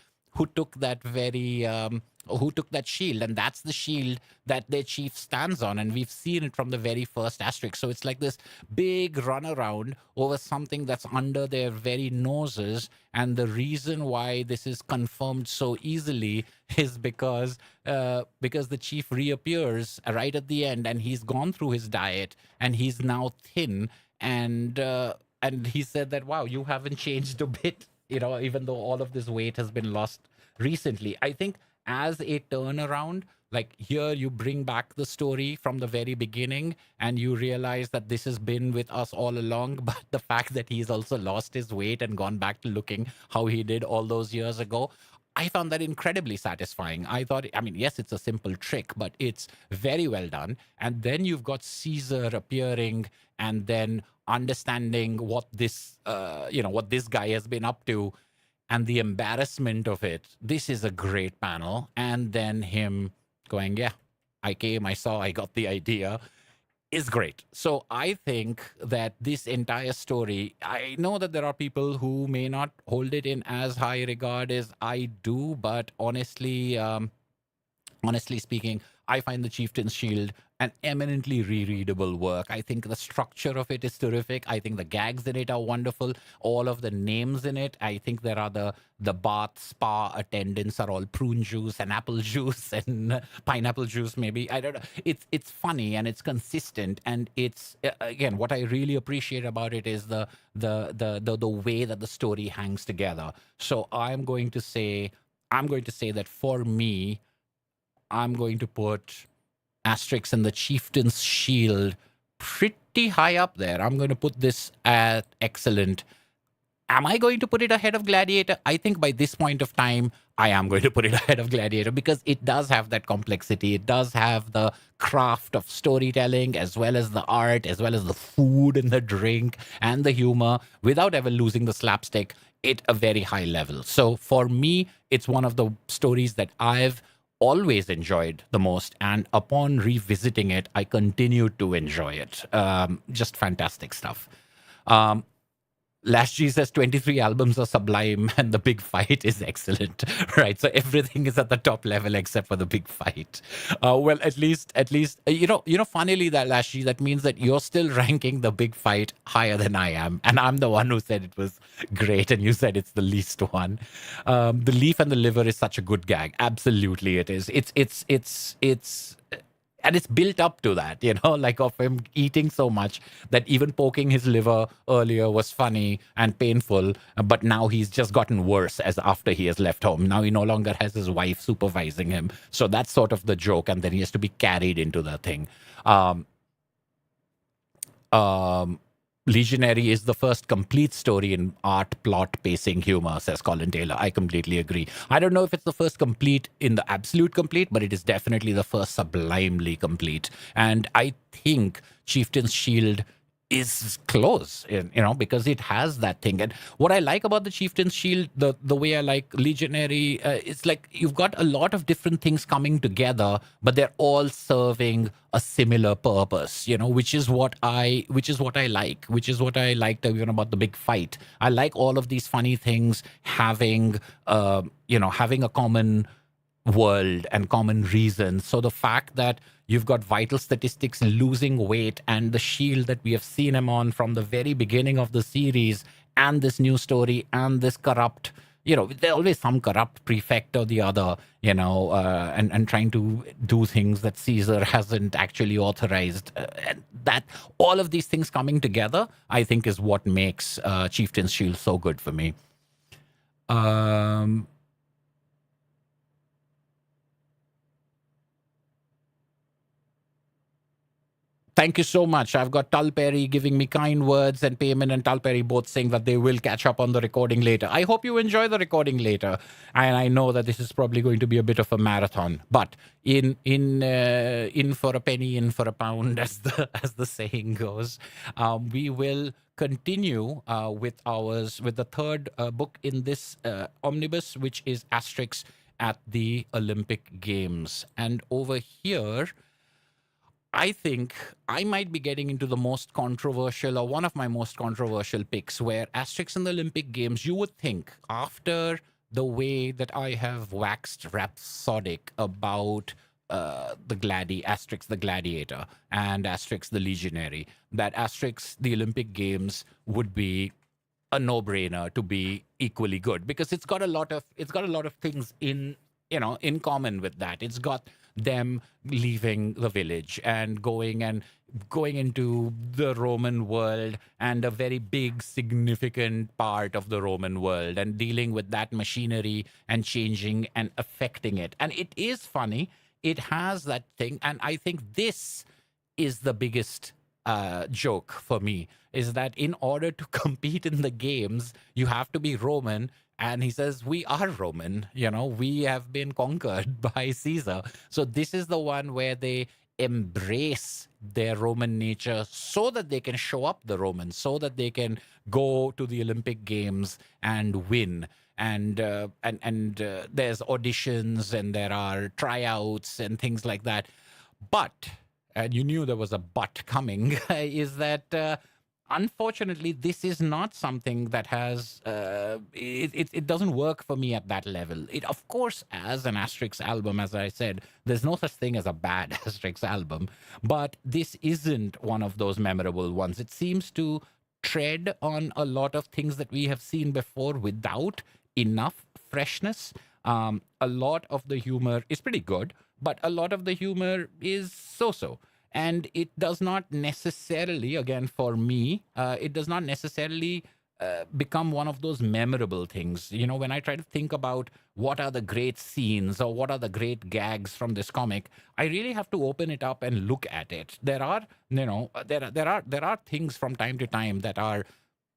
shield, and that's the shield that their chief stands on. And we've seen it from the very first Asterix. So it's like this big runaround over something that's under their very noses. And the reason why this is confirmed so easily is because the chief reappears right at the end, and he's gone through his diet, and he's now thin, and he said that, wow, you haven't changed a bit, even though all of this weight has been lost recently. I think as a turnaround, like here, you bring back the story from the very beginning, and you realize that this has been with us all along. But the fact that he's also lost his weight and gone back to looking how he did all those years ago, I found that incredibly satisfying. I thought, yes, it's a simple trick, but it's very well done. And then you've got Caesar appearing, and then understanding what this guy has been up to, and the embarrassment of it. This is a great panel. And then him going, yeah, I came, I saw, I got the idea. is great. So I think that this entire story, I know that there are people who may not hold it in as high regard as I do, but honestly speaking, I find the Chieftain's Shield an eminently rereadable work. I think the structure of it is terrific. I think the gags in it are wonderful. All of the names in it, I think there are the bath spa attendants are all prune juice and apple juice and pineapple juice maybe. I don't know. It's funny and it's consistent, and it's again, what I really appreciate about it is the way that the story hangs together. So I'm going to say that for me, I'm going to put Asterix and the Chieftain's Shield pretty high up there. I'm going to put this at excellent. Am I going to put it ahead of Gladiator? I think by this point of time, I am going to put it ahead of Gladiator because it does have that complexity. It does have the craft of storytelling, as well as the art, as well as the food and the drink and the humor, without ever losing the slapstick at a very high level. So for me, it's one of the stories that I've always enjoyed the most, and upon revisiting it, I continued to enjoy it. Just fantastic stuff. Last G says 23 albums are sublime and the big fight is excellent, right? So everything is at the top level except for the big fight. Well, at least, funnily, that Last G, that means that you're still ranking the big fight higher than I am, and I'm the one who said it was great, and you said it's the least one. The leaf and the liver is such a good gag. Absolutely, it is. It's and it's built up to that, like of him eating so much that even poking his liver earlier was funny and painful, but now he's just gotten worse as after he has left home. Now he no longer has his wife supervising him. So that's sort of the joke, and then he has to be carried into the thing. Legionary is the first complete story in art, plot, pacing, humor, says Colin Taylor. I completely agree. I don't know if it's the first complete in the absolute complete, but it is definitely the first sublimely complete. And I think Chieftain's Shield is close, because it has that thing. And what I like about the Chieftain's Shield, the way I like Legionary, it's like you've got a lot of different things coming together, but they're all serving a similar purpose, which is what I like, which is what I liked even about the big fight. I like all of these funny things having a common world and common reasons. So the fact that you've got vital statistics losing weight and the shield that we have seen him on from the very beginning of the series, and this new story and this corrupt, there's always some corrupt prefect or the other, and trying to do things that Caesar hasn't actually authorized. And that all of these things coming together, I think, is what makes Chieftain's Shield so good for me. Thank you so much. I've got Tulperry giving me kind words, and Payman and Tulperry both saying that they will catch up on the recording later. I hope you enjoy the recording later. And I know that this is probably going to be a bit of a marathon, but in for a penny, in for a pound, as the saying goes. We will continue with the third book in this omnibus, which is Asterix at the Olympic Games. And over here, I think I might be getting into the most controversial, or one of my most controversial picks, where Asterix in the Olympic Games, you would think, after the way that I have waxed rhapsodic about Asterix the Gladiator and Asterix the Legionary, that Asterix the Olympic Games would be a no-brainer to be equally good, because it's got a lot of things in common with that. It's got them leaving the village and going into the Roman world, and a very big, significant part of the Roman world, and dealing with that machinery and changing and affecting it. And it is funny. It has that thing. And I think this is the biggest joke for me, is that in order to compete in the games, you have to be Roman. And he says, we are Roman, we have been conquered by Caesar. So this is the one where they embrace their Roman nature so that they can show up the Romans, so that they can go to the Olympic Games and win. And there's auditions and there are tryouts and things like that. But and you knew there was a but coming, is that unfortunately, this is not something that has it doesn't work for me at that level. It, of course, as an Asterix album, as I said, there's no such thing as a bad Asterix album, but this isn't one of those memorable ones. It seems to tread on a lot of things that we have seen before without enough freshness. A lot of the humor is pretty good, but a lot of the humor is so-so. And it does not necessarily, again, for me, it does not necessarily become one of those memorable things. You know, when I try to think about what are the great scenes or what are the great gags from this comic, I really have to open it up and look at it. There are, you know, there are things from time to time that are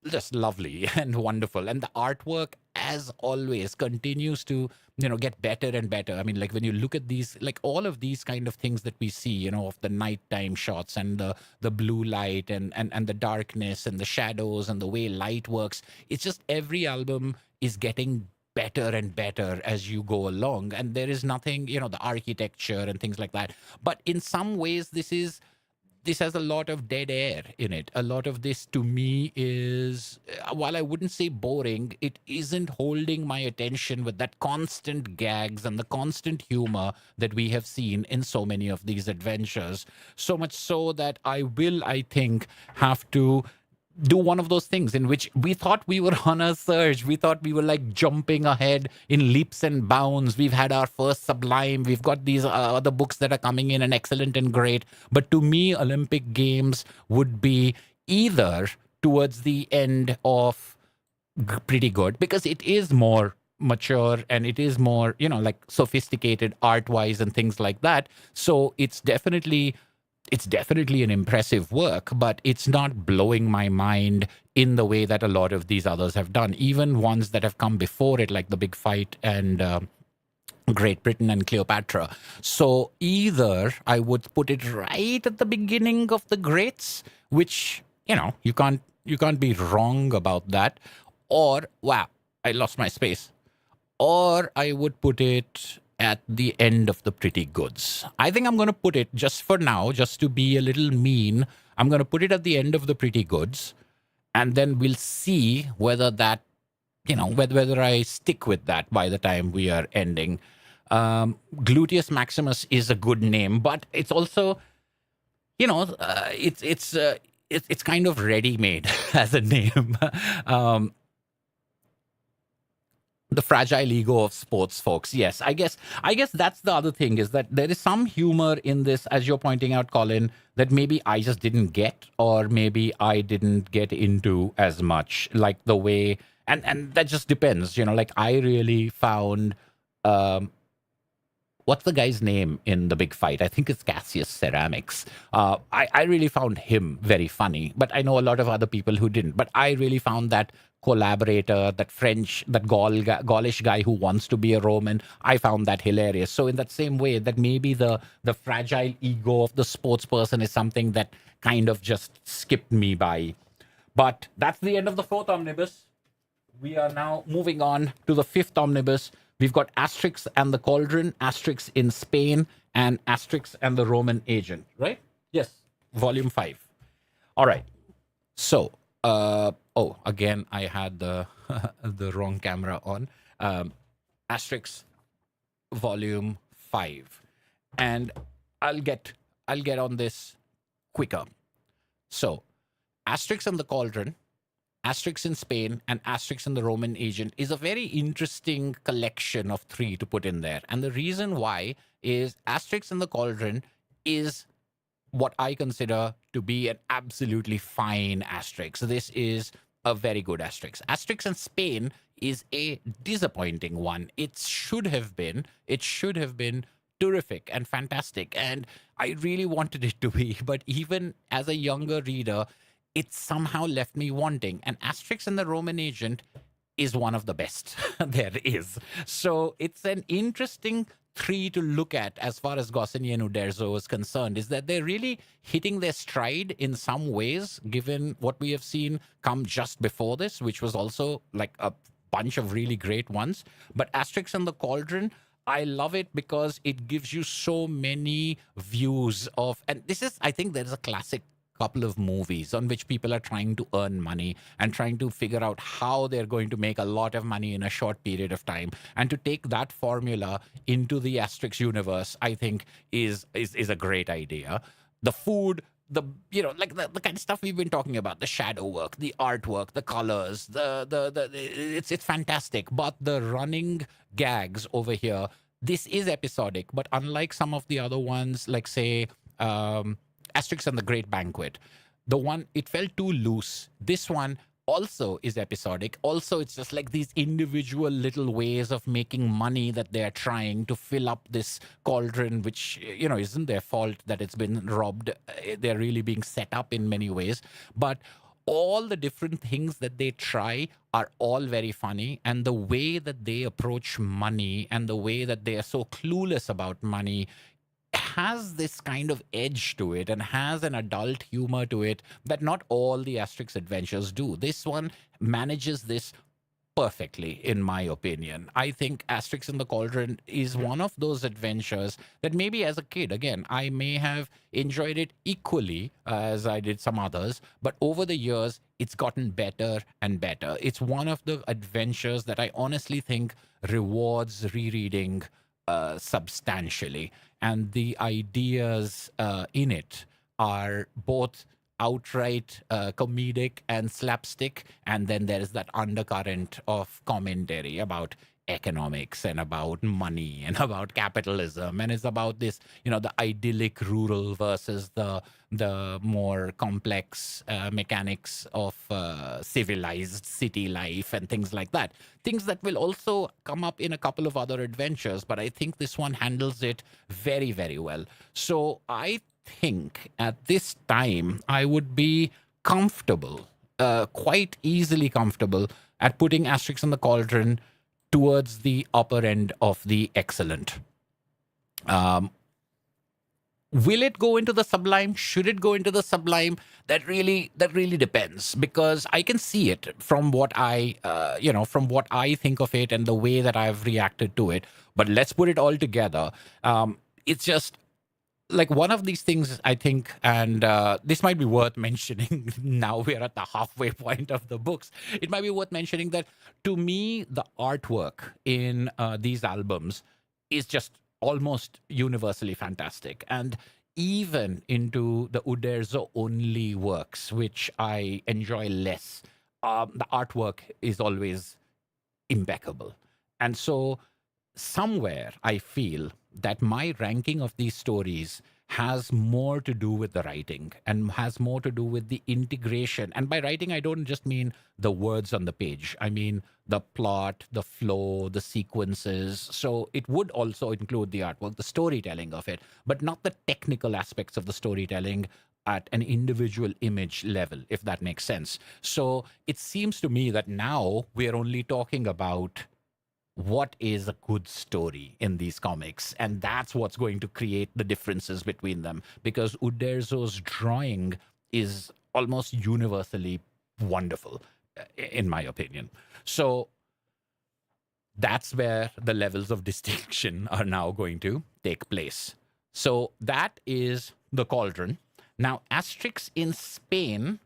just lovely and wonderful, and the artwork, as always, continues to, you know, get better and better. I mean, like when you look at these, like all of these kind of things that we see, you know, of the nighttime shots and the blue light and the darkness and the shadows and the way light works, it's just every album is getting better and better as you go along, and there is nothing, you know, the architecture and things like that, but in some ways this has a lot of dead air in it. A lot of this to me is, while I wouldn't say boring, it isn't holding my attention with that constant gags and the constant humor that we have seen in so many of these adventures. So much so that I will, I think, have to do one of those things in which we thought we were on a surge. We thought we were like jumping ahead in leaps and bounds. We've had our first Sublime. We've got these other books that are coming in and excellent and great. But to me, Olympic Games would be either towards the end of pretty good, because it is more mature and it is more, you know, like sophisticated art-wise and things like that. So it's definitely an impressive work, but it's not blowing my mind in the way that a lot of these others have done. Even ones that have come before it, like The Big Fight and Great Britain and Cleopatra. So either I would put it right at the beginning of the greats, which, you know, you can't be wrong about that, or wow, I lost my space. Or I would put it at the end of the pretty goods. I think I'm going to put it, just for now, just to be a little mean, I'm going to put it at the end of the pretty goods, and then we'll see whether that, you know, whether I stick with that by the time we are ending. Gluteus Maximus is a good name, but it's also, you know, it's kind of ready-made as a name. The fragile ego of sports folks. Yes, I guess that's the other thing, is that there is some humor in this, as you're pointing out, Colin, that maybe I just didn't get, or maybe I didn't get into as much, like the way, and that just depends, you know, like I really found, what's the guy's name in The Big Fight? I think it's Cassius Ceramics. I really found him very funny, but I know a lot of other people who didn't. But I really found that collaborator, that French, that Gaulish guy who wants to be a Roman, I found that hilarious. So in that same way, that maybe the fragile ego of the sports person is something that kind of just skipped me by. But that's the end of the fourth omnibus. We are now moving on to the fifth omnibus. We've got Asterix and the Cauldron, Asterix in Spain, and Asterix and the Roman Agent, right? Yes, volume 5. All right. So, again, I had the the wrong camera on. Asterix, volume 5, and I'll get on this quicker. So, Asterix and the Cauldron, Asterix in Spain, and Asterix and the Roman Agent is a very interesting collection of 3 to put in there. And the reason why is Asterix and the Cauldron is what I consider to be an absolutely fine Asterix. This is a very good Asterix. Asterix in Spain is a disappointing one. It should have been terrific and fantastic, and I really wanted it to be, but even as a younger reader, it somehow left me wanting. And Asterix and the Roman Agent is one of the best there is. So it's an interesting 3 to look at as far as Goscinny and Uderzo is concerned, is that they're really hitting their stride in some ways, given what we have seen come just before this, which was also like a bunch of really great ones. But Asterix and the Cauldron, I love it because it gives you so many views of, and this is, I think there's a classic couple of movies on which people are trying to earn money and trying to figure out how they're going to make a lot of money in a short period of time. And to take that formula into the Asterix universe, I think is a great idea. The food, like the kind of stuff we've been talking about, the shadow work, the artwork, the colors, it's fantastic. But the running gags over here, this is episodic, but unlike some of the other ones, like say Asterix and the Great Banquet, the one, it felt too loose. This one also is episodic. Also, it's just like these individual little ways of making money that they're trying to fill up this cauldron, which, isn't their fault that it's been robbed. They're really being set up in many ways. But all the different things that they try are all very funny. And the way that they approach money and the way that they are so clueless about money has this kind of edge to it and has an adult humor to it that not all the Asterix adventures do. This one manages this perfectly, in my opinion. I think Asterix in the Cauldron is one of those adventures that maybe as a kid, again, I may have enjoyed it equally as I did some others, but over the years, it's gotten better and better. It's one of the adventures that I honestly think rewards rereading substantially. And the ideas in it are both outright comedic and slapstick. And then there is that undercurrent of commentary about economics and about money and about capitalism. And it's about this, the idyllic rural versus the more complex mechanics of civilized city life and things like that. Things that will also come up in a couple of other adventures, but I think this one handles it very, very well. So I think at this time, I would be comfortable, quite easily comfortable, at putting Asterix in the Cauldron towards the upper end of the excellent. Will it go into the sublime? Should it go into the sublime? That really depends, because I can see it from what I think of it and the way that I've reacted to it. But let's put it all together. It's just like one of these things, I think, and this might be worth mentioning. Now we're at the halfway point of the books. It might be worth mentioning that to me, the artwork in these albums is just almost universally fantastic. And even into the Uderzo only works, which I enjoy less, the artwork is always impeccable. And so somewhere I feel that my ranking of these stories has more to do with the writing and has more to do with the integration. And by writing, I don't just mean the words on the page. I mean the plot, the flow, the sequences. So it would also include the artwork, the storytelling of it, but not the technical aspects of the storytelling at an individual image level, if that makes sense. So it seems to me that now we're only talking about what is a good story in these comics, and that's what's going to create the differences between them, because Uderzo's drawing is almost universally wonderful, in my opinion. So that's where the levels of distinction are now going to take place. So that is the Cauldron. Now, Asterix in Spain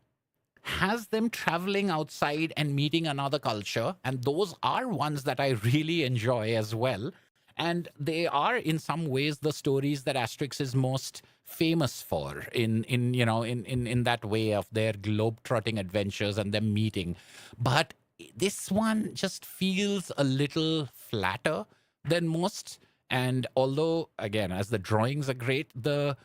has them traveling outside and meeting another culture. And those are ones that I really enjoy as well. And they are in some ways the stories that Asterix is most famous for in that way of their globe-trotting adventures and them meeting. But this one just feels a little flatter than most. And although, again, as the drawings are great, the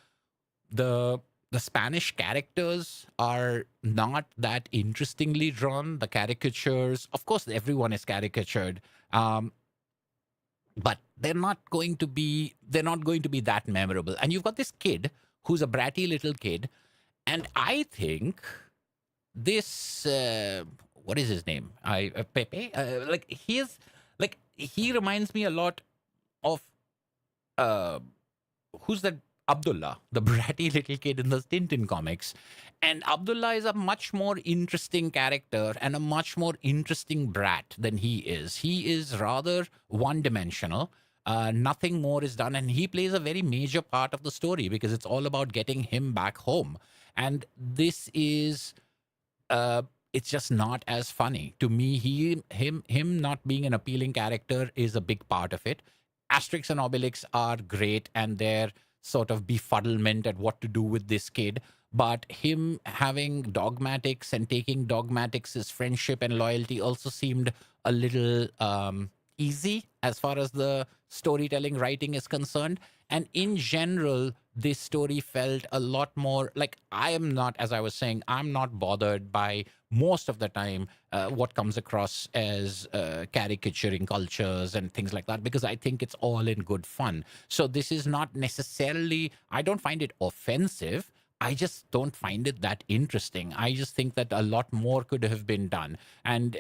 Spanish characters are not that interestingly drawn. The caricatures, of course, everyone is caricatured, but they're not going to be that memorable. And you've got this kid who's a bratty little kid, and I think this what is his name? Pepe. He reminds me a lot of who's that? Abdullah, the bratty little kid in the Tintin comics. And Abdullah is a much more interesting character and a much more interesting brat than he is. He is rather one-dimensional. Nothing more is done, and he plays a very major part of the story because it's all about getting him back home. And this is it's just not as funny to me. Him not being an appealing character is a big part of it. Asterix and Obelix are great, and their sort of befuddlement at what to do with this kid. But him having dogmatics and taking dogmatics as friendship and loyalty also seemed a little easy as far as the storytelling writing is concerned. And in general, this story felt a lot more like, I am not, as I was saying, I'm not bothered by most of the time what comes across as caricaturing cultures and things like that, because I think it's all in good fun. So this is not necessarily, I don't find it offensive. I just don't find it that interesting. I just think that a lot more could have been done. And,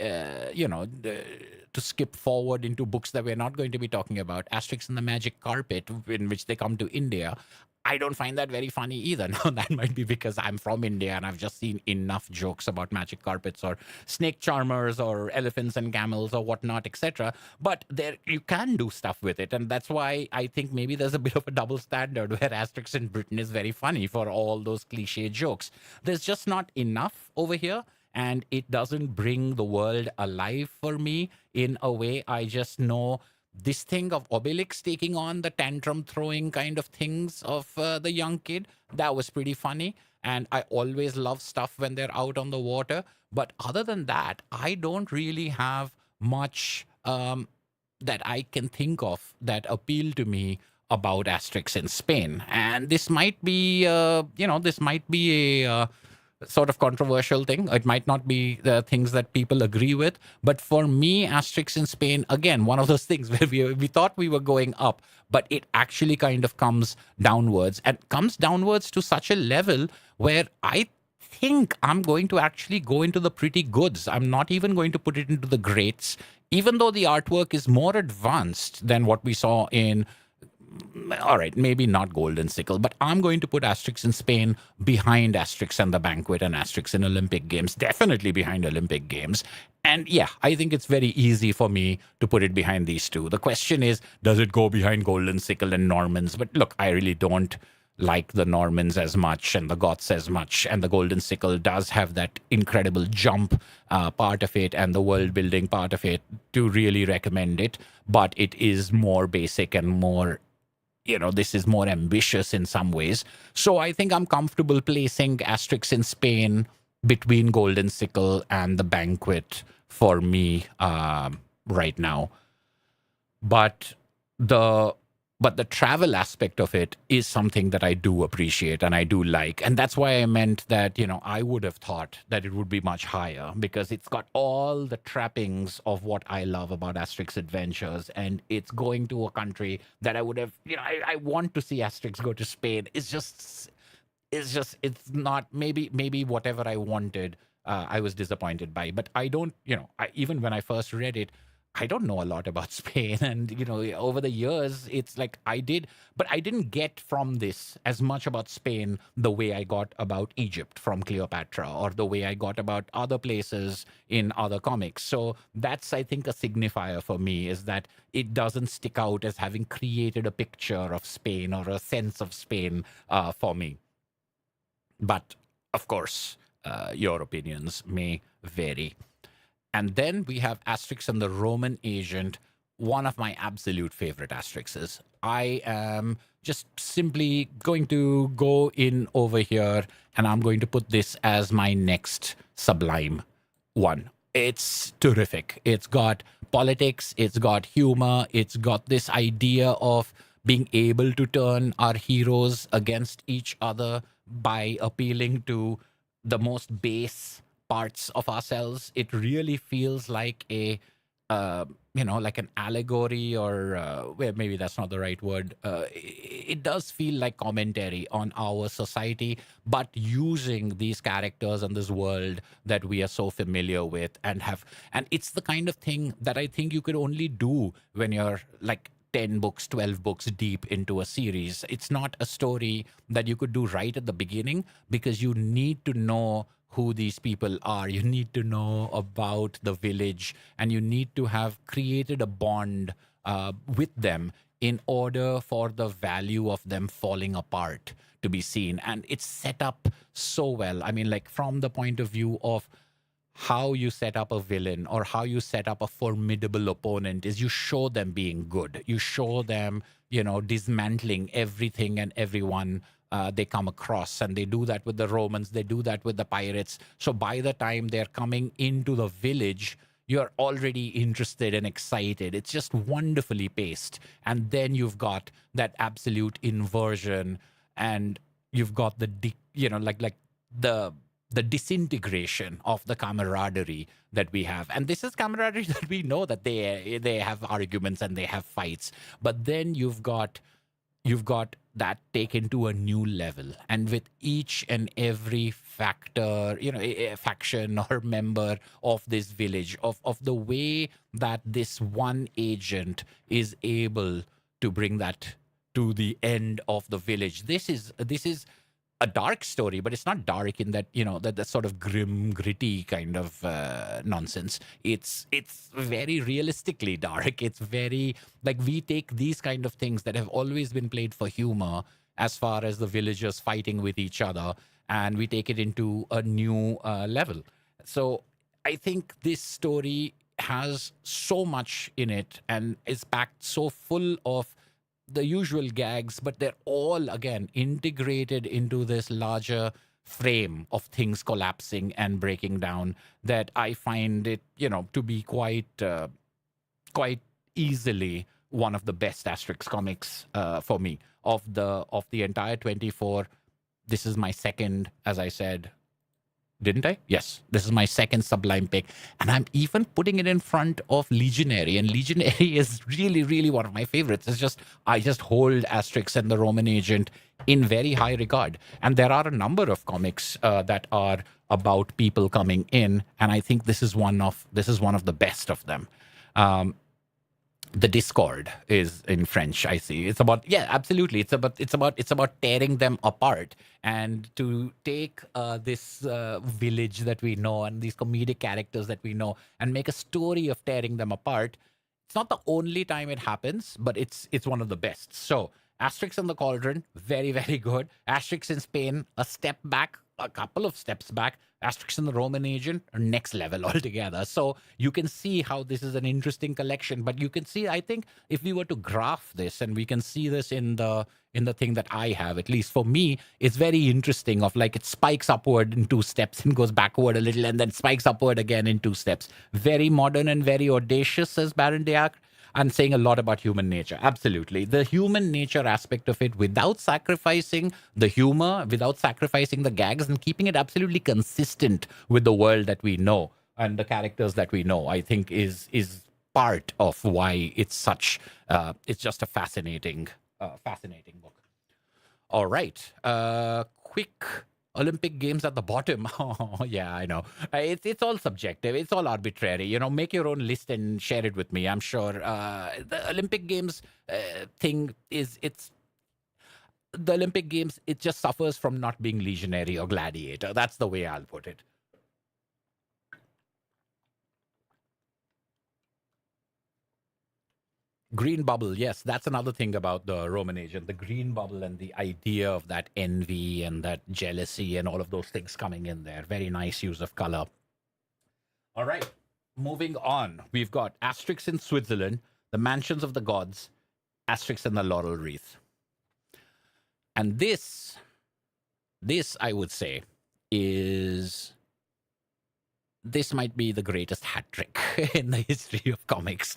to skip forward into books that we're not going to be talking about, Asterix and the Magic Carpet, in which they come to India, I don't find that very funny either. Now, that might be because I'm from India and I've just seen enough jokes about magic carpets or snake charmers or elephants and camels or whatnot, etc. But there, you can do stuff with it. And that's why I think maybe there's a bit of a double standard where Asterix in Britain is very funny for all those cliche jokes. There's just not enough over here. And it doesn't bring the world alive for me in a way. I just know this thing of Obelix taking on the tantrum throwing kind of things of the young kid, that was pretty funny. And I always love stuff when they're out on the water. But other than that, I don't really have much that I can think of that appeal to me about Asterix in Spain. And this might be, this might be a sort of controversial thing. It might not be the things that people agree with, but for me, Asterix in Spain, again, one of those things where we thought we were going up, but it actually kind of comes downwards, and comes downwards to such a level where I think I'm going to actually go into the pretty goods. I'm not even going to put it into the greats, even though the artwork is more advanced than what we saw in, all right, maybe not Golden Sickle, but I'm going to put Asterix in Spain behind Asterix and the Banquet and Asterix in Olympic Games, definitely behind Olympic Games. And yeah, I think it's very easy for me to put it behind these two. The question is, does it go behind Golden Sickle and Normans? But look, I really don't like the Normans as much and the Goths as much. And the Golden Sickle does have that incredible jump part of it and the world building part of it to really recommend it. But it is more basic and more, this is more ambitious in some ways. So I think I'm comfortable placing Asterix in Spain between Golden Sickle and the Banquet for me right now. But the travel aspect of it is something that I do appreciate and I do like. And that's why I meant that, I would have thought that it would be much higher, because it's got all the trappings of what I love about Asterix Adventures. And it's going to a country that I would have, I want to see Asterix go to Spain. It's not, maybe whatever I wanted, I was disappointed by. But I don't, even when I first read it, I don't know a lot about Spain. And, over the years, it's like I didn't get from this as much about Spain the way I got about Egypt from Cleopatra, or the way I got about other places in other comics. So that's, I think, a signifier for me, is that it doesn't stick out as having created a picture of Spain or a sense of Spain for me. But, of course, your opinions may vary. And then we have Asterix and the Roman Agent, one of my absolute favorite Asterixes. I am just simply going to go in over here, and I'm going to put this as my next sublime one. It's terrific. It's got politics, it's got humor, it's got this idea of being able to turn our heroes against each other by appealing to the most base parts of ourselves. It really feels like a like an allegory, or well, maybe that's not the right word. It does feel like commentary on our society, but using these characters and this world that we are so familiar with and it's the kind of thing that I think you could only do when you're like 10 books, 12 books deep into a series. It's not a story that you could do right at the beginning, because you need to know who these people are. You need to know about the village, and you need to have created a bond with them in order for the value of them falling apart to be seen. And it's set up so well. I mean, like from the point of view of how you set up a villain or how you set up a formidable opponent is you show them being good. You show them, dismantling everything and everyone they come across. And they do that with the Romans. They do that with the pirates. So by the time they're coming into the village, you're already interested and excited. It's just wonderfully paced. And then you've got that absolute inversion, and you've got the, the disintegration of the camaraderie that we have. And this is camaraderie that we know that they have arguments and they have fights. But then you've got that taken to a new level. And with each and every factor, a faction or member of this village, of the way that this one agent is able to bring that to the end of the village. This is a dark story, but it's not dark in that, that sort of grim, gritty kind of nonsense. It's very realistically dark. It's very, like, we take these kind of things that have always been played for humor, as far as the villagers fighting with each other, and we take it into a new level. So I think this story has so much in it and is packed so full of the usual gags, but they're all, again, integrated into this larger frame of things collapsing and breaking down, that I find it, to be quite easily one of the best Asterix comics for me. Of the entire 24, this is my second, as I said. Didn't I? Yes. This is my second Sublime pick. And I'm even putting it in front of Legionary. And Legionary is really, really one of my favorites. I just hold Asterix and the Roman Agent in very high regard. And there are a number of comics that are about people coming in. And I think this is one of the best of them. The Discord is in French, I see. It's about, absolutely. It's about tearing them apart, and to take this village that we know and these comedic characters that we know and make a story of tearing them apart. It's not the only time it happens, but it's one of the best. So Asterix and the Cauldron, very, very good. Asterix in Spain, a step back, a couple of steps back. Asterix and the Roman Agent are next level altogether. So you can see how this is an interesting collection. But you can see, I think, if we were to graph this, and we can see this in the thing that I have, at least for me, it's very interesting. Of like, it spikes upward in 2 steps and goes backward a little, and then spikes upward again in 2 steps. Very modern and very audacious, says Baron Deacre. And saying a lot about human nature. Absolutely. The human nature aspect of it, without sacrificing the humor, without sacrificing the gags, and keeping it absolutely consistent with the world that we know and the characters that we know, I think is part of why it's such, it's just a fascinating book. All right. Quick Olympic Games at the bottom. Oh, yeah, I know. It's all subjective. It's all arbitrary. Make your own list and share it with me. I'm sure the Olympic Games thing the Olympic Games, it just suffers from not being legionary or gladiator. That's the way I'll put it. Green bubble, yes, that's another thing about the Roman agent, the green bubble and the idea of that envy and that jealousy and all of those things coming in there. Very nice use of color. All right, moving on. We've got Asterix in Switzerland, the Mansions of the Gods, Asterix and the Laurel Wreath. And this I would say this might be the greatest hat trick in the history of comics.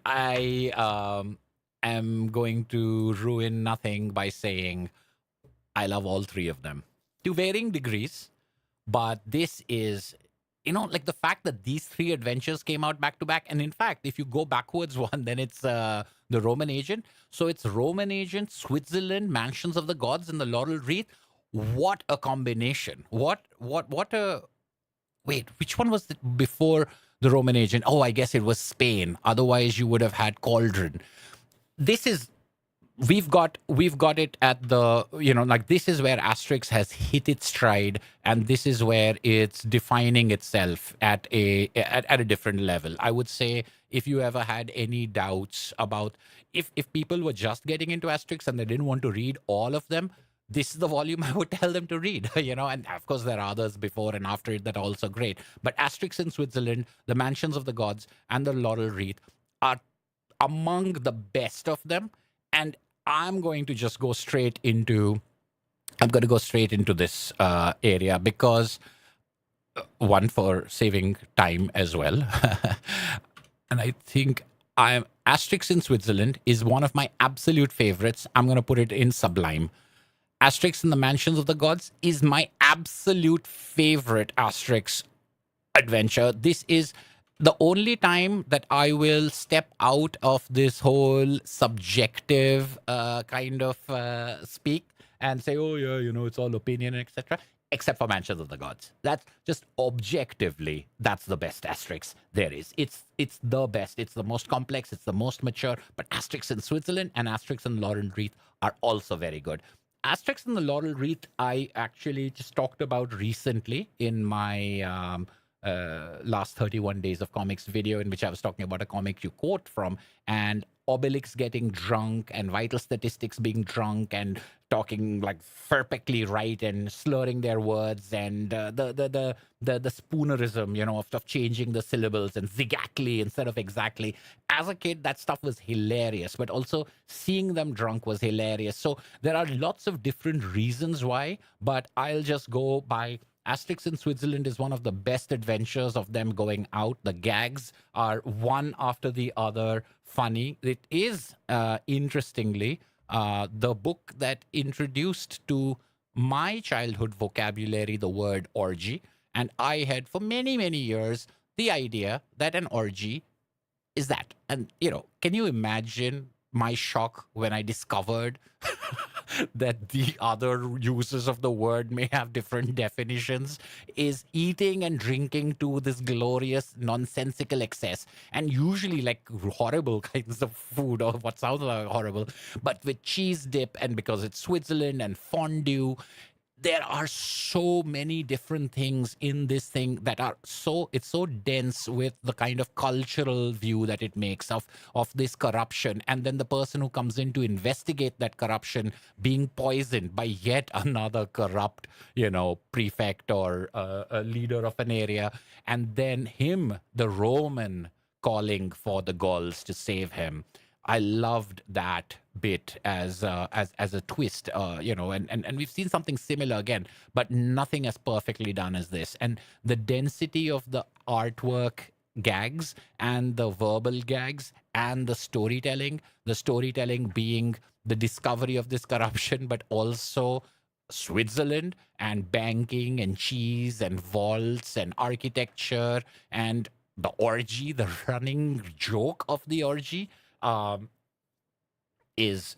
I am going to ruin nothing by saying I love all 3 of them to varying degrees. But this is, like the fact that these 3 adventures came out back to back. And in fact, if you go backwards one, then it's the Roman Agent. So it's Roman Agent, Switzerland, Mansions of the Gods, and the Laurel Wreath. What a combination. What a... Wait, which one was it before the Roman Agent? Oh, I guess it was Spain. Otherwise, you would have had Cauldron. This is we've got it at the, like, this is where Asterix has hit its stride, and this is where it's defining itself at a different level. I would say, if you ever had any doubts about, if people were just getting into Asterix and they didn't want to read all of them, this is the volume I would tell them to read. And of course there are others before and after it that are also great, but Asterix in Switzerland, The Mansions of the Gods, and The Laurel Wreath are among the best of them. And I'm going to just go straight into this area, because one, for saving time as well. And I think Asterix in Switzerland is one of my absolute favorites. I'm going to put it in Sublime. Asterix in the Mansions of the Gods is my absolute favorite Asterix adventure. This is the only time that I will step out of this whole subjective kind of speak and say, oh yeah, it's all opinion, etc. Except for Mansions of the Gods. That's just objectively, that's the best Asterix there is. It's the best. It's the most complex. It's the most mature. But Asterix in Switzerland and Asterix in Laurel Wreath are also very good. Asterix and the Laurel Wreath, I actually just talked about recently in my last 31 Days of Comics video, in which I was talking about a comic you quote from, and Obelix getting drunk and Vital Statistics being drunk and talking like perfectly right and slurring their words, and the spoonerism, of changing the syllables and zigactly instead of exactly. As a kid, that stuff was hilarious, but also seeing them drunk was hilarious. So there are lots of different reasons why, but I'll just go by Asterix in Switzerland is one of the best adventures of them going out. The gags are one after the other funny. It is, interestingly, the book that introduced to my childhood vocabulary the word orgy. And I had, for many, many years, the idea that an orgy is that. And, can you imagine my shock when I discovered that the other uses of the word may have different definitions? Is eating and drinking to this glorious nonsensical excess, and usually like horrible kinds of food, or what sounds like horrible, but with cheese dip, and because it's Switzerland, and fondue. There are so many different things in this thing that are it's so dense with the kind of cultural view that it makes of this corruption, and then the person who comes in to investigate that corruption being poisoned by yet another corrupt, prefect or a leader of an area, and then him, the Roman, calling for the Gauls to save him. I loved that bit as a twist, and we've seen something similar again, but nothing as perfectly done as this. And the density of the artwork gags and the verbal gags and the storytelling being the discovery of this corruption, but also Switzerland and banking and cheese and vaults and architecture and the orgy, the running joke of the orgy. Is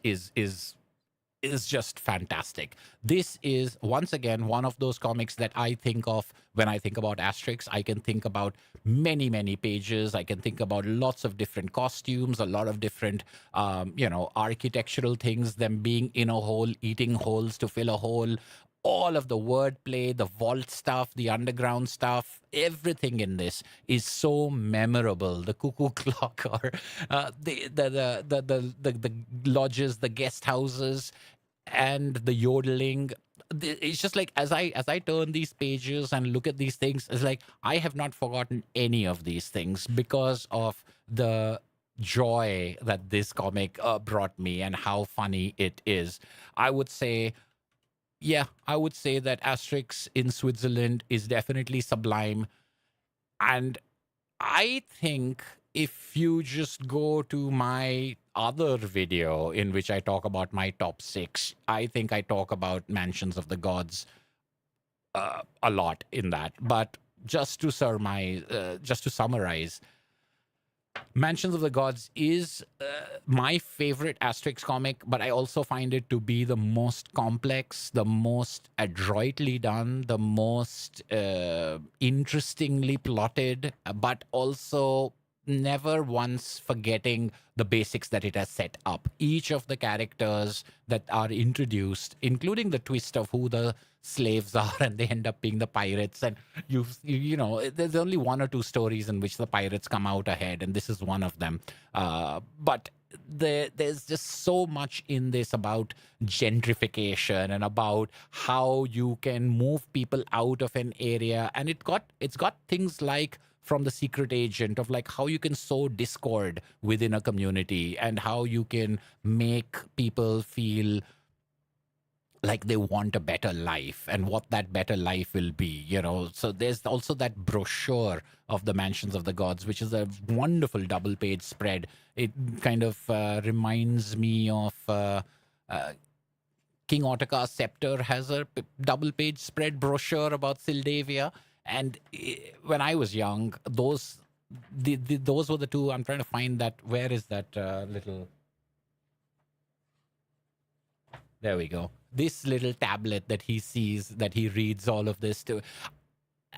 just fantastic. This is, once again, one of those comics that I think of when I think about Asterix. I can think about many, many pages. I can think about lots of different costumes, a lot of different, architectural things, them being in a hole, eating holes to fill a hole, all of the wordplay, the vault stuff, the underground stuff, everything in this is so memorable. The cuckoo clock, or the lodges, the guest houses, and the yodeling. It's just like, as I turn these pages and look at these things, it's like I have not forgotten any of these things because of the joy that this comic brought me and how funny it is. I would say that Asterix in Switzerland is definitely sublime. And I think if you just go to my other video in which I talk about my top 6, I think I talk about Mansions of the Gods a lot in that. But just to summarize, Mansions of the Gods is my favorite Asterix comic, but I also find it to be the most complex, the most adroitly done, the most interestingly plotted, but also never once forgetting the basics that it has set up. Each of the characters that are introduced, including the twist of who the slaves are, and they end up being the pirates. And you know, there's only one or two stories in which the pirates come out ahead, and this is one of them. But there's just so much in this about gentrification and about how you can move people out of an area, and it's got things like from the secret agent of like how you can sow discord within a community and how you can make people feel like they want a better life and what that better life will be, you know. So there's also that brochure of the Mansions of the Gods, which is a wonderful double page spread. It kind of reminds me of King Ottokar's Scepter has a double page spread brochure about Sildavia. And when I was young, those those were the two. I'm trying to find that. Where is that little? There we go. This little tablet that he sees, that he reads all of this to.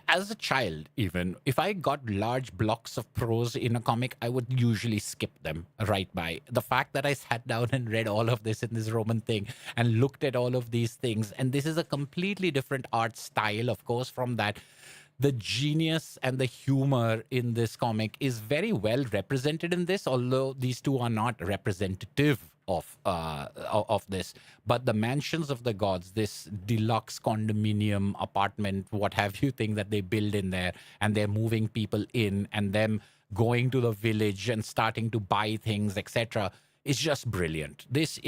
As a child, even if I got large blocks of prose in a comic, I would usually skip them right by. The fact that I sat down and read all of this in this Roman thing and looked at all of these things, and this is a completely different art style, of course, from that. The genius and the humor in this comic is very well represented in this, although these two are not representative of this. But the Mansions of the Gods, this deluxe condominium apartment, what have you, thing that they build in there, and they're moving people in, and them going to the village and starting to buy things, etc., is just brilliant. This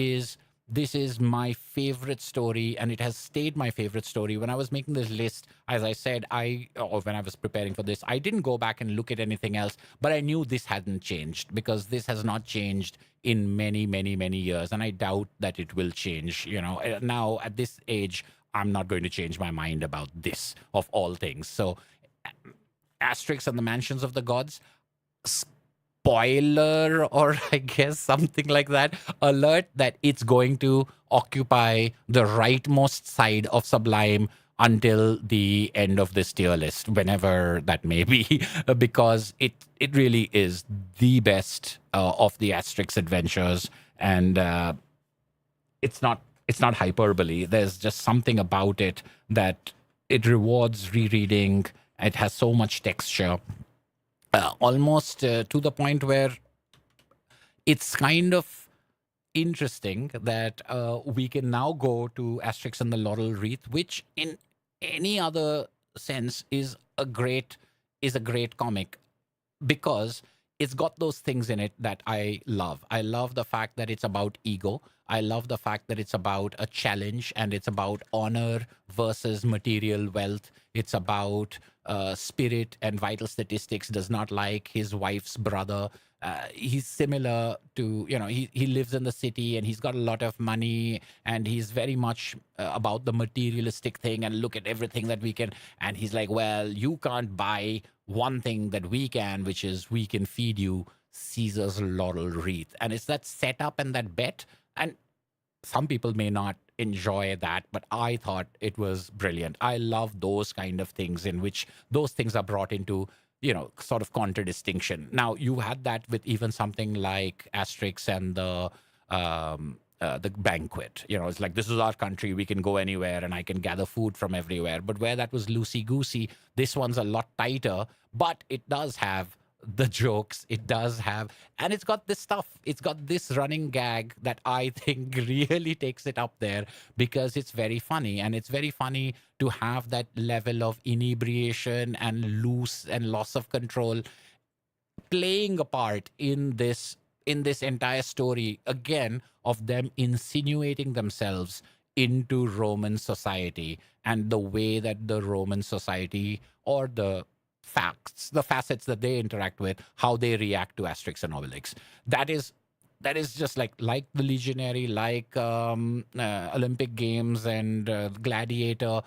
is my favorite story, and it has stayed my favorite story. When I was making this list, as I said, or when I was preparing for this, I didn't go back and look at anything else, but I knew this hadn't changed because this has not changed in many, many, many years. And I doubt that it will change. You know, now at this age, I'm not going to change my mind about this of all things. So Asterix and the Mansions of the Gods, spoiler, or I guess something like that, alert that it's going to occupy the rightmost side of Sublime until the end of this tier list, whenever that may be, because it really is the best of the Asterix adventures, and it's not hyperbole. There's just something about it that it rewards rereading. It has so much texture. Almost to the point where it's kind of interesting that we can now go to Asterix and the Laurel Wreath, which in any other sense is a great comic, because it's got those things in it that I love. I love the fact that it's about ego. I love the fact that it's about a challenge, and it's about honor versus material wealth. It's about spirit and vital statistics. Does not like his wife's brother. He's similar to, you know, he lives in the city and he's got a lot of money, and he's very much about the materialistic thing and look at everything that we can. And he's like, well, you can't buy one thing that we can, which is we can feed you Caesar's laurel wreath. And it's that setup and that bet. And some people may not enjoy that, but I thought it was brilliant. I love those kind of things in which those things are brought into, you know, sort of contradistinction. Now, you had that with even something like Asterix and the banquet. You know, it's like, this is our country, we can go anywhere and I can gather food from everywhere. But where that was loosey-goosey, this one's a lot tighter, but it does have the jokes, it does have, and it's got this stuff, it's got this running gag that I think really takes it up there, because it's very funny, and it's very funny to have that level of inebriation and loose and loss of control playing a part in this entire story, again, of them insinuating themselves into Roman society, and the way that the Roman society, or the facets that they interact with, how they react to Asterix and Obelix. That is just like the Legionary, like Olympic Games and Gladiator.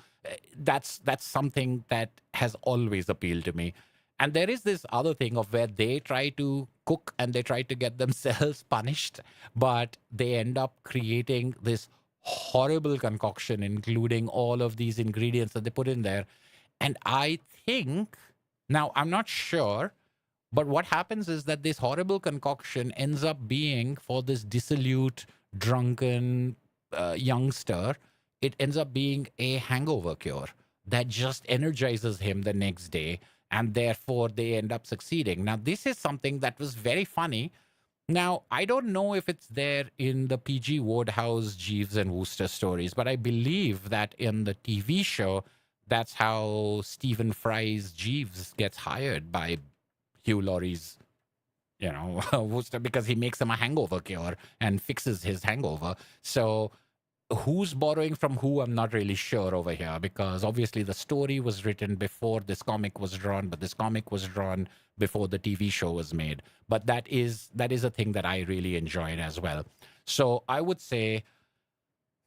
That's something that has always appealed to me. And there is this other thing of where they try to cook and they try to get themselves punished, but they end up creating this horrible concoction, including all of these ingredients that they put in there. And I think, now I'm not sure, But what happens is that this horrible concoction ends up being, for this dissolute, drunken youngster, it ends up being a hangover cure that just energizes him the next day, and therefore they end up succeeding. Now, this is something that was very funny. Now, I don't know if it's there in the PG Wodehouse, Jeeves, and Wooster stories, but I believe that in the TV show, that's how Stephen Fry's Jeeves gets hired by Hugh Laurie's, Wooster, because he makes him a hangover cure and fixes his hangover. So who's borrowing from who, I'm not really sure over here, because obviously the story was written before this comic was drawn, but this comic was drawn before the TV show was made. But that is a thing that I really enjoyed as well. So I would say,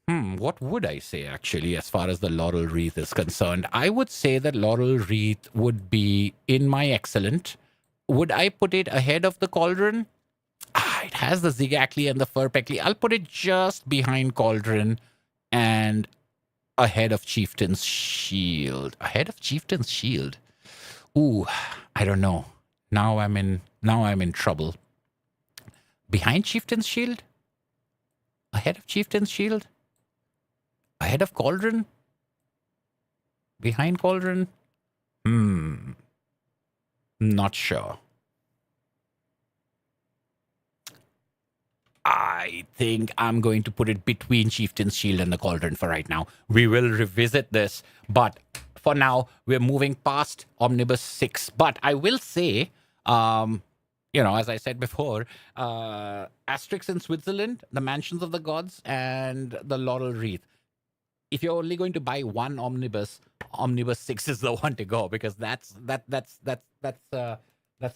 what would I say actually as far as the Laurel Wreath is concerned? I would say that Laurel Wreath would be in my excellent. Would I put it ahead of the Cauldron? It has the Zigactly and the Furpectly. I'll put it just behind Cauldron and ahead of Chieftain's Shield. Ahead of Chieftain's Shield? Ooh, I don't know. Now I'm in trouble. Behind Chieftain's Shield? Ahead of Chieftain's Shield? Ahead of Cauldron? Behind Cauldron? Not sure. I think I'm going to put it between Chieftain's Shield and the Cauldron for right now. We will revisit this, but for now, we're moving past Omnibus 6. But I will say, as I said before, Asterix in Switzerland, the Mansions of the Gods, and the Laurel Wreath. If you're only going to buy one omnibus, Omnibus 6 is the one to go, because that's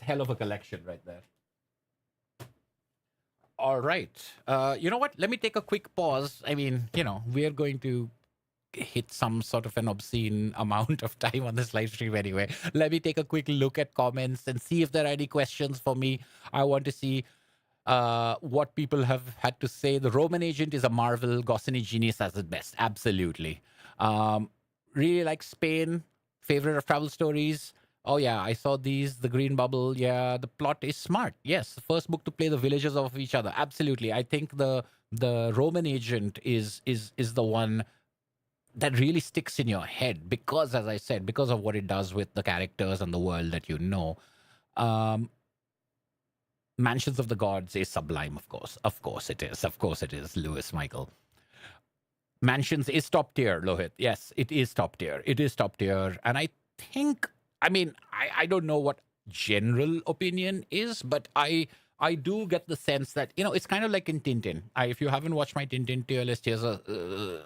hell of a collection right there. All right. You know what? Let me take a quick pause. I mean, we are going to hit some sort of an obscene amount of time on this live stream anyway. Let me take a quick look at comments and see if there are any questions for me. I want to see what people have had to say. The Roman Agent is a marvel. Goscinny genius as its best. Absolutely. Really like Spain. Favorite of travel stories. Oh yeah, I saw these. The Green Bubble. Yeah, the plot is smart. Yes, the first book to play the villagers off of each other. Absolutely. I think the Roman Agent is the one that really sticks in your head because, as I said, because of what it does with the characters and the world that you know. Mansions of the Gods is sublime, of course. Of course it is. Of course it is, Lewis Michael. Mansions is top tier, Lohit. Yes, it is top tier. It is top tier. And I think, I don't know what general opinion is, but I do get the sense that, it's kind of like in Tintin. If you haven't watched my Tintin tier list, here's a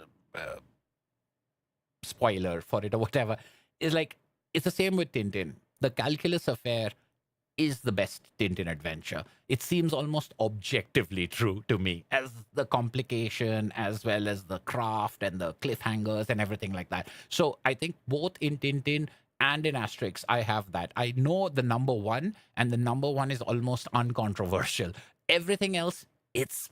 spoiler for it or whatever. It's the same with Tintin. The Calculus Affair is the best Tintin adventure. It seems almost objectively true to me, as the complication, as well as the craft and the cliffhangers and everything like that. So I think both in Tintin and in Asterix, I have that. I know the number one, and the number one is almost uncontroversial. Everything else, it's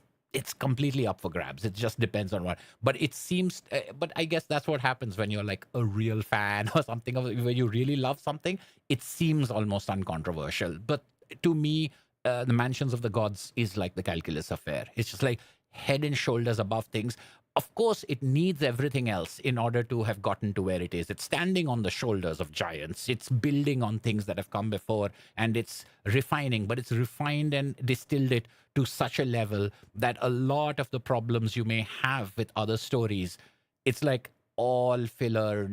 completely up for grabs. It just depends on what. But it seems, but I guess that's what happens when you're like a real fan or something, when you really love something. It seems almost uncontroversial. But to me, the Mansions of the Gods is like the Calculus Affair. It's just like head and shoulders above things. Of course, it needs everything else in order to have gotten to where it is. It's standing on the shoulders of giants. It's building on things that have come before, and it's refining, but it's refined and distilled it to such a level that a lot of the problems you may have with other stories, it's like all filler,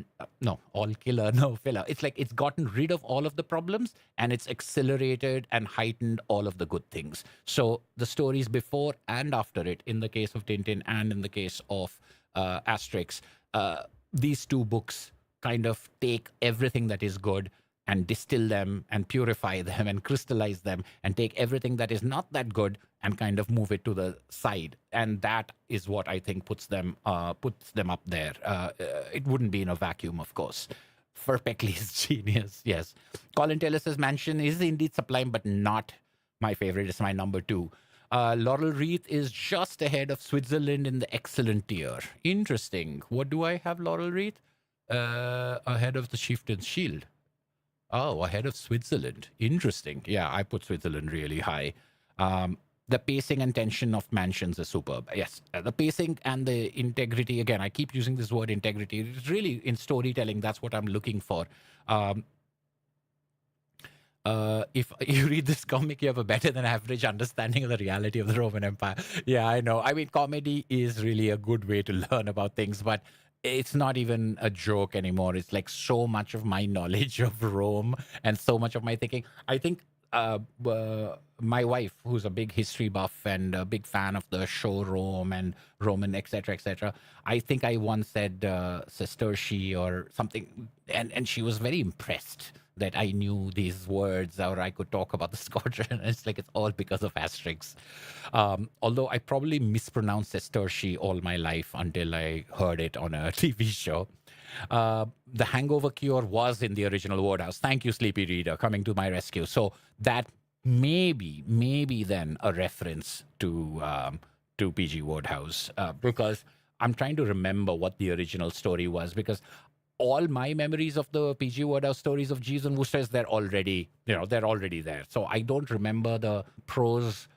all killer, no filler. It's like it's gotten rid of all of the problems, and it's accelerated and heightened all of the good things. So the stories before and after it, in the case of Tintin and in the case of Asterix, these two books kind of take everything that is good and distill them and purify them and crystallize them and take everything that is not that good and kind of move it to the side. And that is what I think puts them up there. It wouldn't be in a vacuum, of course. Furpectly's genius, yes. Colin Taylor says Mansion is indeed sublime, but not my favorite. It's my number 2. Laurel Wreath is just ahead of Switzerland in the excellent tier. Interesting. What do I have Laurel Wreath? Ahead of the Chieftain's Shield. Oh, ahead of Switzerland. Interesting. Yeah, I put Switzerland really high. The pacing and tension of Mansions is superb. Yes, the pacing and the integrity. Again, I keep using this word integrity. It's really in storytelling. That's what I'm looking for. Um, if you read this comic, you have a better than average understanding of the reality of the Roman Empire. Yeah, I know. I mean, comedy is really a good way to learn about things, but it's not even a joke anymore. It's like so much of my knowledge of Rome and so much of my thinking. I think my wife, who's a big history buff and a big fan of the show Rome and Roman, etc., I think I once said sesterci or something, and she was very impressed that I knew these words or I could talk about the squadron. It's like it's all because of Asterix. Although I probably mispronounced sesterci all my life until I heard it on a TV show. The hangover cure was in the original Wodehouse. Thank you, Sleepy Reader, coming to my rescue. So that maybe then a reference to PG Wodehouse, because I'm trying to remember what the original story was, because all my memories of the PG Wodehouse stories of Jeeves and Woosters, they're already there. So I don't remember the prose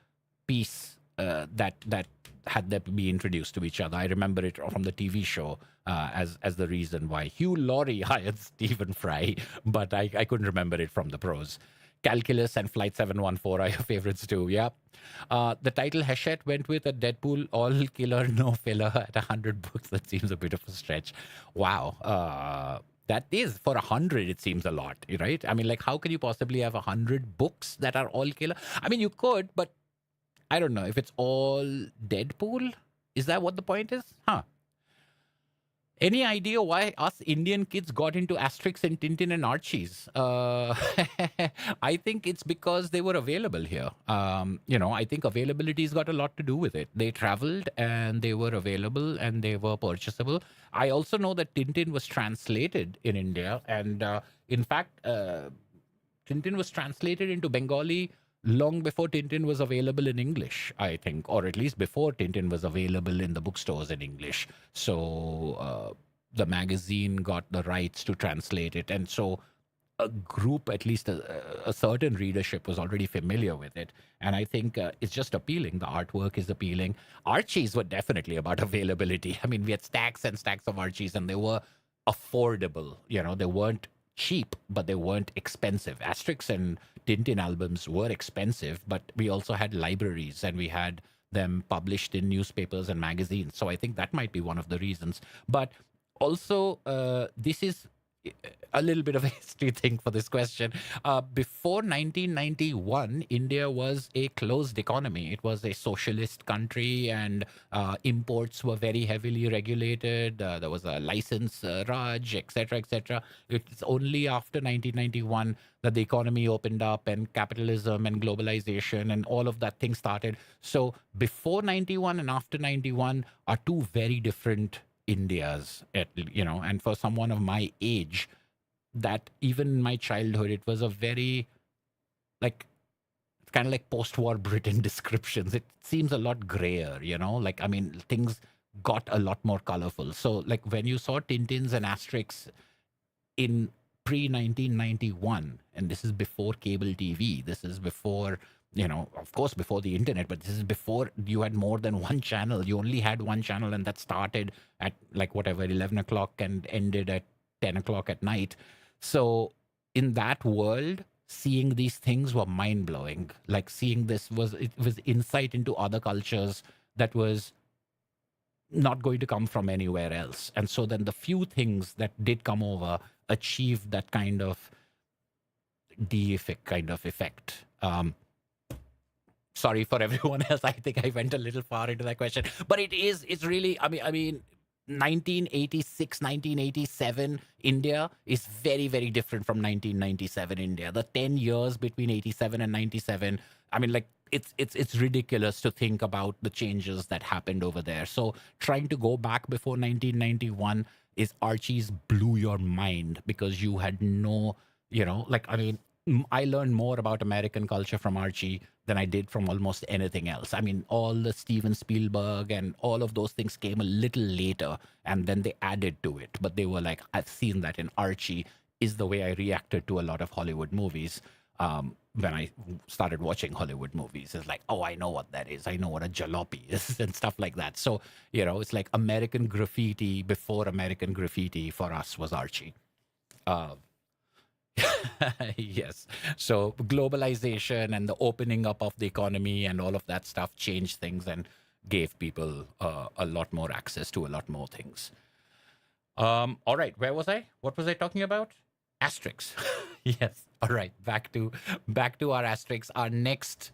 piece that had them be introduced to each other. I remember it from the TV show as the reason why Hugh Laurie hired Stephen Fry, but I couldn't remember it from the prose. Calculus and Flight 714 are your favorites too, yeah. The title Hachette went with a Deadpool all killer, no filler at 100 books. That seems a bit of a stretch. Wow. That is, for 100, it seems a lot, right? I mean, like, how can you possibly have 100 books that are all killer? I mean, you could, but I don't know if it's all Deadpool. Is that what the point is? Huh. Any idea why us Indian kids got into Asterix and Tintin and Archies? I think it's because they were available here. I think availability's got a lot to do with it. They traveled and they were available and they were purchasable. I also know that Tintin was translated in India. And in fact, Tintin was translated into Bengali long before Tintin was available in English, I think, or at least before Tintin was available in the bookstores in English. So the magazine got the rights to translate it. And so a group, at least a certain readership, was already familiar with it. And I think it's just appealing. The artwork is appealing. Archies were definitely about availability. I mean, we had stacks and stacks of Archies, and they were affordable. They weren't cheap, but they weren't expensive. Asterix and Tintin albums were expensive, but we also had libraries and we had them published in newspapers and magazines. So I think that might be one of the reasons. But also, this is a little bit of a history thing for this question. Before 1991, India was a closed economy. It was a socialist country, and imports were very heavily regulated. There was a license Raj, etc., etc. It's only after 1991 that the economy opened up and capitalism and globalization and all of that thing started. So before 91 and after 91 are two very different Indias, and for someone of my age, that even in my childhood, it was a very, like, it's kind of like post-war Britain descriptions. It seems a lot grayer, like, I mean, things got a lot more colorful. So, like, when you saw Tintins and Asterix in pre-1991, and this is before cable TV, this is before, of course, before the internet, but this is before you had more than one channel. You only had one channel, and that started at, like, whatever, 11 o'clock and ended at 10 o'clock at night. So in that world, seeing these things were mind-blowing. Like, seeing this was insight into other cultures that was not going to come from anywhere else. And so then the few things that did come over achieved that kind of deific kind of effect. Sorry for everyone else. I think I went a little far into that question, but it's really, I mean, 1986, 1987 India is very, very different from 1997 India. The 10 years between 87 and 97, I mean, like, it's ridiculous to think about the changes that happened over there. So trying to go back before 1991 is Archie's blew your mind, because you had no, like, I mean, I learned more about American culture from Archie than I did from almost anything else. I mean, all the Steven Spielberg and all of those things came a little later, and then they added to it. But they were like, I've seen that in Archie. is the way I reacted to a lot of Hollywood movies. When I started watching Hollywood movies, it's like, oh, I know what that is. I know what a jalopy is and stuff like that. So, it's like American Graffiti before American Graffiti for us was Archie. Uh, yes. So globalization and the opening up of the economy and all of that stuff changed things and gave people a lot more access to a lot more things. All right, where was I? What was I talking about? Asterix. Yes. All right, back to our Asterix. Our next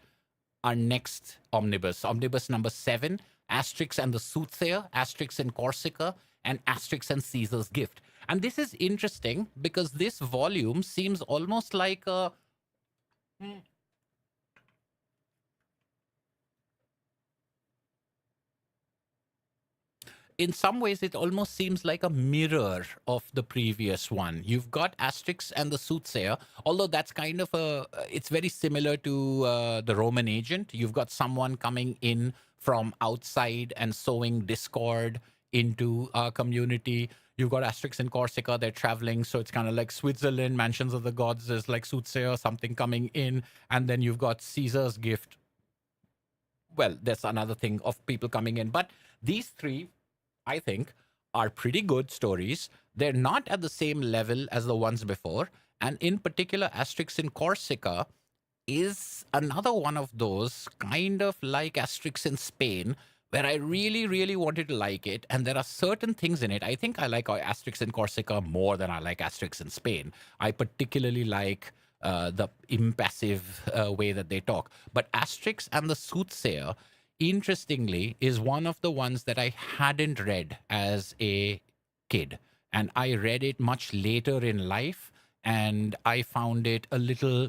omnibus number 7, Asterix and the Soothsayer, Asterix in Corsica, and Asterix and Caesar's Gift. And this is interesting because this volume seems almost like a in some ways, it almost seems like a mirror of the previous one. You've got Asterix and the Soothsayer, although that's kind of it's very similar to the Roman agent. You've got someone coming in from outside and sowing discord into our community. You've got Asterix in Corsica, they're traveling, so it's kind of like Switzerland, Mansions of the Gods is like Soothsayer, something coming in. And then you've got Caesar's Gift. Well, there's another thing of people coming in. But these three, I think, are pretty good stories. They're not at the same level as the ones before. And in particular, Asterix in Corsica is another one of those, kind of like Asterix in Spain, where I really, really wanted to like it. And there are certain things in it. I think I like Asterix in Corsica more than I like Asterix in Spain. I particularly like the impassive way that they talk. But Asterix and the Soothsayer, interestingly, is one of the ones that I hadn't read as a kid. And I read it much later in life. And I found it a little,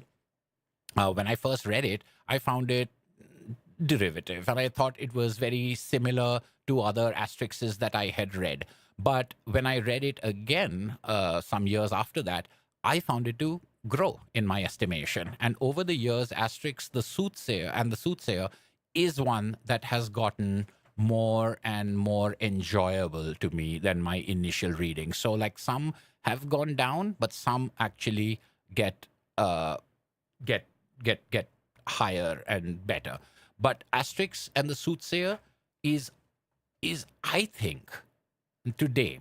when I first read it, I found it derivative. And I thought it was very similar to other Asterixes that I had read. But when I read it again, some years after that, I found it to grow in my estimation. And over the years, Asterix, the Soothsayer is one that has gotten more and more enjoyable to me than my initial reading. So like some have gone down, but some actually get higher and better. But Asterix and the Soothsayer is I think today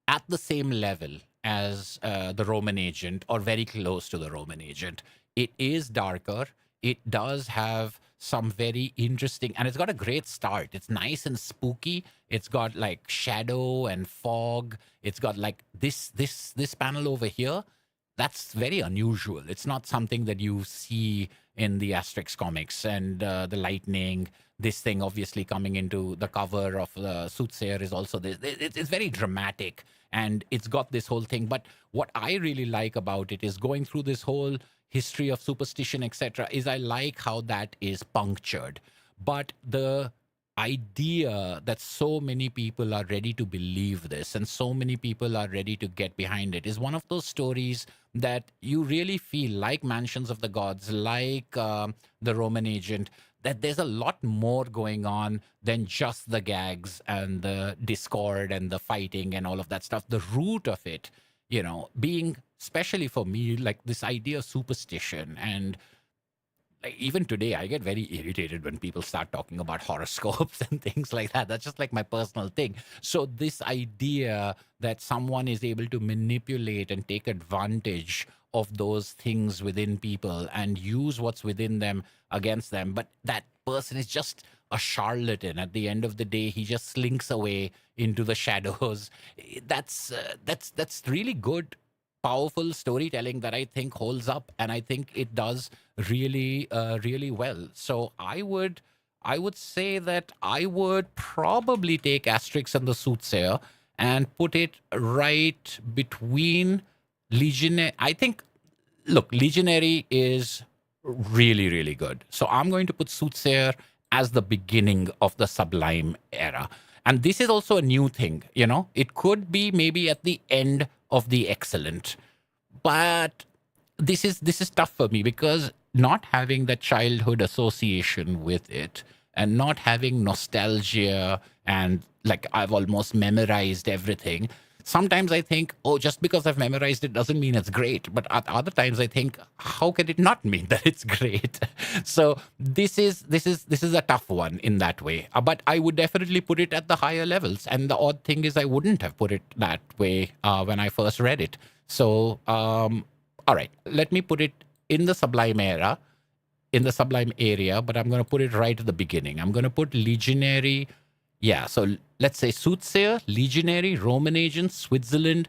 at the same level as the Roman agent, or very close to the Roman agent. It is darker. It does have some very interesting, and it's got a great start. It's nice and spooky. It's got like shadow and fog. It's got like this panel over here. That's very unusual. It's not something that you see in the Asterix comics. And the lightning, this thing obviously coming into the cover of the Soothsayer is also this. It's very dramatic, and it's got this whole thing. But what I really like about it is going through this whole history of superstition, etc., is I like how that is punctured. But the idea that so many people are ready to believe this and so many people are ready to get behind it is one of those stories that you really feel like Mansions of the Gods, like the Roman agent, that there's a lot more going on than just the gags and the discord and the fighting and all of that stuff. The root of it, being, especially for me, like this idea of superstition. And like even today, I get very irritated when people start talking about horoscopes and things like that. That's just like my personal thing. So this idea that someone is able to manipulate and take advantage of those things within people and use what's within them against them, but that person is just a charlatan. At the end of the day, he just slinks away into the shadows. That's really good, powerful storytelling that I think holds up, and I think it does really, really well. So I would say that I would probably take Asterix and the Soothsayer and put it right between Legionary. I think, look, Legionary is really, really good. So I'm going to put Soothsayer as the beginning of the Sublime era. And this is also a new thing, It could be maybe at the end of the Excellent. But this is tough for me because not having that childhood association with it and not having nostalgia and like I've almost memorized everything, sometimes I think, oh, just because I've memorized it doesn't mean it's great. But at other times I think, how can it not mean that it's great? So this is a tough one in that way. But I would definitely put it at the higher levels. And the odd thing is I wouldn't have put it that way when I first read it. So all right, let me put it in the Sublime era, in the Sublime area, but I'm going to put it right at the beginning. I'm going to put Legionary. Yeah, so let's say Soothsayer, Legionary, Roman Agent, Switzerland.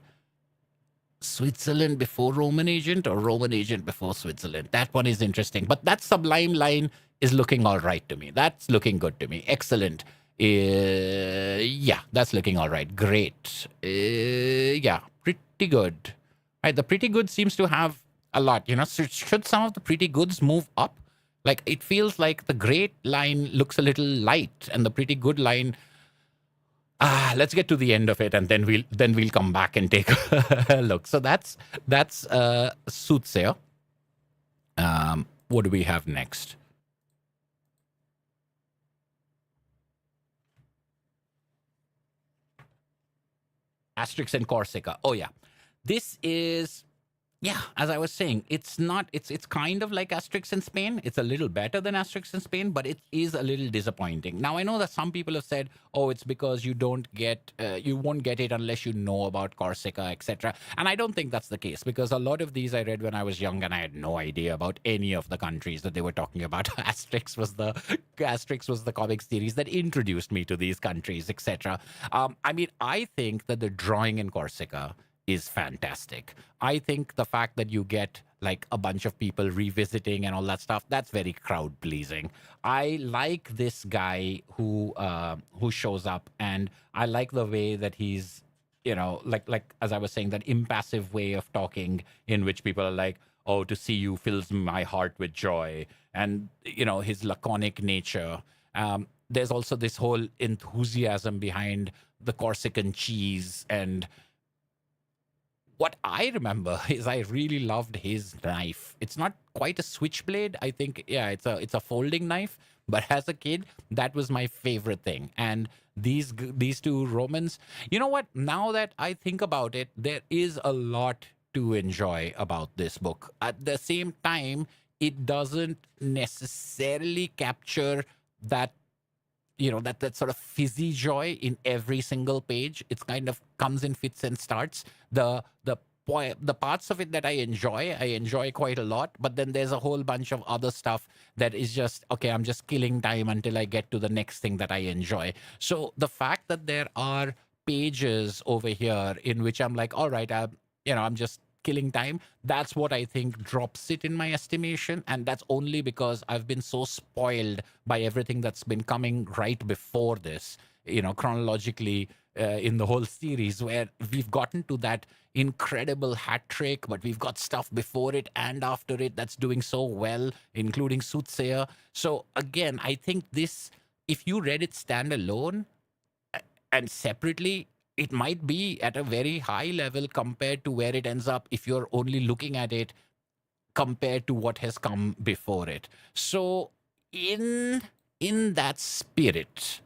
Switzerland before Roman Agent or Roman Agent before Switzerland? That one is interesting. But that Sublime line is looking all right to me. That's looking good to me. Excellent. Yeah, that's looking all right. Great. Yeah, pretty good. Right, the pretty good seems to have a lot. So should some of the pretty goods move up? Like, it feels like the great line looks a little light, and the pretty good line. Let's get to the end of it, and then we'll come back and take a look. So that's Soothsayer. What do we have next? Asterix and Corsica. Oh yeah, this is. Yeah, as I was saying, it's kind of like Asterix in Spain. It's a little better than Asterix in Spain, but it is a little disappointing. Now, I know that some people have said, oh, it's because you won't get it unless you know about Corsica, etc. And I don't think that's the case, because a lot of these I read when I was young and I had no idea about any of the countries that they were talking about. Asterix was the comic series that introduced me to these countries, etc. I mean, I think that the drawing in Corsica is fantastic. I think the fact that you get like a bunch of people revisiting and all that stuff, that's very crowd pleasing. I like this guy who shows up, and I like the way that he's, like as I was saying, that impassive way of talking in which people are like, oh, to see you fills my heart with joy, and his laconic nature. There's also this whole enthusiasm behind the Corsican cheese. And what I remember is I really loved his knife. It's not quite a switchblade. I think, yeah, it's a folding knife. But as a kid, that was my favorite thing. And these two Romans, you know what? Now that I think about it, there is a lot to enjoy about this book. At the same time, it doesn't necessarily capture that that sort of fizzy joy in every single page. It's kind of comes in fits and starts. The parts of it that I enjoy quite a lot, but then there's a whole bunch of other stuff that is just, okay, I'm just killing time until I get to the next thing that I enjoy. So the fact that there are pages over here in which I'm like, all right, I'm just killing time, that's what I think drops it in my estimation. And that's only because I've been so spoiled by everything that's been coming right before this, chronologically, in the whole series, where we've gotten to that incredible hat trick, but we've got stuff before it and after it that's doing so well, including Soothsayer. So again, I think this, if you read it standalone and separately, it might be at a very high level compared to where it ends up if you're only looking at it compared to what has come before it. So in that spirit,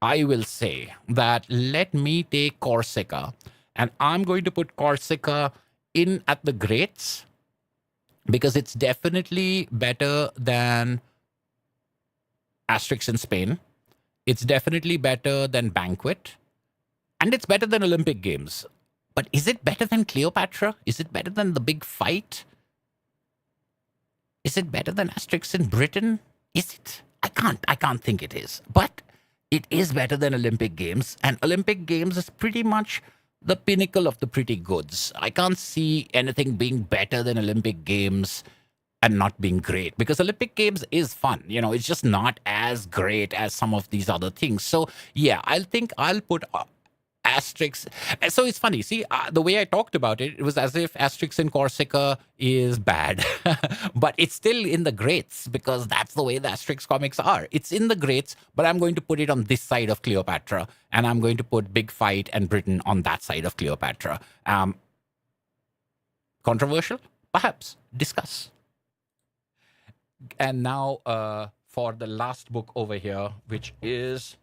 I will say that let me take Corsica, and I'm going to put Corsica in at the greats, because it's definitely better than Asterix in Spain. It's definitely better than Banquet. And it's better than Olympic Games. But is it better than Cleopatra? Is it better than The Big Fight? Is it better than Asterix in Britain? Is it? I can't think it is. But it is better than Olympic Games. And Olympic Games is pretty much the pinnacle of the pretty goods. I can't see anything being better than Olympic Games and not being great, because Olympic Games is fun. It's just not as great as some of these other things. So yeah, I'll put Asterix. So it's funny. See, the way I talked about it, it was as if Asterix in Corsica is bad, but it's still in the greats, because that's the way the Asterix comics are. It's in the greats, but I'm going to put it on this side of Cleopatra, and I'm going to put Big Fight and Britain on that side of Cleopatra. Controversial? Perhaps. Discuss. And now for the last book over here, which is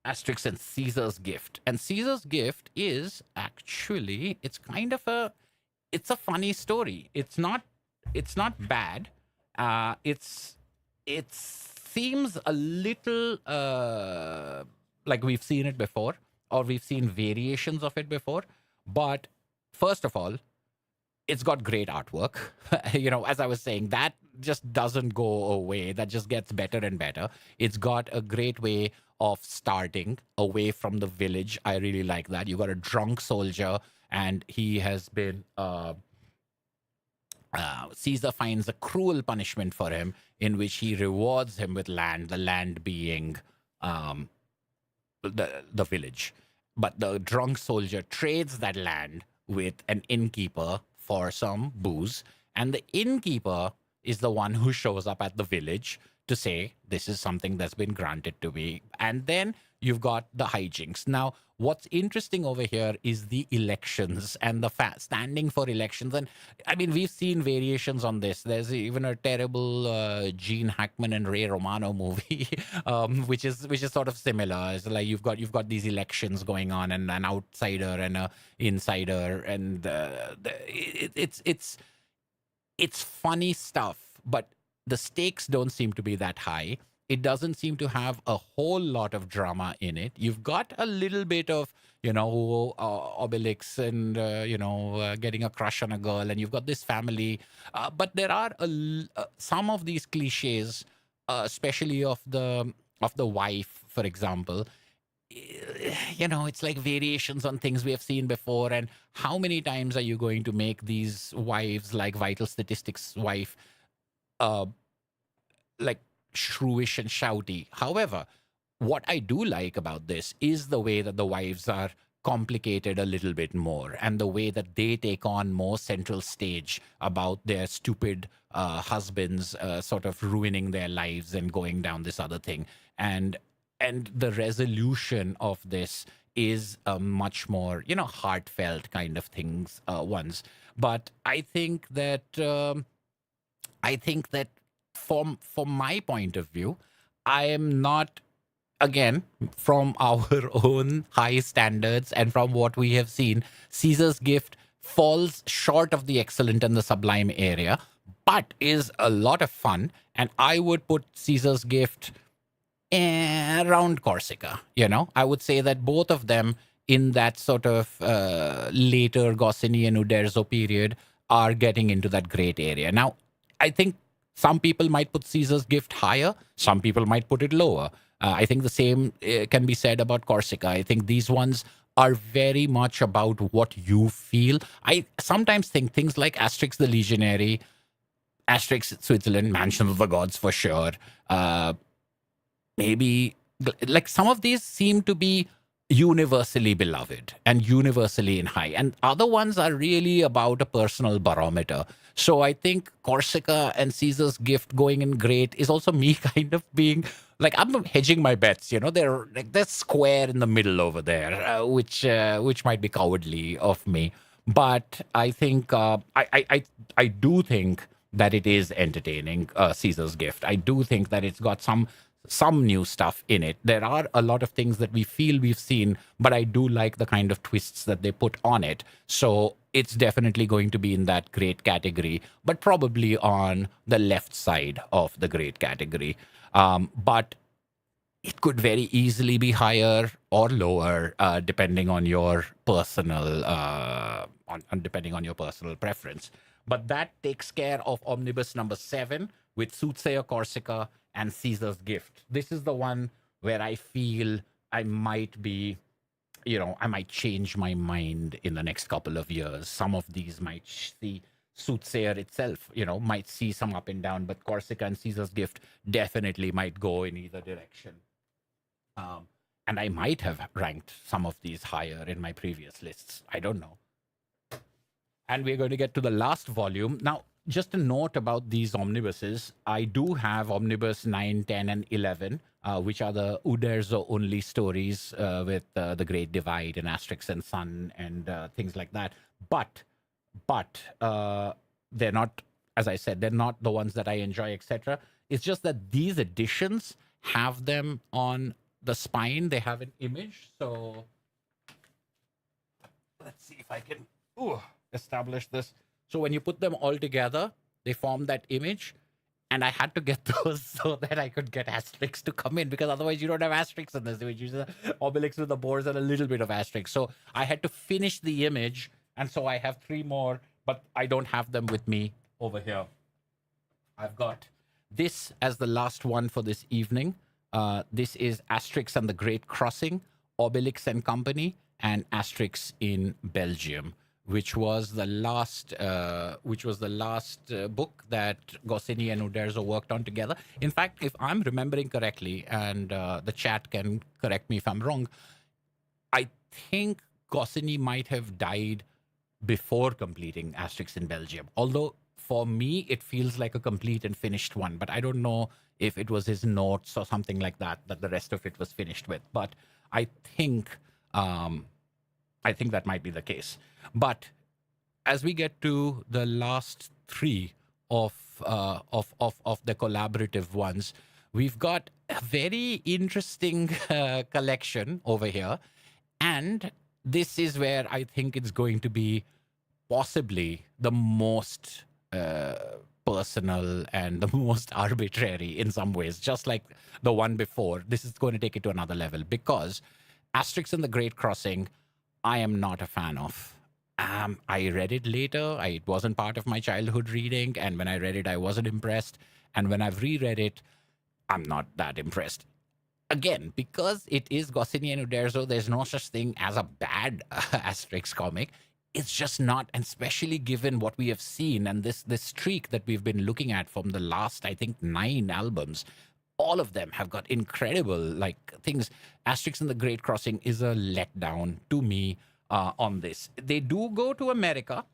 Asterix and Caesar's Gift. And Caesar's Gift is actually, it's kind of it's a funny story. It's not bad. It seems a little like we've seen it before, or we've seen variations of it before. But first of all, it's got great artwork. As I was saying, that just doesn't go away. That just gets better and better. It's got a great way of starting away from the village. I really like that. You got a drunk soldier, and he has been Caesar finds a cruel punishment for him, in which he rewards him with land, the land being um, the village. But the drunk soldier trades that land with an innkeeper for some booze, and the innkeeper is the one who shows up at the village to say, this is something that's been granted to me. And then you've got the hijinks. Now, what's interesting over here is the elections and the standing for elections. And I mean, we've seen variations on this. There's even a terrible Gene Hackman and Ray Romano movie, which is sort of similar. It's like you've got these elections going on, and an outsider and an insider, and it's funny stuff, but the stakes don't seem to be that high. It doesn't seem to have a whole lot of drama in it. You've got a little bit of, Obelix and, getting a crush on a girl, and you've got this family. But there are some of these cliches, especially of the wife, for example. It's like variations on things we have seen before. And how many times are you going to make these wives, like Vital Statistics' wife, like shrewish and shouty? However, what I do like about this is the way that the wives are complicated a little bit more, and the way that they take on more central stage about their stupid husbands sort of ruining their lives and going down this other thing. And the resolution of this is a much more, heartfelt kind of things ones. But I think that from my point of view, I am not, again, from our own high standards and from what we have seen, Caesar's Gift falls short of the excellent and the sublime area, but is a lot of fun. And I would put Caesar's Gift around Corsica. I would say that both of them in that sort of later Goscinny and Uderzo period are getting into that great area. Now, I think some people might put Caesar's Gift higher. Some people might put it lower. I think the same can be said about Corsica. I think these ones are very much about what you feel. I sometimes think things like Asterix the Legionary, Asterix Switzerland, Mansion of the Gods for sure, maybe like some of these seem to be universally beloved and universally in high, and other ones are really about a personal barometer. So I think Corsica and Caesar's Gift going in great is also me kind of being like, I'm hedging my bets. They're square in the middle over there, which might be cowardly of me. But I think I do think that it is entertaining, Caesar's Gift. I do think that it's got some new stuff in it. There are a lot of things that we feel we've seen, but I do like the kind of twists that they put on it. So it's definitely going to be in that great category, but probably on the left side of the great category. But it could very easily be higher or lower, depending on your personal depending on your personal preference. But that takes care of Omnibus number 7 with Soothsayer Corsica and Caesar's Gift. This is the one where I feel I might be, I might change my mind in the next couple of years. Some of these might see Soothsayer itself, might see some up and down, but Corsica and Caesar's Gift definitely might go in either direction. And I might have ranked some of these higher in my previous lists. I don't know. And we're going to get to the last volume. Now, just a note about these omnibuses. I do have Omnibus 9, 10, and 11, which are the Uderzo-only stories with the Great Divide and Asterix and Son and things like that. But they're not, as I said, they're not the ones that I enjoy, etc. It's just that these editions have them on the spine, they have an image. So let's see if I can establish this. So when you put them all together, they form that image. And I had to get those so that I could get Asterix to come in, because otherwise you don't have Asterix in this image. You just have Obelix with the boars and a little bit of Asterix. So I had to finish the image, and so I have 3 more, but I don't have them with me over here. I've got this as the last one for this evening. This is Asterix and the Great Crossing, Obelix and Company, and Asterix in Belgium, which was the last book that Goscinny and Uderzo worked on together. In fact, if I'm remembering correctly, and the chat can correct me if I'm wrong, I think Goscinny might have died before completing Asterix in Belgium. Although for me, it feels like a complete and finished one, but I don't know if it was his notes or something like that the rest of it was finished with. But I think that might be the case. But as we get to the last 3 of the collaborative ones, we've got a very interesting collection over here. And this is where I think it's going to be possibly the most personal and the most arbitrary in some ways, just like the one before. This is going to take it to another level, because Asterix and the Great Crossing, I am not a fan of. I read it later. It wasn't part of my childhood reading. And when I read it, I wasn't impressed. And when I've reread it, I'm not that impressed. Again, because it is Goscinny and Uderzo, there's no such thing as a bad Asterix comic. It's just not, and especially given what we have seen and this streak that we've been looking at from the last, I think, 9 albums. All of them have got incredible things. Asterix and the Great Crossing is a letdown to me on this. They do go to America,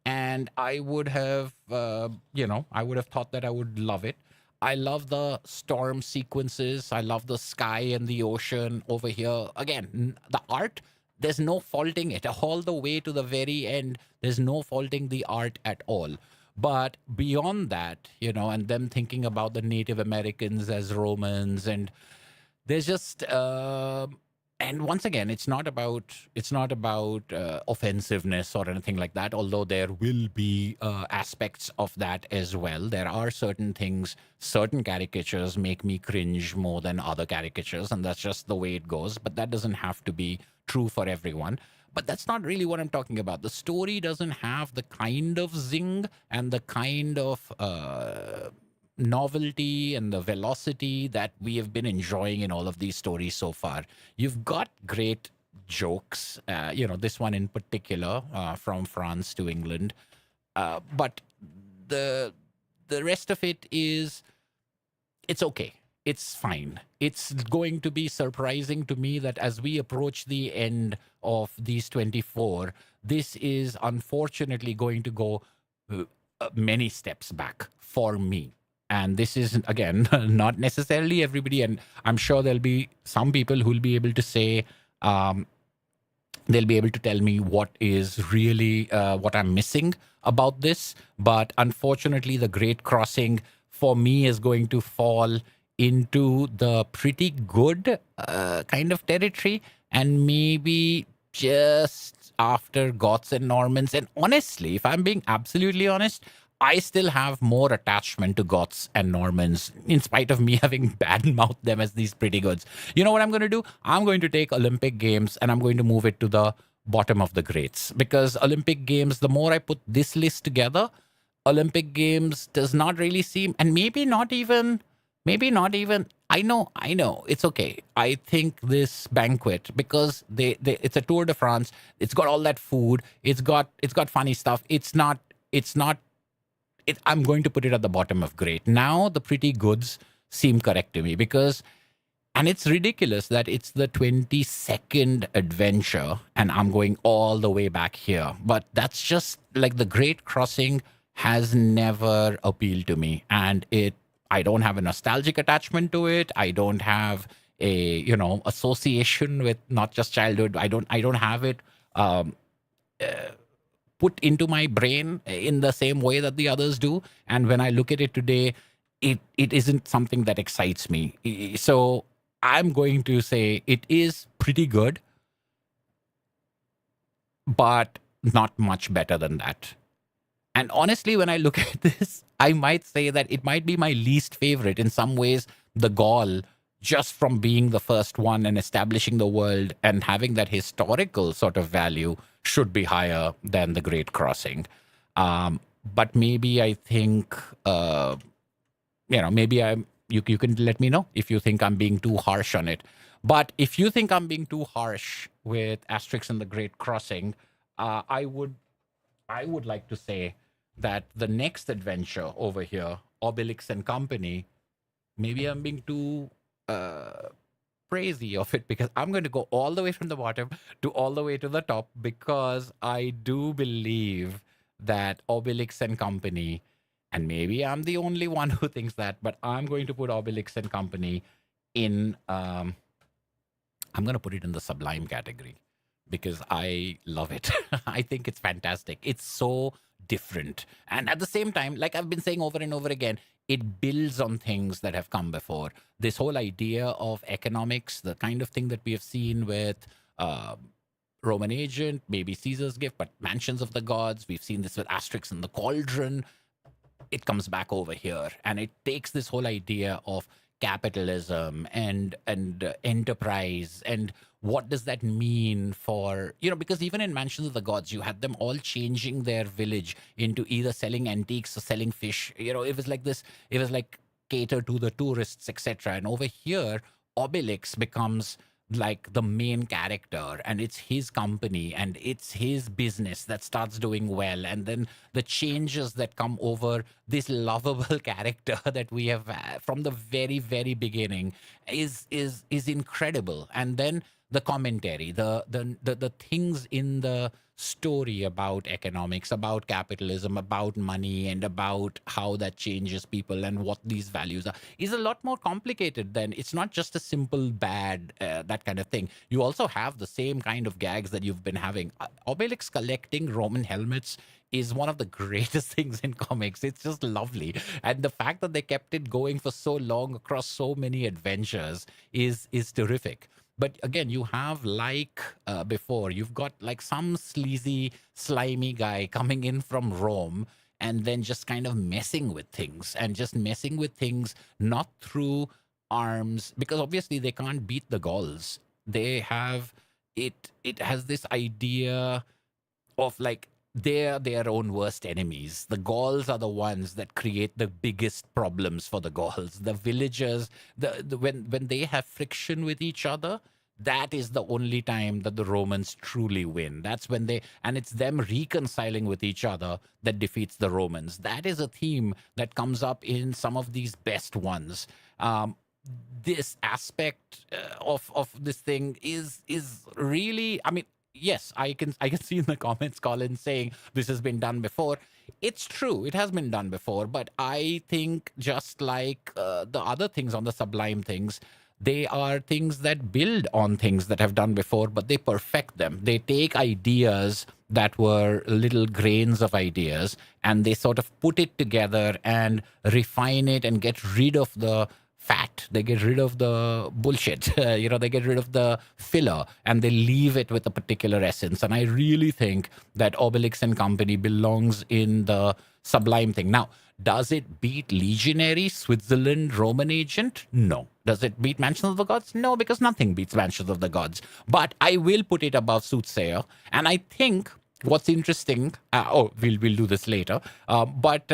and I would have, I would have thought that I would love it. I love the storm sequences. I love the sky and the ocean over here. Again, the art, there's no faulting it. All the way to the very end, there's no faulting the art at all. But beyond that, and them thinking about the Native Americans as Romans, and there's just, and once again, it's not about offensiveness or anything like that. Although there will be aspects of that as well. There are certain things, certain caricatures make me cringe more than other caricatures, and that's just the way it goes. But that doesn't have to be true for everyone. But that's not really what I'm talking about. The story doesn't have the kind of zing and the kind of novelty and the velocity that we have been enjoying in all of these stories so far. You've got great jokes, this one in particular, from France to England. But the rest of it is, it's okay. It's fine. It's going to be surprising to me that as we approach the end of these 24, this is unfortunately going to go many steps back for me. And this is, again, not necessarily everybody. And I'm sure there'll be some people who'll be able to say, they'll be able to tell me what is really what I'm missing about this. But unfortunately, the Great Crossing for me is going to fall into the pretty good kind of territory, and maybe just after Goths and Normans. And honestly, if I'm being absolutely honest, I still have more attachment to Goths and Normans, in spite of me having bad-mouthed them as these pretty goods. You know what I'm going to do? I'm going to take Olympic Games and I'm going to move it to the bottom of the greats, because Olympic Games, the more I put this list together, Olympic Games does not really seem, and maybe not even, I know, it's okay. I think this banquet, because it's a Tour de France, it's got all that food, it's got funny stuff. I'm going to put it at the bottom of great. Now the pretty goods seem correct to me, because, and it's ridiculous that it's the 22nd adventure and I'm going all the way back here. But that's just like the Great Crossing has never appealed to me, and I don't have a nostalgic attachment to it. I don't have a, association with not just childhood. I don't have it put into my brain in the same way that the others do. And when I look at it today, it isn't something that excites me. So I'm going to say it is pretty good, but not much better than that. And honestly, when I look at this, I might say that it might be my least favorite. In some ways, the Gaul, just from being the first one and establishing the world and having that historical sort of value, should be higher than the Great Crossing. But maybe I think, maybe you can let me know if you think I'm being too harsh on it. But if you think I'm being too harsh with Asterix and the Great Crossing, I would like to say that the next adventure over here, Obelix and Company, maybe I'm being too crazy of it, because I'm going to go all the way from the bottom to all the way to the top, because I do believe that Obelix and Company, and maybe I'm the only one who thinks that, but I'm going to put Obelix and Company in, I'm going to put it in the sublime category, because I love it. I think it's fantastic. It's so different. And at the same time, like I've been saying over and over again, it builds on things that have come before. This whole idea of economics, the kind of thing that we have seen with Roman Agent, maybe Caesar's Gift, but Mansions of the Gods. We've seen this with Asterix and the Cauldron. It comes back over here, and it takes this whole idea of capitalism and enterprise, and what does that mean for, because even in Mansions of the Gods, you had them all changing their village into either selling antiques or selling fish. It was like this, it was like cater to the tourists, etc. And over here, Obelix becomes like the main character, and it's his company and it's his business that starts doing well, and then the changes that come over this lovable character that we have from the very, very beginning is incredible. And then the commentary, the things in the story about economics, about capitalism, about money, and about how that changes people and what these values are, is a lot more complicated than, it's not just a simple bad, that kind of thing. You also have the same kind of gags that you've been having. Obelix collecting Roman helmets is one of the greatest things in comics. It's just lovely. And the fact that they kept it going for so long across so many adventures is terrific. But again, you have, like before, you've got like some sleazy, slimy guy coming in from Rome and then just kind of messing with things, and just messing with things not through arms, because obviously they can't beat the Gauls. They have it has this idea of like they're their own worst enemies. The Gauls are the ones that create the biggest problems for the Gauls. The villagers, when they have friction with each other, that is the only time that the Romans truly win. That's when and it's them reconciling with each other that defeats the Romans. That is a theme that comes up in some of these best ones. This aspect of this thing is really, I mean, yes, I can see in the comments Colin saying this has been done before. It's true, it has been done before, but I think just like the other things on the sublime things, they are things that build on things that have done before, but they perfect them. They take ideas that were little grains of ideas, and they sort of put it together and refine it and get rid of the fat. They get rid of the bullshit. They get rid of the filler, and they leave it with a particular essence. And I really think that Obelix and Company belongs in the sublime thing. Now, does it beat Legionary, Switzerland, Roman Agent? No. Does it beat Mansions of the Gods? No, because nothing beats Mansions of the Gods. But I will put it above Soothsayer. And I think what's interesting, we'll do this later. But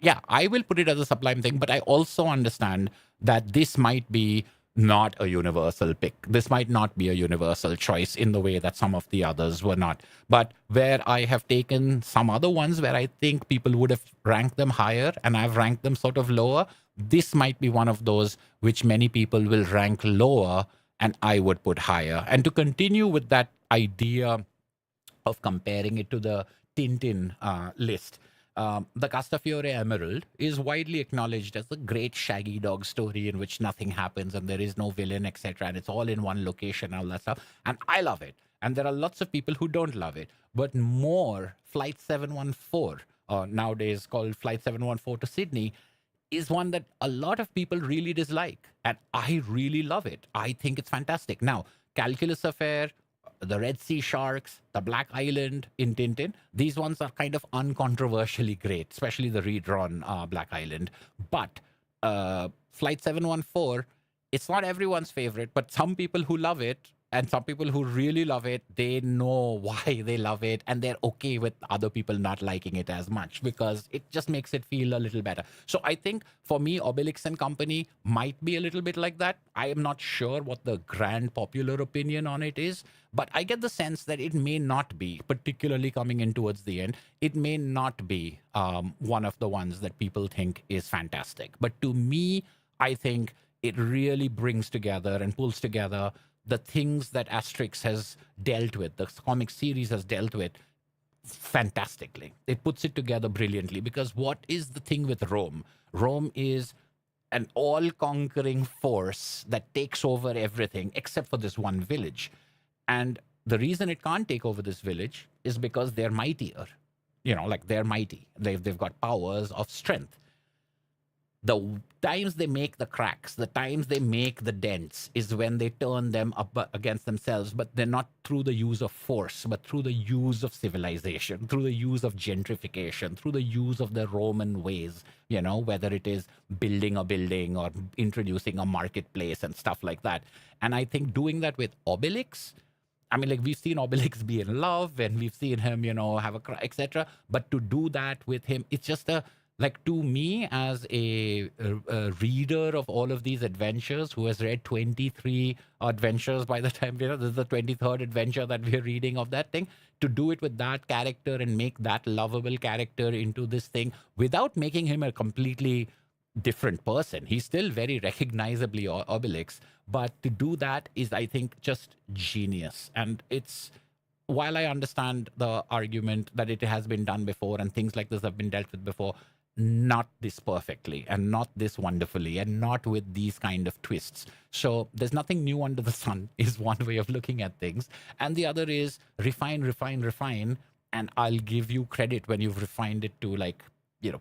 yeah, I will put it as a sublime thing. But I also understand that this might be not a universal pick. This might not be a universal choice in the way that some of the others were not. But where I have taken some other ones where I think people would have ranked them higher and I've ranked them sort of lower, this might be one of those which many people will rank lower and I would put higher. And to continue with that idea of comparing it to the Tintin list, the Castafiore Emerald is widely acknowledged as a great shaggy dog story in which nothing happens and there is no villain, etc. And it's all in one location, all that stuff. And I love it. And there are lots of people who don't love it. But more, Flight 714, nowadays called Flight 714 to Sydney, is one that a lot of people really dislike. And I really love it. I think it's fantastic. Now, Calculus Affair, the Red Sea Sharks, the Black Island in Tintin, these ones are kind of uncontroversially great, especially the redrawn Black Island. But Flight 714, it's not everyone's favorite, but some people who love it and some people who really love it, they know why they love it, and they're okay with other people not liking it as much because it just makes it feel a little better. So I think for me, Obelix and Company might be a little bit like that. I am not sure what the grand popular opinion on it is, but I get the sense that it may not be, particularly coming in towards the end, it may not be one of the ones that people think is fantastic. But to me, I think it really brings together and pulls together the things that Asterix has dealt with, the comic series has dealt with, fantastically. It puts it together brilliantly, because what is the thing with Rome? Rome is an all-conquering force that takes over everything except for this one village. And the reason it can't take over this village is because they're mightier. Like they're mighty. They've got powers of strength. The times they make the cracks, the times they make the dents is when they turn them up against themselves, but they're not through the use of force, but through the use of civilization, through the use of gentrification, through the use of the Roman ways, whether it is building a building or introducing a marketplace and stuff like that. And I think doing that with Obelix, I mean, like, we've seen Obelix be in love and we've seen him, have a cry, etc. But to do that with him, it's just to me, as a reader of all of these adventures, who has read 23 adventures by the time, this is the 23rd adventure that we're reading of that thing, to do it with that character and make that lovable character into this thing without making him a completely different person. He's still very recognizably Obelix, but to do that is, I think, just genius. And it's, while I understand the argument that it has been done before and things like this have been dealt with before, not this perfectly and not this wonderfully and not with these kind of twists. So there's nothing new under the sun is one way of looking at things. And the other is refine, refine, refine. And I'll give you credit when you've refined it to, like,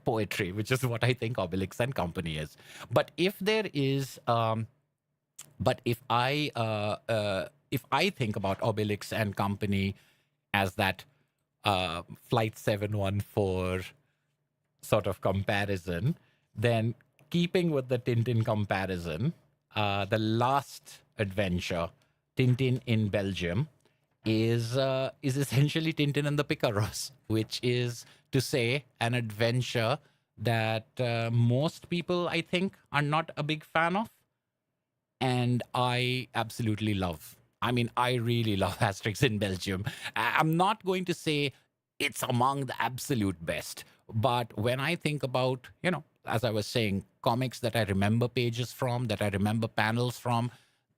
poetry, which is what I think Obelix and Company is. But if there is, if I think about Obelix and Company as that Flight 714 sort of comparison, then keeping with the Tintin comparison, the last adventure, Tintin in Belgium, is essentially Tintin and the Picaros, which is to say an adventure that most people, I think, are not a big fan of, and I absolutely love. I mean, I really love Asterix in Belgium. I'm not going to say it's among the absolute best, but when I think about, as I was saying, comics that I remember pages from, that I remember panels from,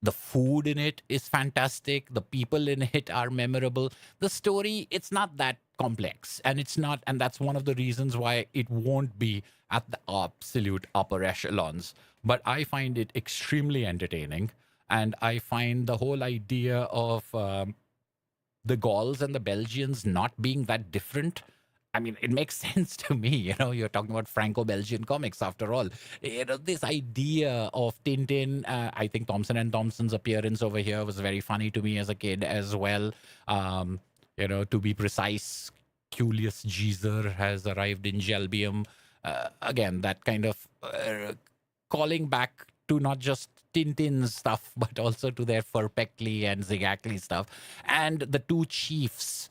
the food in it is fantastic. The people in it are memorable. The story, it's not that complex, and that's one of the reasons why it won't be at the absolute upper echelons. But I find it extremely entertaining, and I find the whole idea of the Gauls and the Belgians not being that different, I mean, it makes sense to me. You're talking about Franco-Belgian comics after all. This idea of Tintin, I think Thompson and Thompson's appearance over here was very funny to me as a kid as well. To be precise, Julius Caesar has arrived in Gelbium. Again, that kind of calling back to not just Tintin's stuff, but also to their Furpeckley and Zigackley stuff. And the two chiefs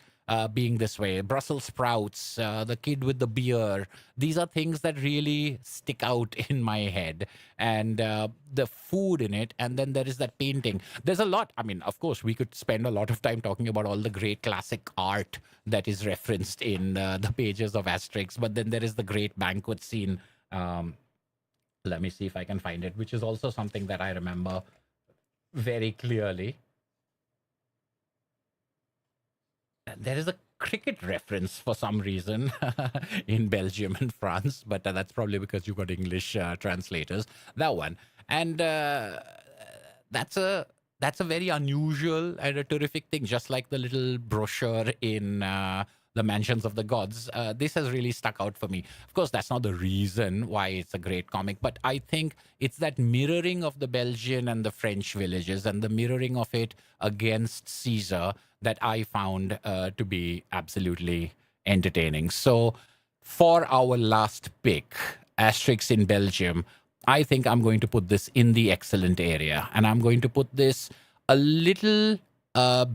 being this way, Brussels sprouts, the kid with the beer. These are things that really stick out in my head. And the food in it. And then there is that painting. There's a lot. I mean, of course, we could spend a lot of time talking about all the great classic art that is referenced in the pages of Asterix. But then there is the great banquet scene. Let me see if I can find it, which is also something that I remember very clearly. There is a cricket reference for some reason in Belgium and France, but that's probably because you got English translators. That one. And that's a very unusual and a terrific thing, just like the little brochure in the Mansions of the Gods, this has really stuck out for me. Of course, that's not the reason why it's a great comic, but I think it's that mirroring of the Belgian and the French villages and the mirroring of it against Caesar that I found to be absolutely entertaining. So for our last pick, Asterix in Belgium, I think I'm going to put this in the excellent area. And I'm going to put this a little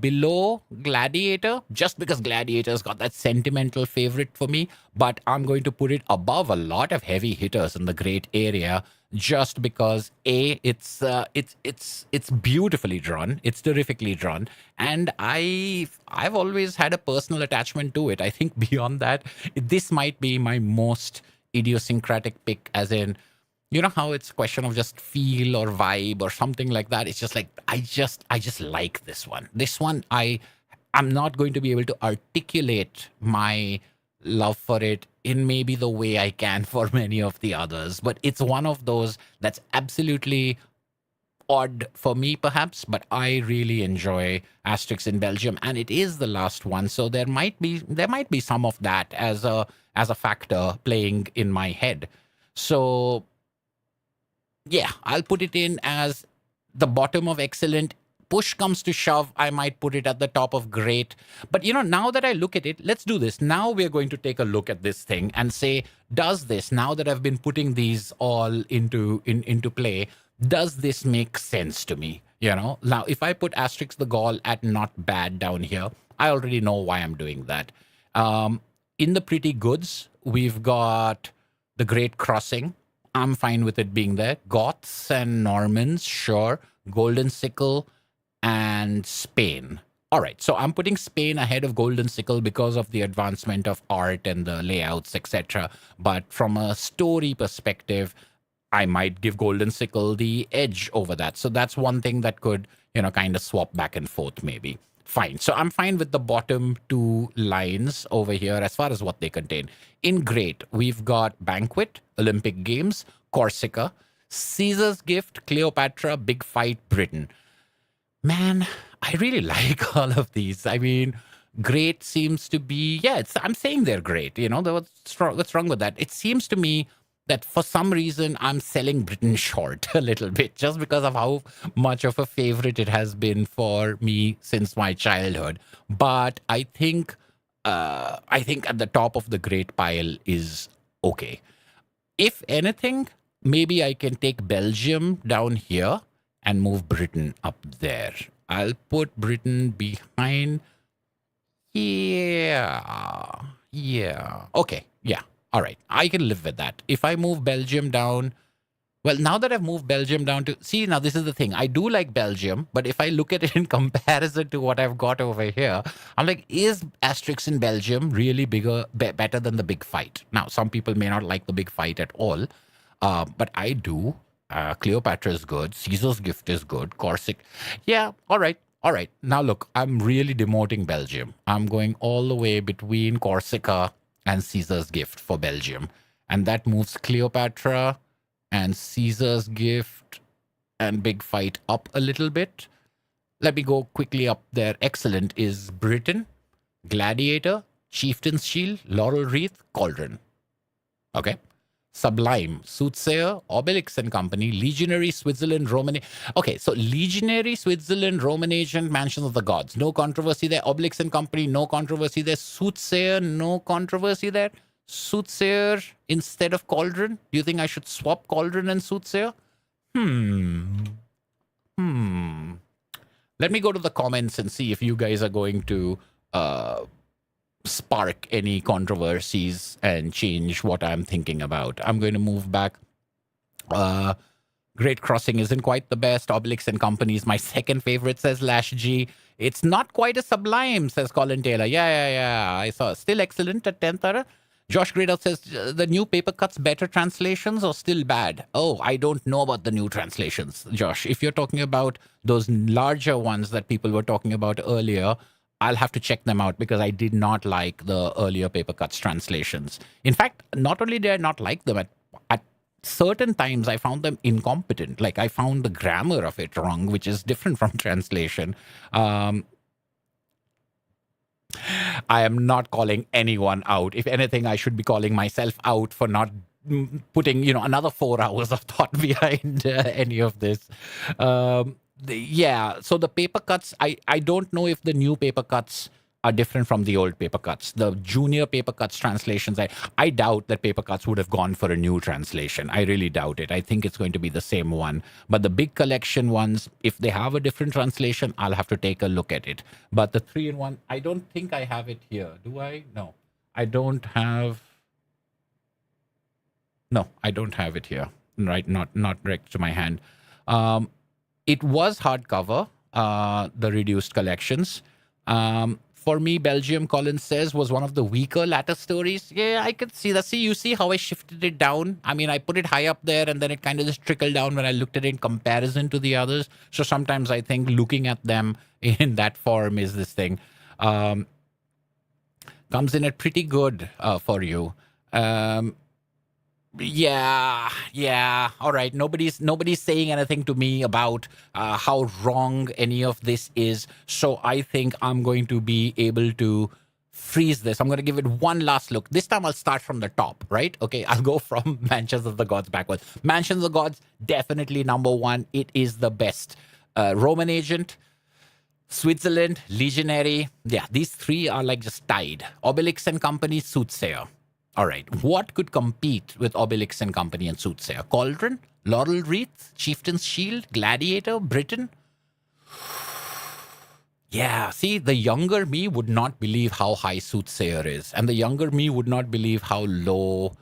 below Gladiator, just because Gladiator's got that sentimental favorite for me. But I'm going to put it above a lot of heavy hitters in the great area, just because it's beautifully drawn, it's terrifically drawn, and I've always had a personal attachment to it. I think beyond that, this might be my most idiosyncratic pick, as in, you know how it's a question of just feel or vibe or something like that. It's just like I just like this one. This one I'm not going to be able to articulate my love for it in maybe the way I can for many of the others, but it's one of those that's absolutely odd for me, perhaps, but I really enjoy Asterix in Belgium, and it is the last one, so there might be some of that as a factor playing in my head. So yeah, I'll put it in as the bottom of excellent. Push comes to shove, I might put it at the top of great. But now that I look at it, let's do this. Now we're going to take a look at this thing and say, does this, now that I've been putting these all into play, does this make sense to me? Now, if I put Asterix the Gaul at not bad down here, I already know why I'm doing that. In the pretty goods, we've got the Great Crossing. I'm fine with it being there. Goths and Normans, sure. Golden Sickle and Spain. All right, so I'm putting Spain ahead of Golden Sickle because of the advancement of art and the layouts, etc. But from a story perspective, I might give Golden Sickle the edge over that. So that's one thing that could, kind of swap back and forth maybe. Fine. So I'm fine with the bottom two lines over here as far as what they contain. In great, we've got Banquet, Olympic Games, Corsica, Caesar's Gift, Cleopatra, Big Fight, Britain. Man, I really like all of these. I mean, great seems to be, I'm saying they're great. What's wrong with that? It seems to me that for some reason I'm selling Britain short a little bit, just because of how much of a favorite it has been for me since my childhood. But I think at the top of the great pile is okay. If anything, maybe I can take Belgium down here and move Britain up there. I'll put Britain behind. Yeah. Okay. Yeah. All right. I can live with that. If I move Belgium down, well, now that I've moved Belgium down to, see, now this is the thing. I do like Belgium, but if I look at it in comparison to what I've got over here, I'm like, is Asterix in Belgium really better than the Big Fight? Now, some people may not like the Big Fight at all, but I do. Cleopatra is good. Caesar's Gift is good. Corsica. Yeah. All right. Now, look, I'm really demoting Belgium. I'm going all the way between Corsica and Caesar's Gift for Belgium. And that moves Cleopatra and Caesar's Gift and Big Fight up a little bit. Let me go quickly up there. Excellent is Britain, Gladiator, Chieftain's Shield, Laurel Wreath, Cauldron. Okay. Sublime, Soothsayer, Obelix and Company, Legionary, Switzerland, Roman. Okay, so Legionary, Switzerland, Roman Agent, Mansions of the Gods. No controversy there. Obelix and Company, no controversy there. Soothsayer, no controversy there. Soothsayer instead of Cauldron. Do you think I should swap Cauldron and Soothsayer? Let me go to the comments and see if you guys are going to spark any controversies and change what I'm thinking about. I'm going to move back. Great Crossing isn't quite the best. Obelix and Company is my second favorite, says Lash G. It's not quite as sublime, says Colin Taylor. Yeah. I saw. Still excellent at 10th. Josh Gradle says, the new paper cuts better translations or still bad? Oh, I don't know about the new translations, Josh. If you're talking about those larger ones that people were talking about earlier, I'll have to check them out because I did not like the earlier paper cuts translations. In fact, not only did I not like them, at certain times I found them incompetent. Like I found the grammar of it wrong, which is different from translation. I am not calling anyone out. If anything, I should be calling myself out for not putting, another 4 hours of thought behind any of this. Yeah, so the paper cuts, I don't know if the new paper cuts are different from the old paper cuts. The junior paper cuts translations, I doubt that paper cuts would have gone for a new translation. I really doubt it. I think it's going to be the same one. But the big collection ones, if they have a different translation, I'll have to take a look at it. But the 3-in-1, I don't think I have it here. Do I? No, I don't have. No, I don't have it here. Right, not right to my hand. It was hardcover, the reduced collections. For me, Belgium, Collins says, was one of the weaker latter stories. Yeah, I could see that. See, you see how I shifted it down? I mean, I put it high up there and then it kind of just trickled down when I looked at it in comparison to the others. So sometimes I think looking at them in that form is this thing. Comes in at pretty good for you. Yeah. All right. Nobody's saying anything to me about how wrong any of this is. So I think I'm going to be able to freeze this. I'm going to give it one last look. This time I'll start from the top, right? Okay, I'll go from Mansions of the Gods backwards. Mansions of the Gods, definitely number one. It is the best. Roman Agent, Switzerland, Legionary. Yeah, these three are like just tied. Obelix and Company, Soothsayer. All right, what could compete with Obelix and Company and Soothsayer? Cauldron, Laurel Wreath, Chieftain's Shield, Gladiator, Britain? Yeah, see, the younger me would not believe how high Soothsayer is. And the younger me would not believe how low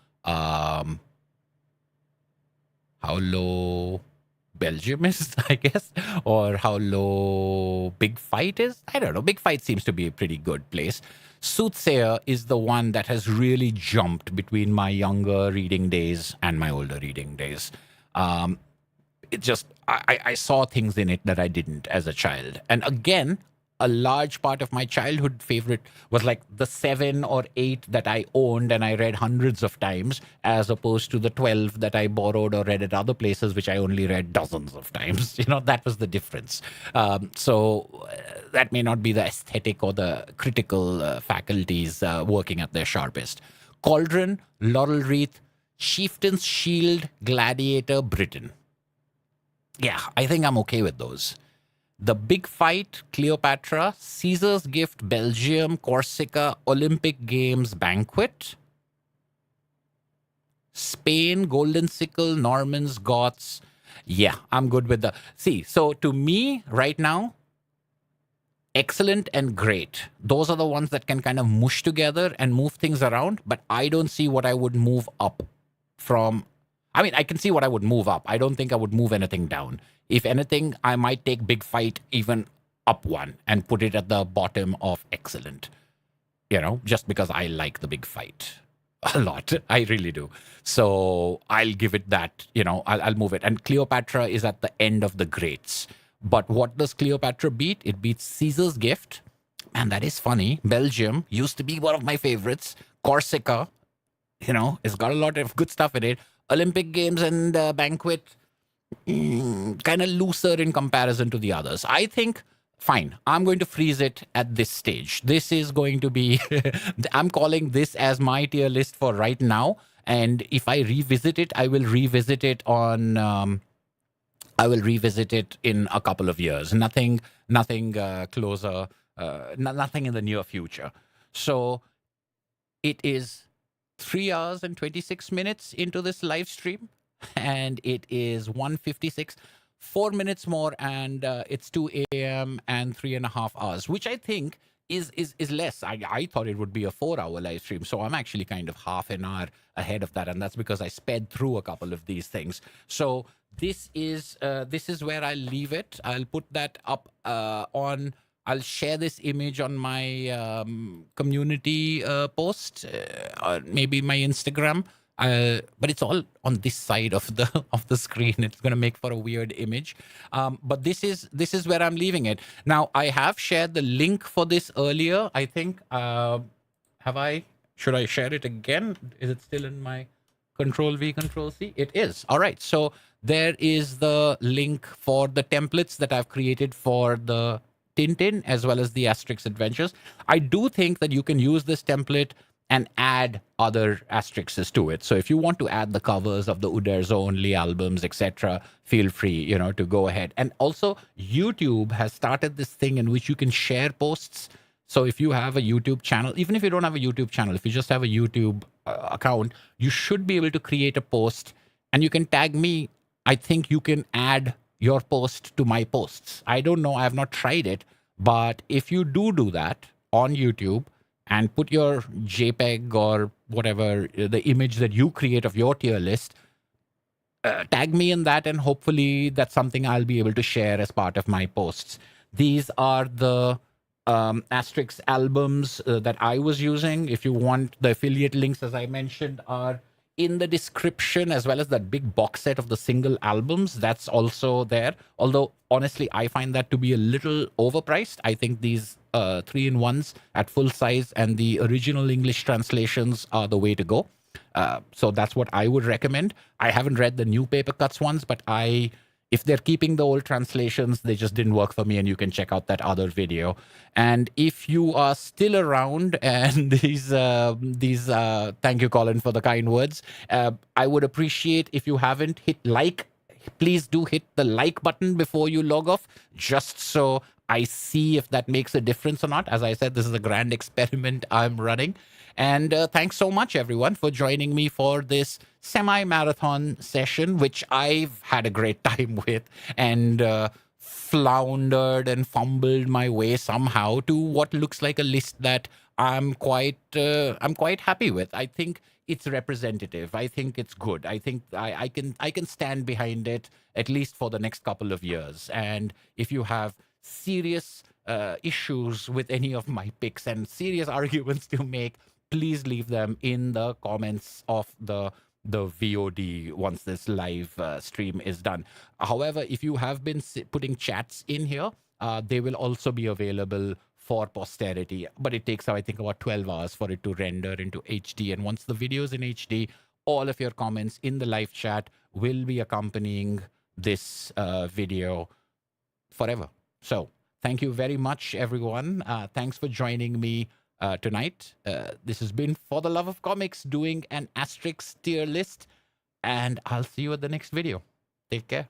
Belgium is, I guess, or how low Big Fight is. I don't know. Big Fight seems to be a pretty good place. Soothsayer is the one that has really jumped between my younger reading days and my older reading days. It just, I saw things in it that I didn't as a child. And again, a large part of my childhood favorite was like the 7 or 8 that I owned and I read hundreds of times, as opposed to the 12 that I borrowed or read at other places, which I only read dozens of times. That was the difference. So that may not be the aesthetic or the critical faculties working at their sharpest. Cauldron, Laurel Wreath, Chieftain's Shield, Gladiator, Britain. Yeah, I think I'm okay with those. The Big Fight, Cleopatra, Caesar's Gift, Belgium, Corsica, Olympic Games, Banquet, Spain, Golden Sickle, Normans, Goths. Yeah, I'm good with the... See, so to me, right now, excellent and great. Those are the ones that can kind of mush together and move things around, but I don't see what I would move up from... I mean, I can see what I would move up. I don't think I would move anything down. If anything, I might take Big Fight even up one and put it at the bottom of excellent. Just because I like the Big Fight a lot. I really do. So I'll give it that, I'll move it. And Cleopatra is at the end of the greats. But what does Cleopatra beat? It beats Caesar's Gift. And that is funny. Belgium used to be one of my favorites. Corsica, it's got a lot of good stuff in it. Olympic Games and Banquet, kind of looser in comparison to the others. I think, fine, I'm going to freeze it at this stage. This is going to be, I'm calling this as my tier list for right now. And if I revisit it, I will revisit it in a couple of years. Nothing closer, nothing in the near future. So it is 3 hours and 26 minutes into this live stream, and it is 1:56. 4 minutes more, and it's 2 a.m. and 3.5 hours, which I think is less. I thought it would be a 4-hour live stream, so I'm actually kind of half an hour ahead of that, and that's because I sped through a couple of these things. So this is where I'll leave it. I'll put that up on. I'll share this image on my community post, or maybe my Instagram. But it's all on this side of the screen. It's going to make for a weird image. But this is where I'm leaving it. Now, I have shared the link for this earlier. I think, should I share it again? Is it still in my Control V, Control C? It is. All right. So there is the link for the templates that I've created for the Tintin as well as the Asterix Adventures. I do think that you can use this template and add other Asterixes to it. So if you want to add the covers of the Uderzo only albums, etc., feel free, to go ahead. And also, YouTube has started this thing in which you can share posts. So if you have a YouTube channel, even if you don't have a YouTube channel, if you just have a YouTube account, you should be able to create a post and you can tag me. I think you can add your post to my posts. I don't know. I have not tried it. But if you do that on YouTube, and put your JPEG or whatever, the image that you create of your tier list, tag me in that, and hopefully that's something I'll be able to share as part of my posts. These are the Asterix albums that I was using. If you want, the affiliate links, as I mentioned, are in the description, as well as that big box set of the single albums. That's also there. Although, honestly, I find that to be a little overpriced. I think these 3-in-1s at full size and the original English translations are the way to go. So that's what I would recommend. I haven't read the new paper cuts ones, but if they're keeping the old translations, they just didn't work for me, and you can check out that other video. And if you are still around, and thank you, Colin, for the kind words. I would appreciate if you haven't hit like, please do hit the like button before you log off, just so I see if that makes a difference or not. As I said, this is a grand experiment I'm running. And thanks so much, everyone, for joining me for this semi-marathon session, which I've had a great time with, and floundered and fumbled my way somehow to what looks like a list that I'm quite happy with. I think it's representative. I think it's good. I think I can stand behind it, at least for the next couple of years. And if you have serious issues with any of my picks and serious arguments to make, please leave them in the comments of the VOD once this live stream is done. However, if you have been putting chats in here, they will also be available for posterity. But it takes, I think, about 12 hours for it to render into HD. And once the video is in HD, all of your comments in the live chat will be accompanying this video forever. So thank you very much, everyone. Thanks for joining me tonight. This has been For the Love of Comics, doing an Asterix tier list, and I'll see you at the next video. Take care.